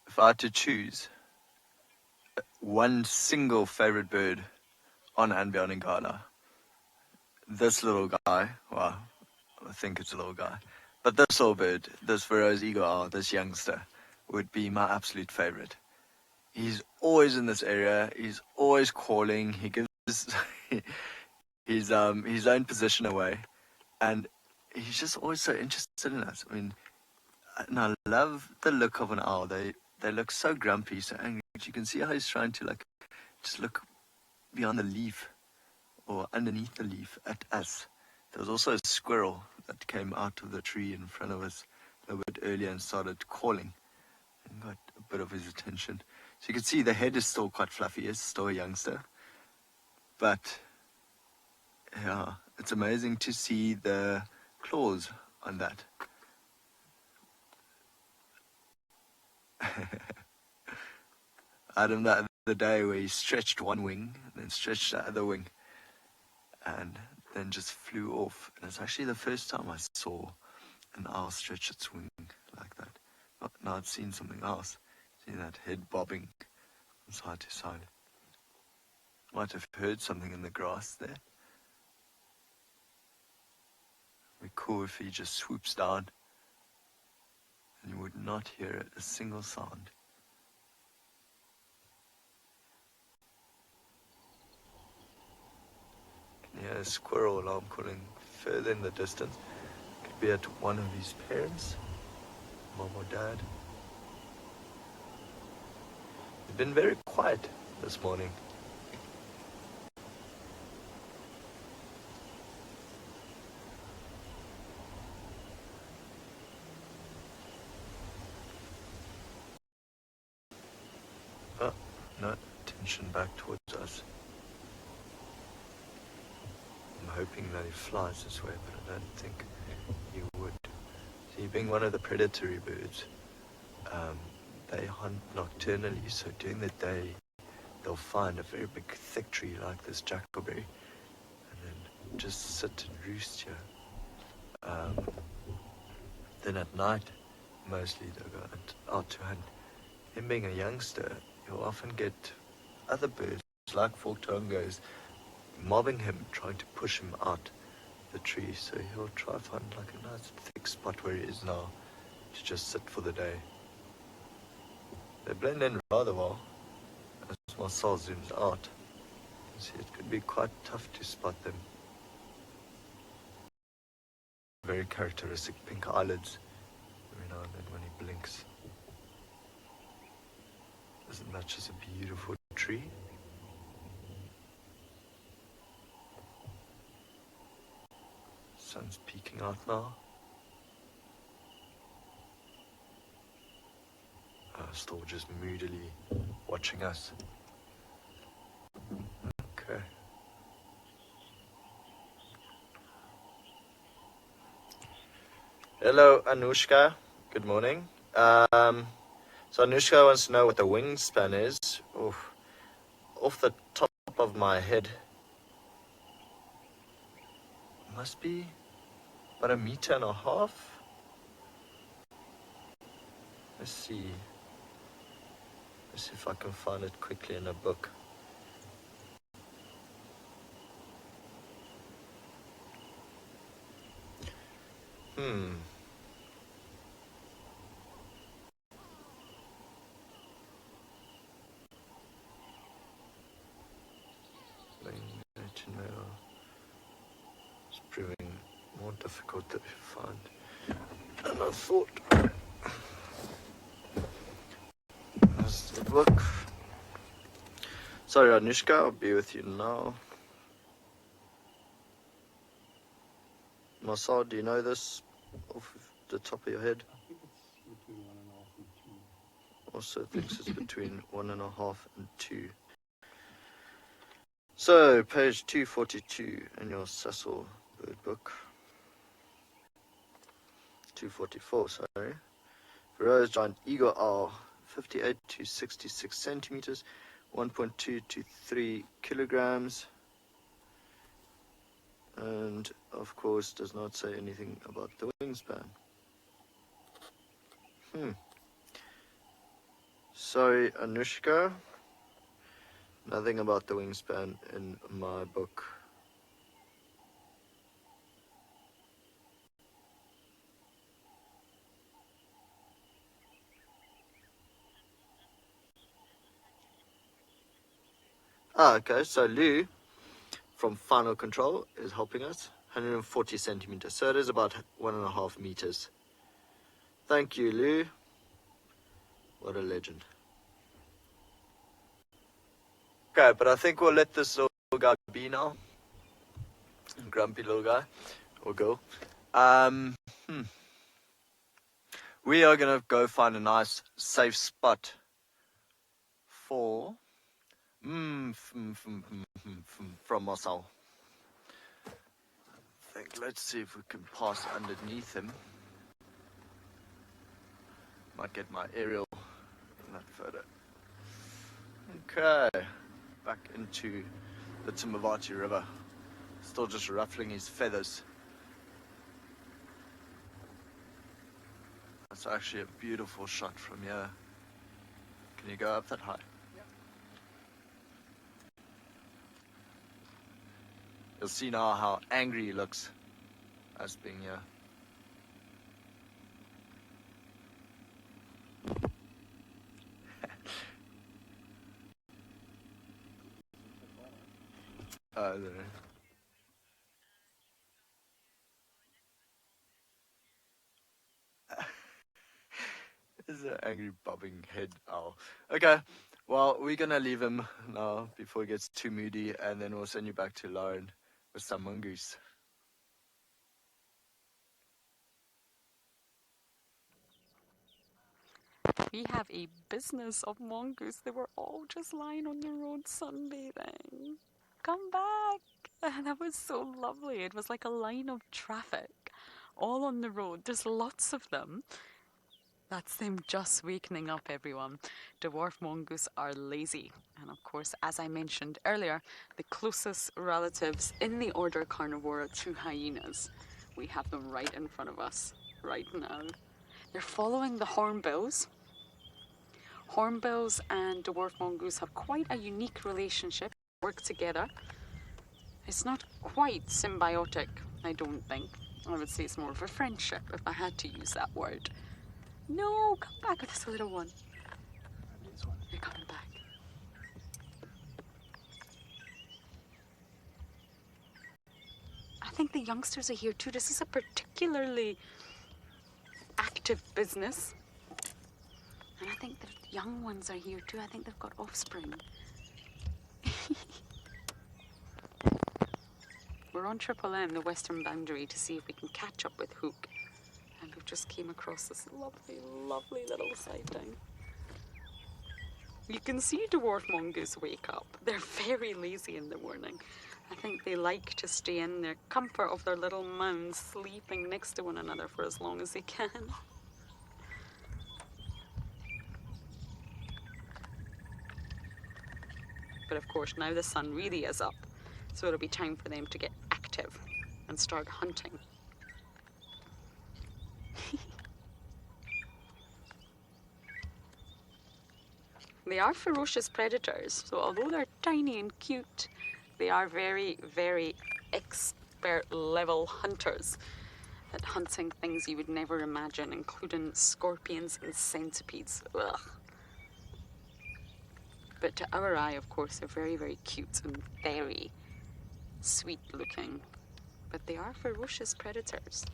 If I had to choose one single favorite bird on andBeyond in Ngala, this little guy, well, I think it's a little guy, but this little bird, this Verro's eagle owl, this youngster, would be my absolute favorite. He's always in this area, he's always calling, he gives his own position away, and he's just always so interested in us. I mean, and I love the look of an owl. They look so grumpy, so angry. You can see how he's trying to just look beyond the leaf or underneath the leaf at us. There was also a squirrel that came out of the tree in front of us a little bit earlier and started calling and got a bit of his attention. So you can see the head is still quite fluffy. It's still a youngster, but Yeah, it's amazing to see the claws on that. I had him the other day where he stretched one wing and then stretched the other wing and then just flew off. And it's actually the first time I saw an owl stretch its wing like that. Now I'd seen something else. Seen that head bobbing from side to side. Might have heard something in the grass there. It'd be cool if he just swoops down and you would not hear a single sound. Can you hear a squirrel alarm calling further in the distance? Could be at one of his parents, mom or dad. They've been very quiet this morning. Oh, no, attention back towards us. I'm hoping that he flies this way, but I don't think he would. See, being one of the predatory birds, they hunt nocturnally, so during the day they'll find a very big thick tree like this jackberry and then just sit and roost here. Then at night, mostly they'll go out to hunt. Him being a youngster, you'll often get other birds like forked tongos mobbing him, trying to push him out the tree, so he'll try to find like a nice thick spot where he is now to just sit for the day. They blend in rather well as Marcel zooms out. You see, it could be quite tough to spot them. Very characteristic pink eyelids every now and then when he blinks. Isn't that just a beautiful tree? Sun's peeking out now. Still just moodily watching us. Okay. Hello, Anushka. Good morning. So Anushka wants to know what the wingspan is. Oof. Off the top of my head, must be about 1.5 meters. Let's see. Let's see if I can find it quickly in a book. It's proving more difficult to find than I thought. Does it work? Sorry, Anushka, I'll be with you now. Marcel, do you know this off the top of your head? I think it's between 1.5 and 2. Also thinks it's between 1.5 and 2. So, page 242 in your Cecil bird book. 244, sorry. Rose giant eagle owl, 58 to 66 centimeters, 1.2 to 3 kilograms. And, of course, does not say anything about the wingspan. Sorry, Anushka. Nothing about the wingspan in my book. Okay, so Lou from Final Control is helping us. 140 centimeters, so it is about 1.5 meters. Thank you, Lou. What a legend. Okay, but I think we'll let this little guy be now. Grumpy little guy, or girl. We are going to go find a nice, safe spot for from Marcel. think. Let's see if we can pass underneath him. Might get my aerial in that photo. Okay, back into the Timavati River. Still just ruffling his feathers. That's actually a beautiful shot from here. Can you go up that high? Yeah. You'll see now how angry he looks as being here. There. This is an angry bobbing head owl. Okay, well, we're gonna leave him now before he gets too moody, and then we'll send you back to Lauren with some mongoose. We have a business of mongoose. They were all just lying on the road sunbathing. Come back! That was so lovely. It was like a line of traffic all on the road. There's lots of them. That's them just wakening up, everyone. Dwarf mongoose are lazy. And of course, as I mentioned earlier, the closest relatives in the order Carnivora to hyenas. We have them right in front of us right now. They're following the hornbills. Hornbills and dwarf mongoose have quite a unique relationship. They work together. It's not quite symbiotic, I don't think. I would say it's more of a friendship, if I had to use that word. No, come back with this little one. You're coming back. I think the youngsters are here too. This is a particularly active business. And I think the young ones are here too. I think they've got offspring. We're on Triple M, the western boundary, to see if we can catch up with Hook. And we've just came across this lovely, lovely little sighting. You can see dwarf mongoose wake up. They're very lazy in the morning. I think they like to stay in their comfort of their little mounds, sleeping next to one another for as long as they can. But of course, now the sun really is up, so it'll be time for them to get active and start hunting. They are ferocious predators, so although they're tiny and cute, they are very, very expert level hunters at hunting things you would never imagine, including scorpions and centipedes. Ugh. But to our eye, of course, they're very, very cute and very sweet looking. But they are ferocious predators.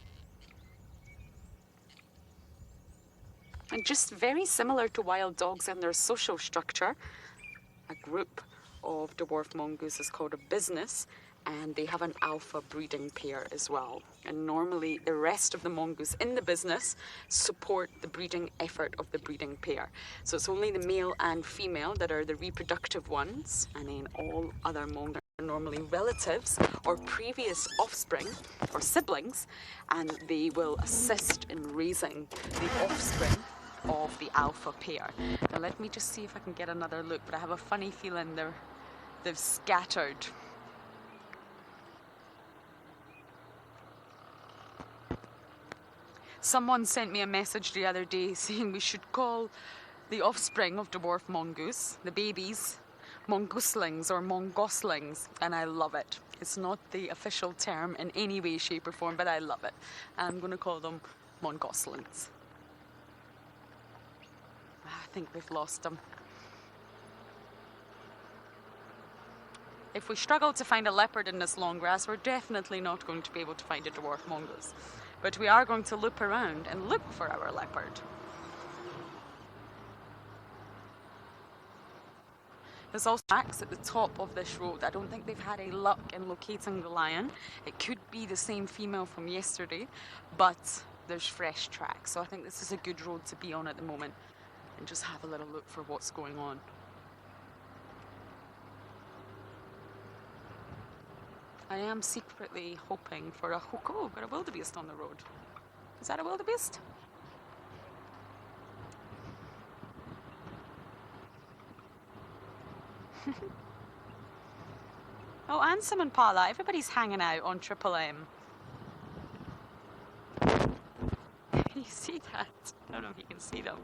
And just very similar to wild dogs in their social structure, a group of dwarf mongoose is called a business, and they have an alpha breeding pair as well. And normally the rest of the mongoose in the business support the breeding effort of the breeding pair. So it's only the male and female that are the reproductive ones, and then all other mongoose are normally relatives or previous offspring or siblings, and they will assist in raising the offspring of the alpha pair. Now let me just see if I can get another look, but I have a funny feeling they've scattered. Someone sent me a message the other day saying we should call the offspring of dwarf mongoose, the babies, mongooslings or mongoslings, and I love it. It's not the official term in any way, shape or form, but I love it. I'm going to call them mongoslings. I think we've lost them. If we struggle to find a leopard in this long grass, we're definitely not going to be able to find a dwarf mongoose. But we are going to loop around and look for our leopard. There's also tracks at the top of this road. I don't think they've had any luck in locating the lion. It could be the same female from yesterday, but there's fresh tracks. So I think this is a good road to be on at the moment and just have a little look for what's going on. I am secretly hoping for a hook. Oh, got a wildebeest on the road. Is that a wildebeest? Oh, and some impala. Everybody's hanging out on Triple M. You see that? I don't know if you can see them.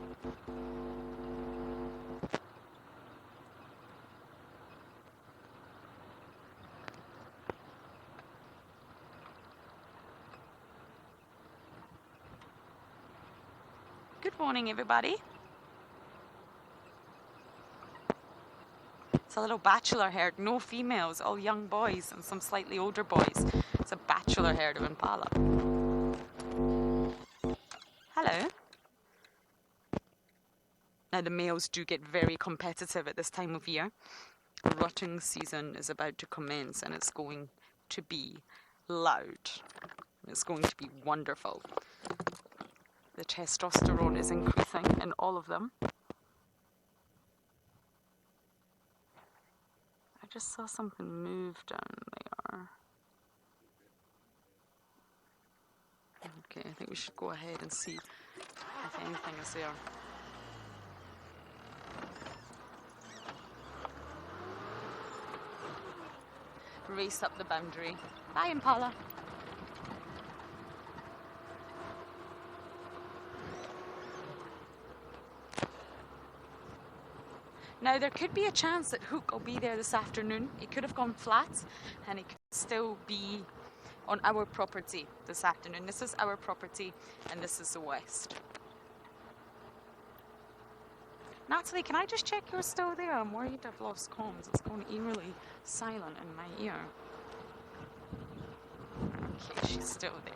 Good morning, everybody. It's a little bachelor herd, no females, all young boys and some slightly older boys. It's a bachelor herd of impala. Hello. Now the males do get very competitive at this time of year. Rutting season is about to commence and it's going to be loud. It's going to be wonderful. The testosterone is increasing in all of them. I just saw something move down there. Okay, I think we should go ahead and see if anything is there. Race up the boundary. Bye, impala. Now there could be a chance that Hook will be there this afternoon. He could have gone flat and he could still be on our property this afternoon. This is our property and this is the west. Natalie, can I just check you're still there? I'm worried I've lost comms. It's gone eerily silent in my ear. Okay, she's still there.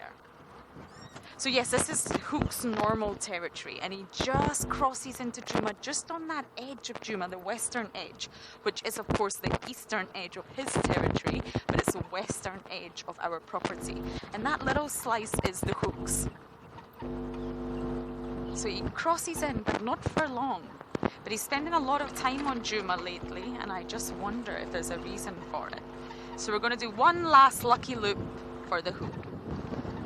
So yes, this is Hook's normal territory, and he just crosses into Djuma, just on that edge of Djuma, the western edge, which is of course the eastern edge of his territory, but it's the western edge of our property. And that little slice is the Hook's. So he crosses in, but not for long. But he's spending a lot of time on Djuma lately, and I just wonder if there's a reason for it. So we're going to do one last lucky loop for the Hook.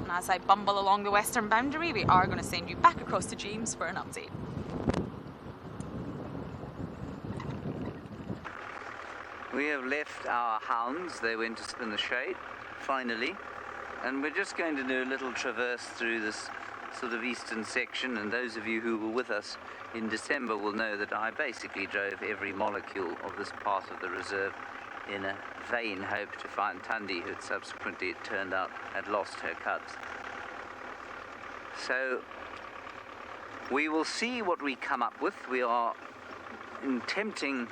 And as I bumble along the western boundary, we are going to send you back across to James for an update. We have left our hounds. They went to sit in the shade, finally. And we're just going to do a little traverse through this sort of eastern section. And those of you who were with us in December will know that I basically drove every molecule of this part of the reserve in a vain hope to find Tundi, who subsequently, it turned out, had lost her cubs. So we will see what we come up with. We are attempting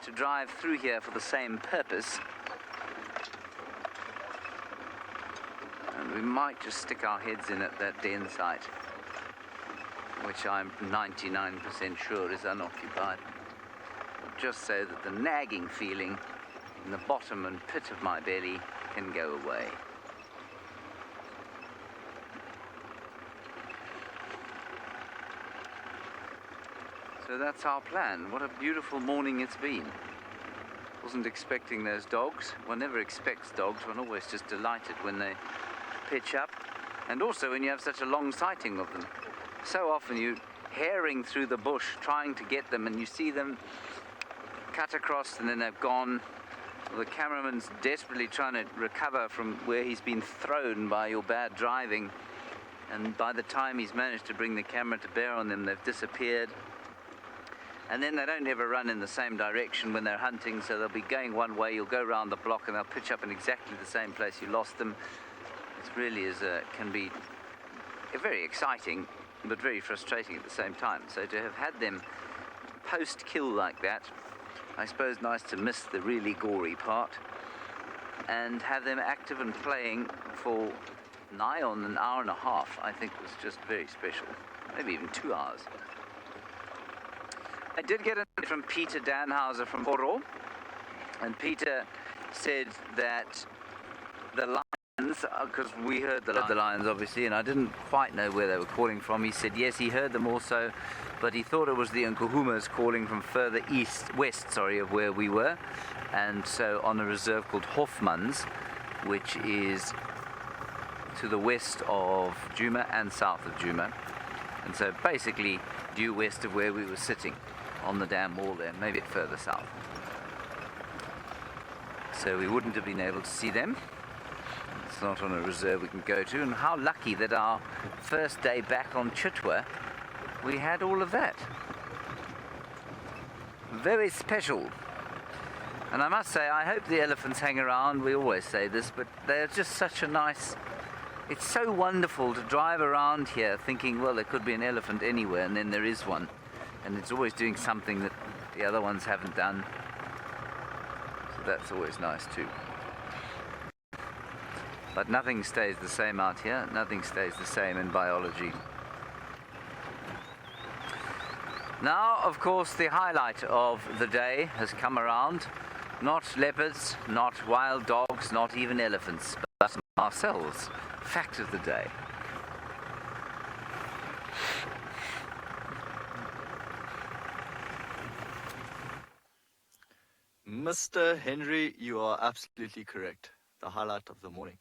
to drive through here for the same purpose. And we might just stick our heads in at that den site, which I'm 99% sure is unoccupied. Just so that the nagging feeling in the bottom and pit of my belly can go away. So that's our plan. What a beautiful morning it's been. Wasn't expecting those dogs. One never expects dogs. One always just delighted when they pitch up. And also when you have such a long sighting of them. So often you herring through the bush trying to get them, and you see them cut across and then they've gone. The cameraman's desperately trying to recover from where he's been thrown by your bad driving, and by the time he's managed to bring the camera to bear on them, they've disappeared. And then they don't ever run in the same direction when they're hunting, so they'll be going one way, you'll go around the block and they'll pitch up in exactly the same place you lost them. It really is can be very exciting but very frustrating at the same time. So to have had them post-kill like that, I suppose nice to miss the really gory part, and have them active and playing for nigh on an hour and a half, I think was just very special. Maybe even 2 hours. I did get a note from Peter Danhauser from Oro, and Peter said that the lions, because we heard the lions obviously, and I didn't quite know where they were calling from. He said yes, he heard them also, but he thought it was the Nkuhumas calling from further west of where we were, and so on a reserve called Hofmans, which is to the west of Djuma and south of Djuma. And so basically due west of where we were sitting on the dam wall there, maybe further south. So we wouldn't have been able to see them. It's not on a reserve we can go to. And how lucky that our first day back on Chitwa, we had all of that. Very special. And I must say, I hope the elephants hang around. We always say this, but they're just such a nice... It's so wonderful to drive around here thinking, well, there could be an elephant anywhere, and then there is one. And it's always doing something that the other ones haven't done. So that's always nice too. But nothing stays the same out here. Nothing stays the same in biology. Now, of course, the highlight of the day has come around. Not leopards, not wild dogs, not even elephants, but ourselves. Fact of the day. Mr. Henry, you are absolutely correct. The highlight of the morning.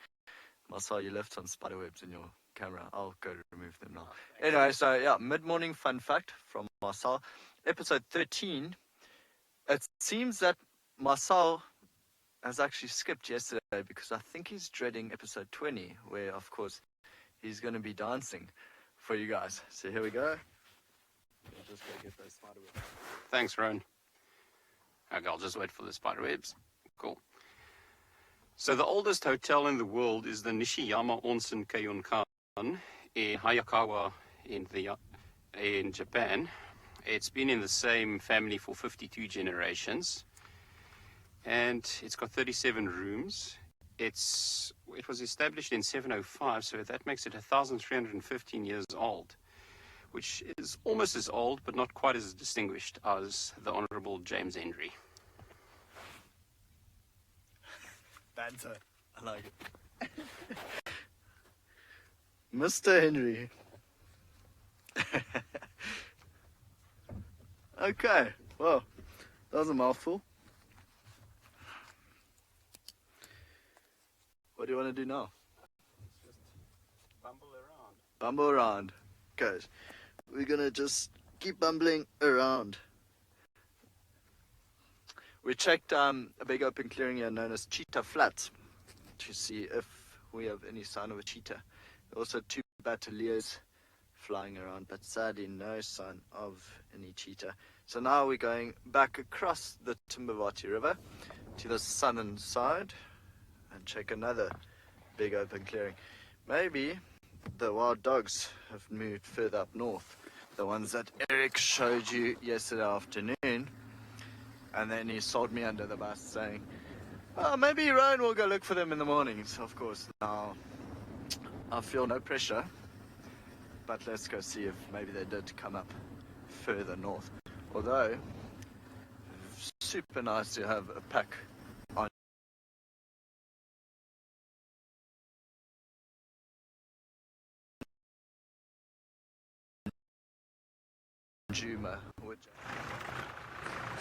Marcel, you left some spiderwebs in your camera. I'll go remove them now. Anyway, so yeah, mid-morning fun fact from Marcel. Episode 13. It seems that Marcel has actually skipped yesterday because I think he's dreading episode 20, where, of course, he's going to be dancing for you guys. So here we go. I'll just go get those spiderwebs. Thanks, Rowan. Okay, I'll just wait for the spiderwebs. Cool. So the oldest hotel in the world is the Nishiyama Onsen Keion-kan in Hayakawa in Japan. It's been in the same family for 52 generations. And it's got 37 rooms. It was established in 705, so that makes it 1,315 years old, which is almost as old, but not quite as distinguished as the Honourable James Henry. Banter. I like it. Mr. Henry. Okay, well, that was a mouthful. What do you want to do now? Just bumble around. Bumble around. Guys, we're going to just keep bumbling around. We checked a big open clearing here known as Cheetah Flats to see if we have any sign of a cheetah. Also 2 battaliers flying around, but sadly no sign of any cheetah. So now we're going back across the Timbavati River to the southern side and check another big open clearing. Maybe the wild dogs have moved further up north, the ones that Eric showed you yesterday afternoon, and then he sold me under the bus saying, oh, maybe Ryan will go look for them in the morning. So of course now I feel no pressure, but let's go see if maybe they did come up further north. Although super nice to have a pack on Djuma, which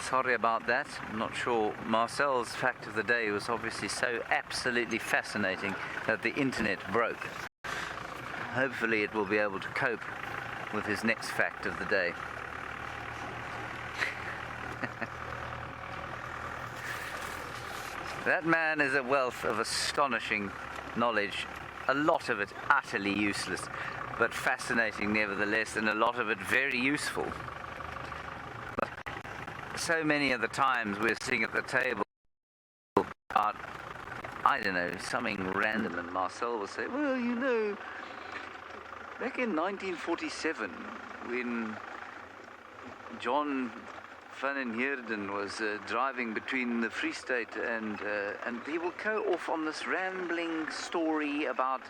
Sorry about that. I'm not sure. Marcel's fact of the day was obviously so absolutely fascinating that the internet broke. Hopefully it will be able to cope with his next fact of the day. That man is a wealth of astonishing knowledge, a lot of it utterly useless, but fascinating nevertheless, and a lot of it very useful. But so many of the times we're sitting at the table about, I don't know, something random, and Marcel will say, well, you know, back in 1947, when John van den Heerden was driving between the Free State and he will go off on this rambling story about,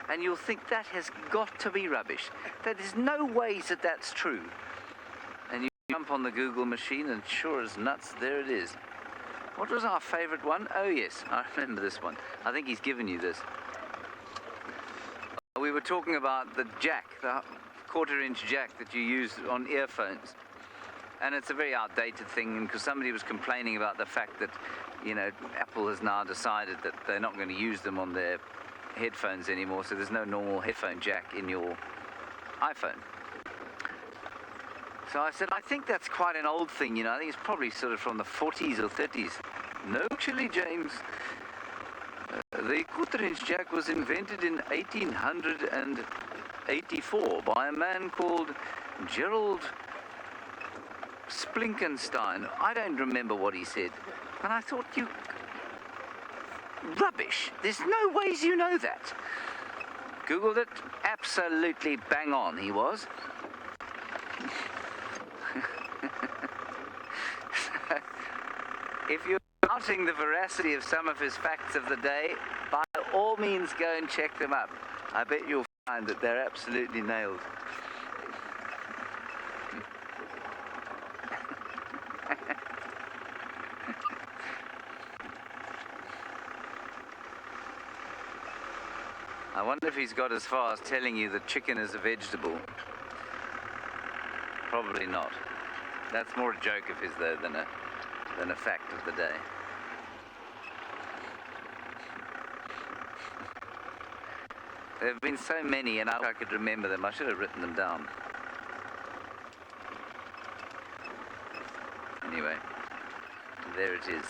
and you'll think that has got to be rubbish. There is no ways that that's true. And you jump on the Google machine and sure as nuts, there it is. What was our favourite one? Oh yes, I remember this one. I think he's given you this. We were talking about the jack, the quarter-inch jack that you use on earphones. And it's a very outdated thing, because somebody was complaining about the fact that, you know, Apple has now decided that they're not going to use them on their headphones anymore, so there's no normal headphone jack in your iPhone. So I said, I think that's quite an old thing, you know. I think it's probably sort of from the 40s or 30s. No, actually, James. The quarter-inch jack was invented in 1884 by a man called Gerald Splinkenstein. I don't remember what he said. And I thought, you... Rubbish. There's no ways you know that. Googled it. Absolutely bang on he was. If you're doubting the veracity of some of his facts of the day, by all means go and check them up. I bet you'll find that they're absolutely nailed. I wonder if he's got as far as telling you that chicken is a vegetable. Probably not. That's more a joke of his, though, than a fact of the day. There have been so many, and I could remember them. I should have written them down. Anyway, there it is.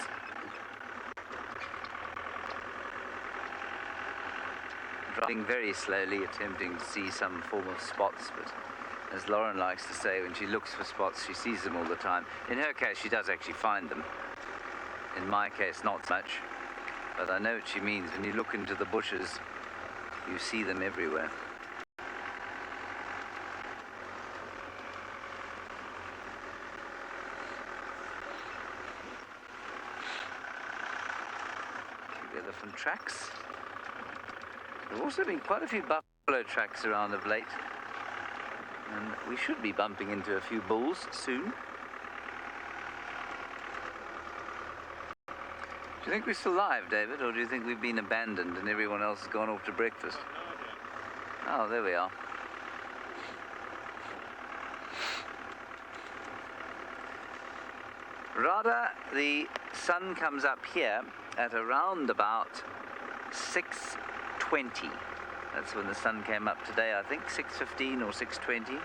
Driving very slowly, attempting to see some form of spots, but as Lauren likes to say, when she looks for spots, she sees them all the time. In her case, she does actually find them. In my case, not much. But I know what she means. When you look into the bushes, you see them everywhere. Elephant tracks. There have also been quite a few buffalo tracks around of late. And we should be bumping into a few bulls soon. Do you think we're still live, David, or do you think we've been abandoned and everyone else has gone off to breakfast? Oh, there we are. Radha, the sun comes up here at around about 6:20. That's when the sun came up today, I think, 6:15 or 6:20.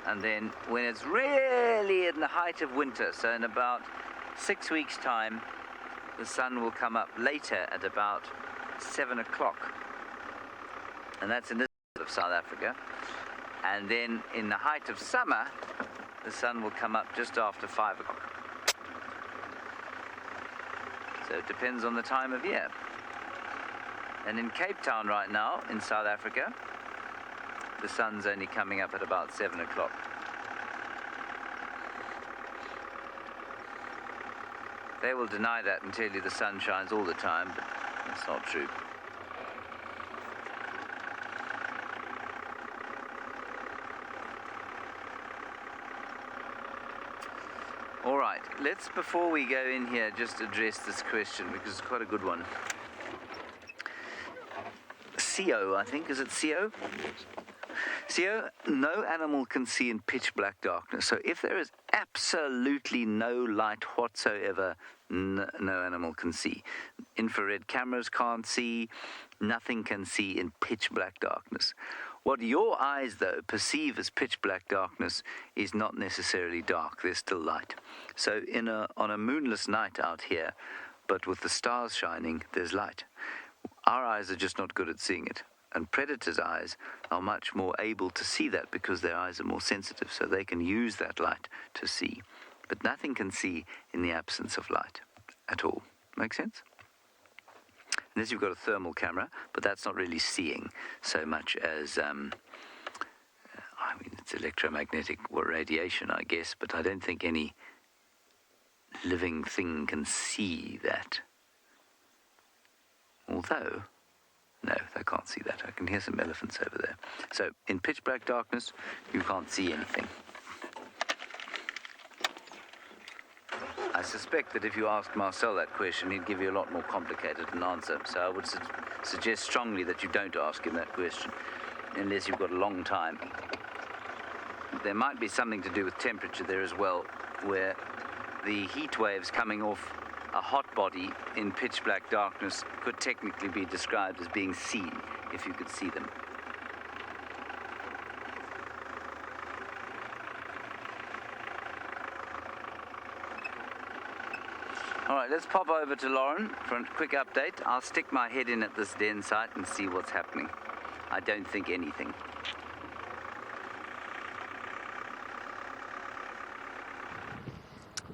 And then when it's really in the height of winter, so in about 6 weeks' time, the sun will come up later at about 7 o'clock. And that's in this part of South Africa. And then in the height of summer, the sun will come up just after 5 o'clock. So it depends on the time of year. And in Cape Town right now, in South Africa, the sun's only coming up at about 7 o'clock. They will deny that and tell you the sun shines all the time, but that's not true. All right, let's, before we go in here, just address this question, because it's quite a good one. CO, I think, is it CO? CO, no animal can see in pitch black darkness. So if there is absolutely no light whatsoever, no animal can see. Infrared cameras can't see, nothing can see in pitch black darkness. What your eyes, though, perceive as pitch black darkness is not necessarily dark. There's still light. So on a moonless night out here, but with the stars shining, there's light. Our eyes are just not good at seeing it. And predators' eyes are much more able to see that because their eyes are more sensitive, so they can use that light to see. But nothing can see in the absence of light at all. Make sense? Unless you've got a thermal camera, but that's not really seeing so much as, it's electromagnetic radiation, I guess, but I don't think any living thing can see that. Although, no, they can't see that. I can hear some elephants over there. So, in pitch black darkness, you can't see anything. I suspect that if you asked Marcel that question, he'd give you a lot more complicated an answer. So I would suggest strongly that you don't ask him that question, unless you've got a long time. there might be something to do with temperature there as well, where the heat waves coming off a hot body in pitch black darkness could technically be described as being seen, if you could see them. All right, let's pop over to Lauren for a quick update. I'll stick my head in at this den site and see what's happening. I don't think anything.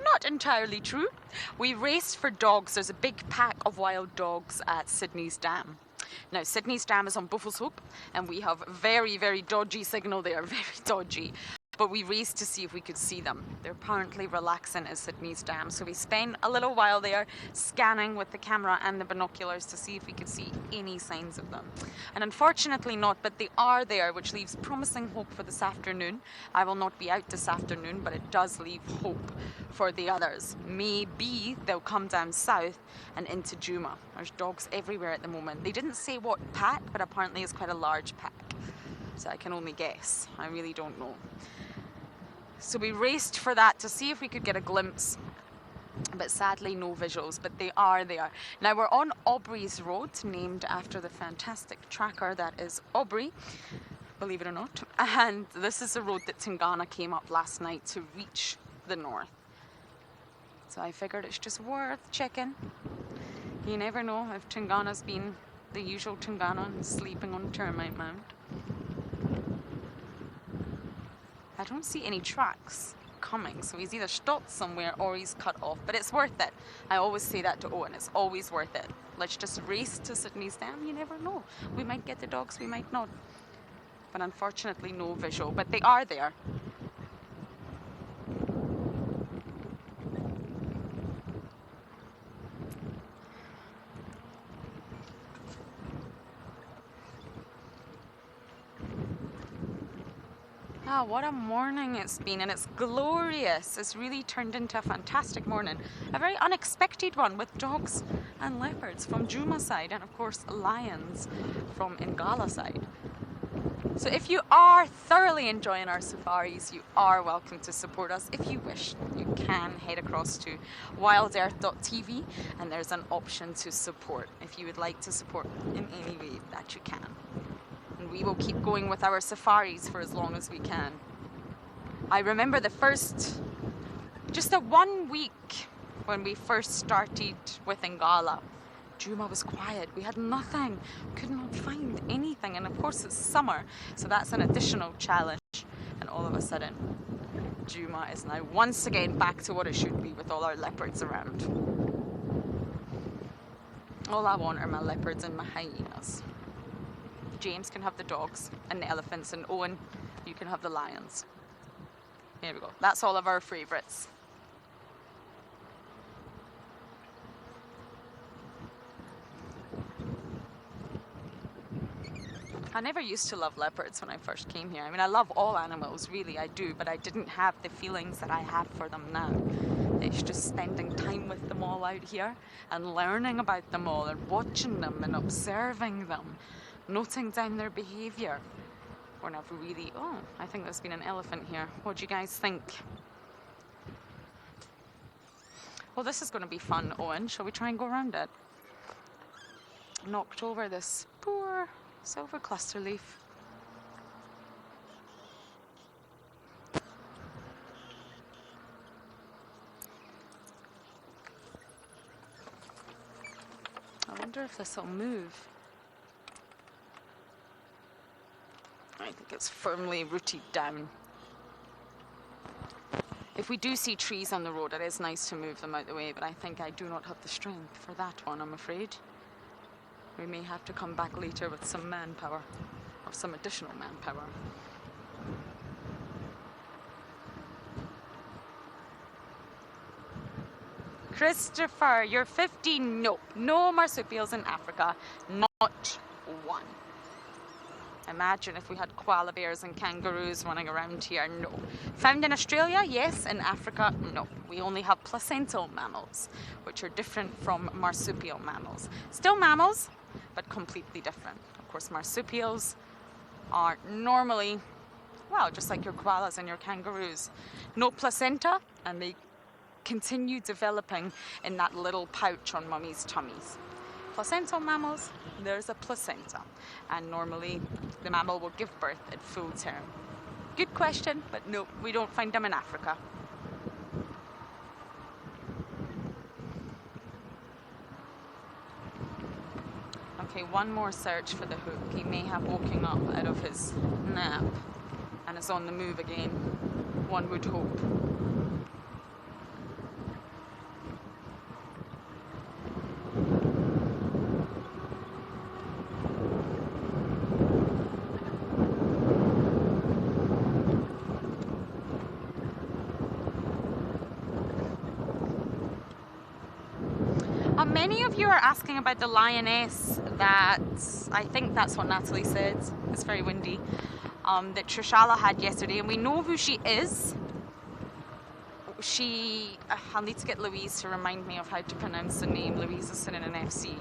Not entirely true. We raced for dogs. There's a big pack of wild dogs at Sydney's Dam. Now, Sydney's Dam is on Buffalo's Hope, and we have very, very dodgy signal there, very dodgy. But we raced to see if we could see them. They're apparently relaxing at Sydney's Dam, so we spent a little while there scanning with the camera and the binoculars to see if we could see any signs of them. And unfortunately not, but they are there, which leaves promising hope for this afternoon. I will not be out this afternoon, but it does leave hope for the others. Maybe they'll come down south and into Djuma. There's dogs everywhere at the moment. They didn't say what pack, but apparently it's quite a large pack. So I can only guess. I really don't know. So we raced for that to see if we could get a glimpse, but sadly no visuals, but they are there. Now we're on Aubrey's Road, named after the fantastic tracker that is Aubrey, believe it or not. And this is the road that Tingana came up last night to reach the north. So I figured it's just worth checking. You never know if Tingana's been the usual Tingana and sleeping on Termite Mound. I don't see any tracks coming, so he's either stopped somewhere or he's cut off, but it's worth it. I always say that to Owen, it's always worth it. Let's just race to Sydney's Dam, you never know. We might get the dogs, we might not. But unfortunately no visual, but they are there. Ah, what a morning it's been, and it's glorious. It's really turned into a fantastic morning. A very unexpected one with dogs and leopards from Djuma side, and of course lions from Ngala side. So if you are thoroughly enjoying our safaris, you are welcome to support us. If you wish, you can head across to WildEarth.tv, and there's an option to support if you would like to support in any way that you can. And we will keep going with our safaris for as long as we can. I remember just the 1 week when we first started with Ngala, Djuma was quiet. We had nothing, could not find anything. And of course it's summer, so that's an additional challenge. And all of a sudden, Djuma is now once again back to what it should be with all our leopards around. All I want are my leopards and my hyenas. James can have the dogs and the elephants, and Owen, you can have the lions. Here we go. That's all of our favourites. I never used to love leopards when I first came here. I mean, I love all animals, really, I do, but I didn't have the feelings that I have for them now. It's just spending time with them all out here and learning about them all and watching them and observing them, noting down their behaviour. When I've really, I think there's been an elephant here. What do you guys think? Well, this is going to be fun, Owen. Shall we try and go around it? Knocked over this poor silver cluster leaf. I wonder if this will move. I think it's firmly rooted down. If we do see trees on the road, it is nice to move them out the way, but I think I do not have the strength for that one, I'm afraid. We may have to come back later with some manpower, or some additional manpower. Christopher, you're 15. No, no marsupials in Africa, not one. Imagine if we had koala bears and kangaroos running around here. No. Found in Australia? Yes. In Africa? No. We only have placental mammals, which are different from marsupial mammals. Still mammals, but completely different. Of course, marsupials are normally well, just like your koalas and your kangaroos. No placenta, and they continue developing in that little pouch on mummy's tummies. Placental mammals, there's a placenta, and normally the mammal will give birth at full term. Good question, but no, we don't find them in Africa. Okay, one more search for the hook. He may have woken up out of his nap and is on the move again, one would hope. Many of you are asking about the lioness that, I think that's what Natalie said, it's very windy, that Trishala had yesterday, and we know who she is. I'll need to get Louise to remind me of how to pronounce the name. Louise is sitting in an FC,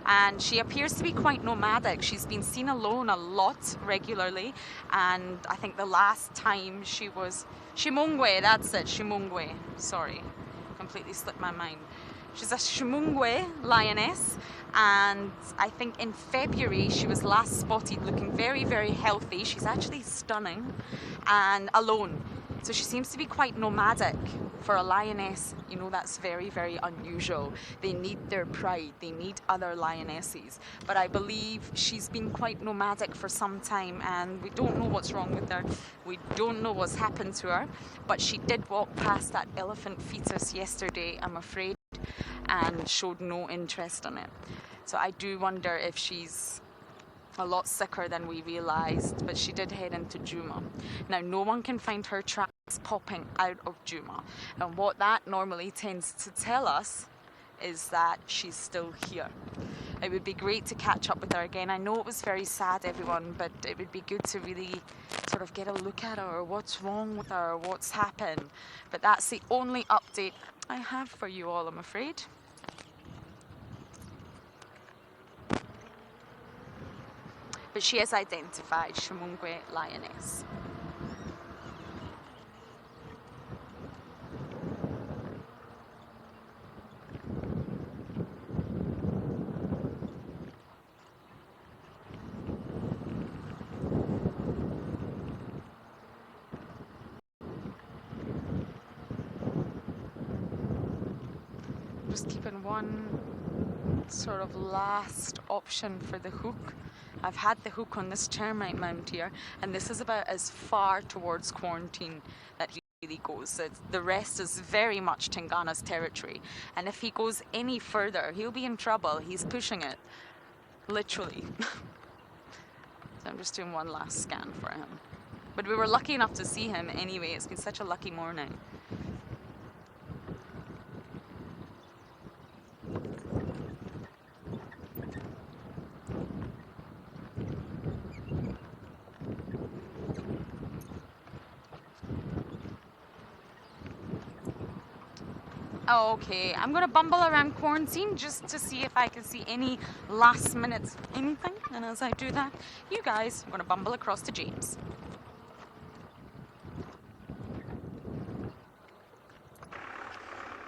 and she appears to be quite nomadic. She's been seen alone a lot regularly, and I think the last time she was Shimongwe, that's it, Shimongwe, sorry, completely slipped my mind. She's a Shimongwe lioness, and I think in February she was last spotted looking very, very healthy. She's actually stunning and alone. So she seems to be quite nomadic. For a lioness, you know, that's very, very unusual. They need their pride, they need other lionesses. But I believe she's been quite nomadic for some time, and we don't know what's wrong with her. We don't know what's happened to her. But she did walk past that elephant fetus yesterday, I'm afraid, and showed no interest in it. So I do wonder if she's a lot sicker than we realised, but she did head into Djuma. Now, no one can find her tracks popping out of Djuma, and what that normally tends to tell us is that she's still here. It would be great to catch up with her again. I know it was very sad, everyone, but it would be good to really sort of get a look at her, what's wrong with her, what's happened. But that's the only update I have for you all, I'm afraid. But she is identified, Shimongwe lioness. Just keeping one sort of last option for the hook. I've had the hook on this termite mound here, and this is about as far towards quarantine that he really goes. The rest is very much Tingana's territory, and if he goes any further, he'll be in trouble. He's pushing it, literally. So I'm just doing one last scan for him. But we were lucky enough to see him anyway. It's been such a lucky morning. Oh, okay, I'm gonna bumble around quarantine just to see if I can see any last minute anything, and as I do that, you guys, I'm gonna bumble across to James.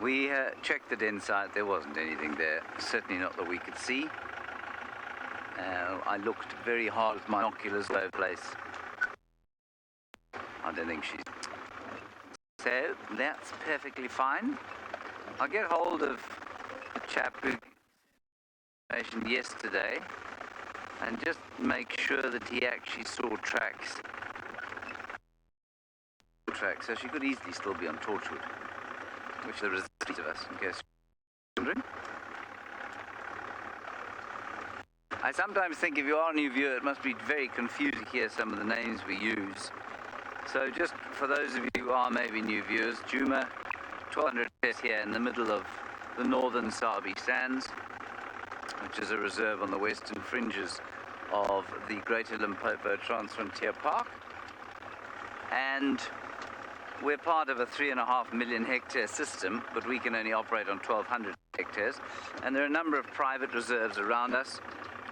We checked it inside. There wasn't anything there, certainly not that we could see. I looked very hard with my binoculars all over the place. I don't think she's... So, that's perfectly fine. I'll get hold of the chap who mentioned yesterday and just make sure that he actually saw tracks. So she could easily still be on Torchwood, which there is of us, in case you're wondering. I sometimes think if you are a new viewer, it must be very confusing to hear some of the names we use. So just for those of you who are maybe new viewers, Djuma 1200 is here in the middle of the northern Sabi Sands, which is a reserve on the western fringes of the Greater Limpopo Transfrontier Park. And we're part of a 3.5 million hectare system, but we can only operate on 1,200 hectares. And there are a number of private reserves around us,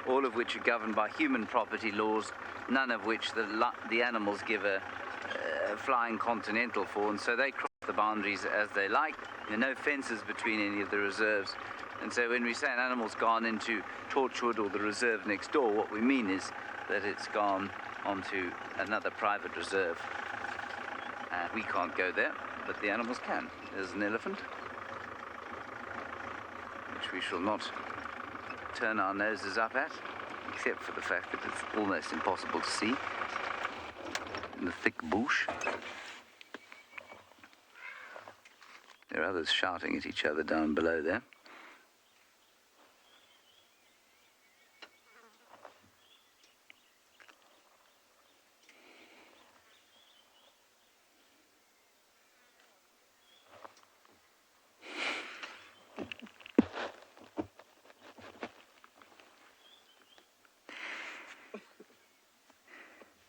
all of which are governed by human property laws, none of which the animals give a flying continental fawns, so they cross the boundaries as they like. There are no fences between any of the reserves. And so when we say an animal's gone into Torchwood or the reserve next door, what we mean is that it's gone onto another private reserve. And we can't go there, but the animals can. There's an elephant, which we shall not turn our noses up at, except for the fact that it's almost impossible to see in the thick bush. There are others shouting at each other down below there.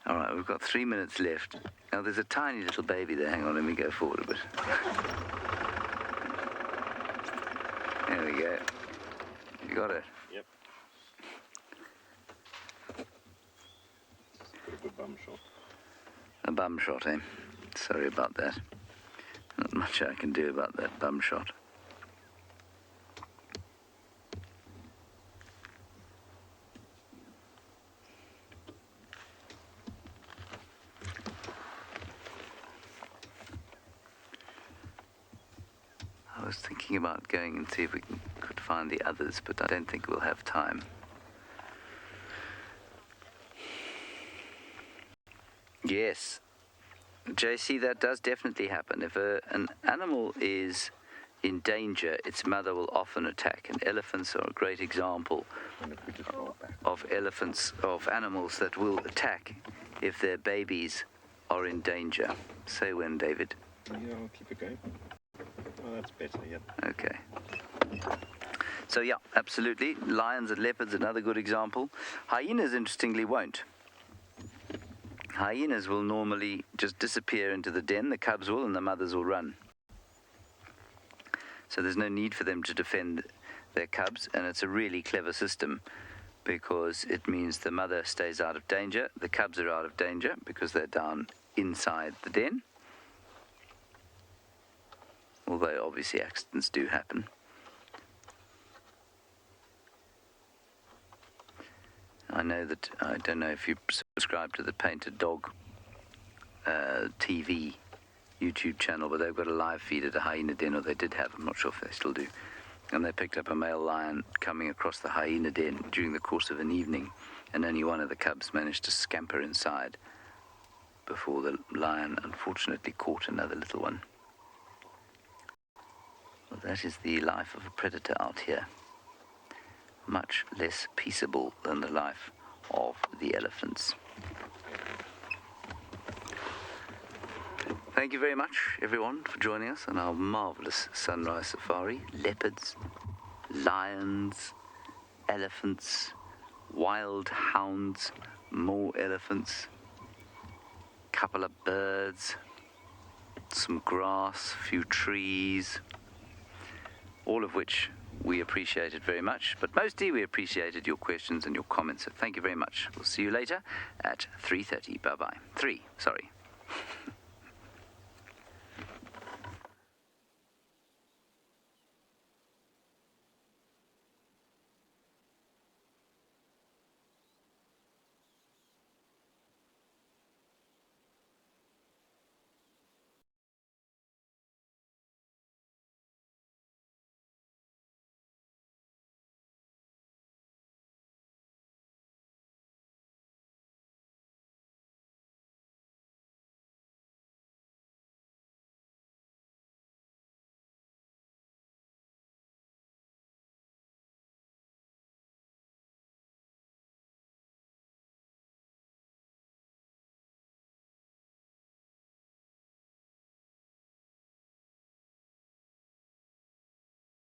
All right, we've got 3 minutes left. Now, there's a tiny little baby there. Hang on, let me go forward a bit. There we go. You got it? Yep. Got a good bum shot. A bum shot, eh? Sorry about that. Not much I can do about that bum shot. I was thinking about going and see if we could find the others, but I don't think we'll have time. Yes, JC, that does definitely happen. If an animal is in danger, its mother will often attack, and elephants are a great example of animals that will attack if their babies are in danger. Say when, David. Yeah, I'll keep it going. Oh, that's better, yeah. Okay. So yeah, absolutely. Lions and leopards, another good example. Hyenas, interestingly, won't. Hyenas will normally just disappear into the den, the cubs will, and the mothers will run. So there's no need for them to defend their cubs, and it's a really clever system because it means the mother stays out of danger, the cubs are out of danger because they're down inside the den. Although obviously accidents do happen. I know that, I don't know if you subscribe to the Painted Dog TV YouTube channel, but they've got a live feed at a hyena den, or they did have, I'm not sure if they still do. And they picked up a male lion coming across the hyena den during the course of an evening, and only one of the cubs managed to scamper inside before the lion unfortunately caught another little one. Well, that is the life of a predator out here. Much less peaceable than the life of the elephants. Thank you very much, everyone, for joining us on our marvelous sunrise safari. Leopards, lions, elephants, wild hounds, more elephants, couple of birds, some grass, a few trees, all of which we appreciated very much, but mostly we appreciated your questions and your comments, so thank you very much. We'll see you later at 3:30. Bye-bye. 3, sorry.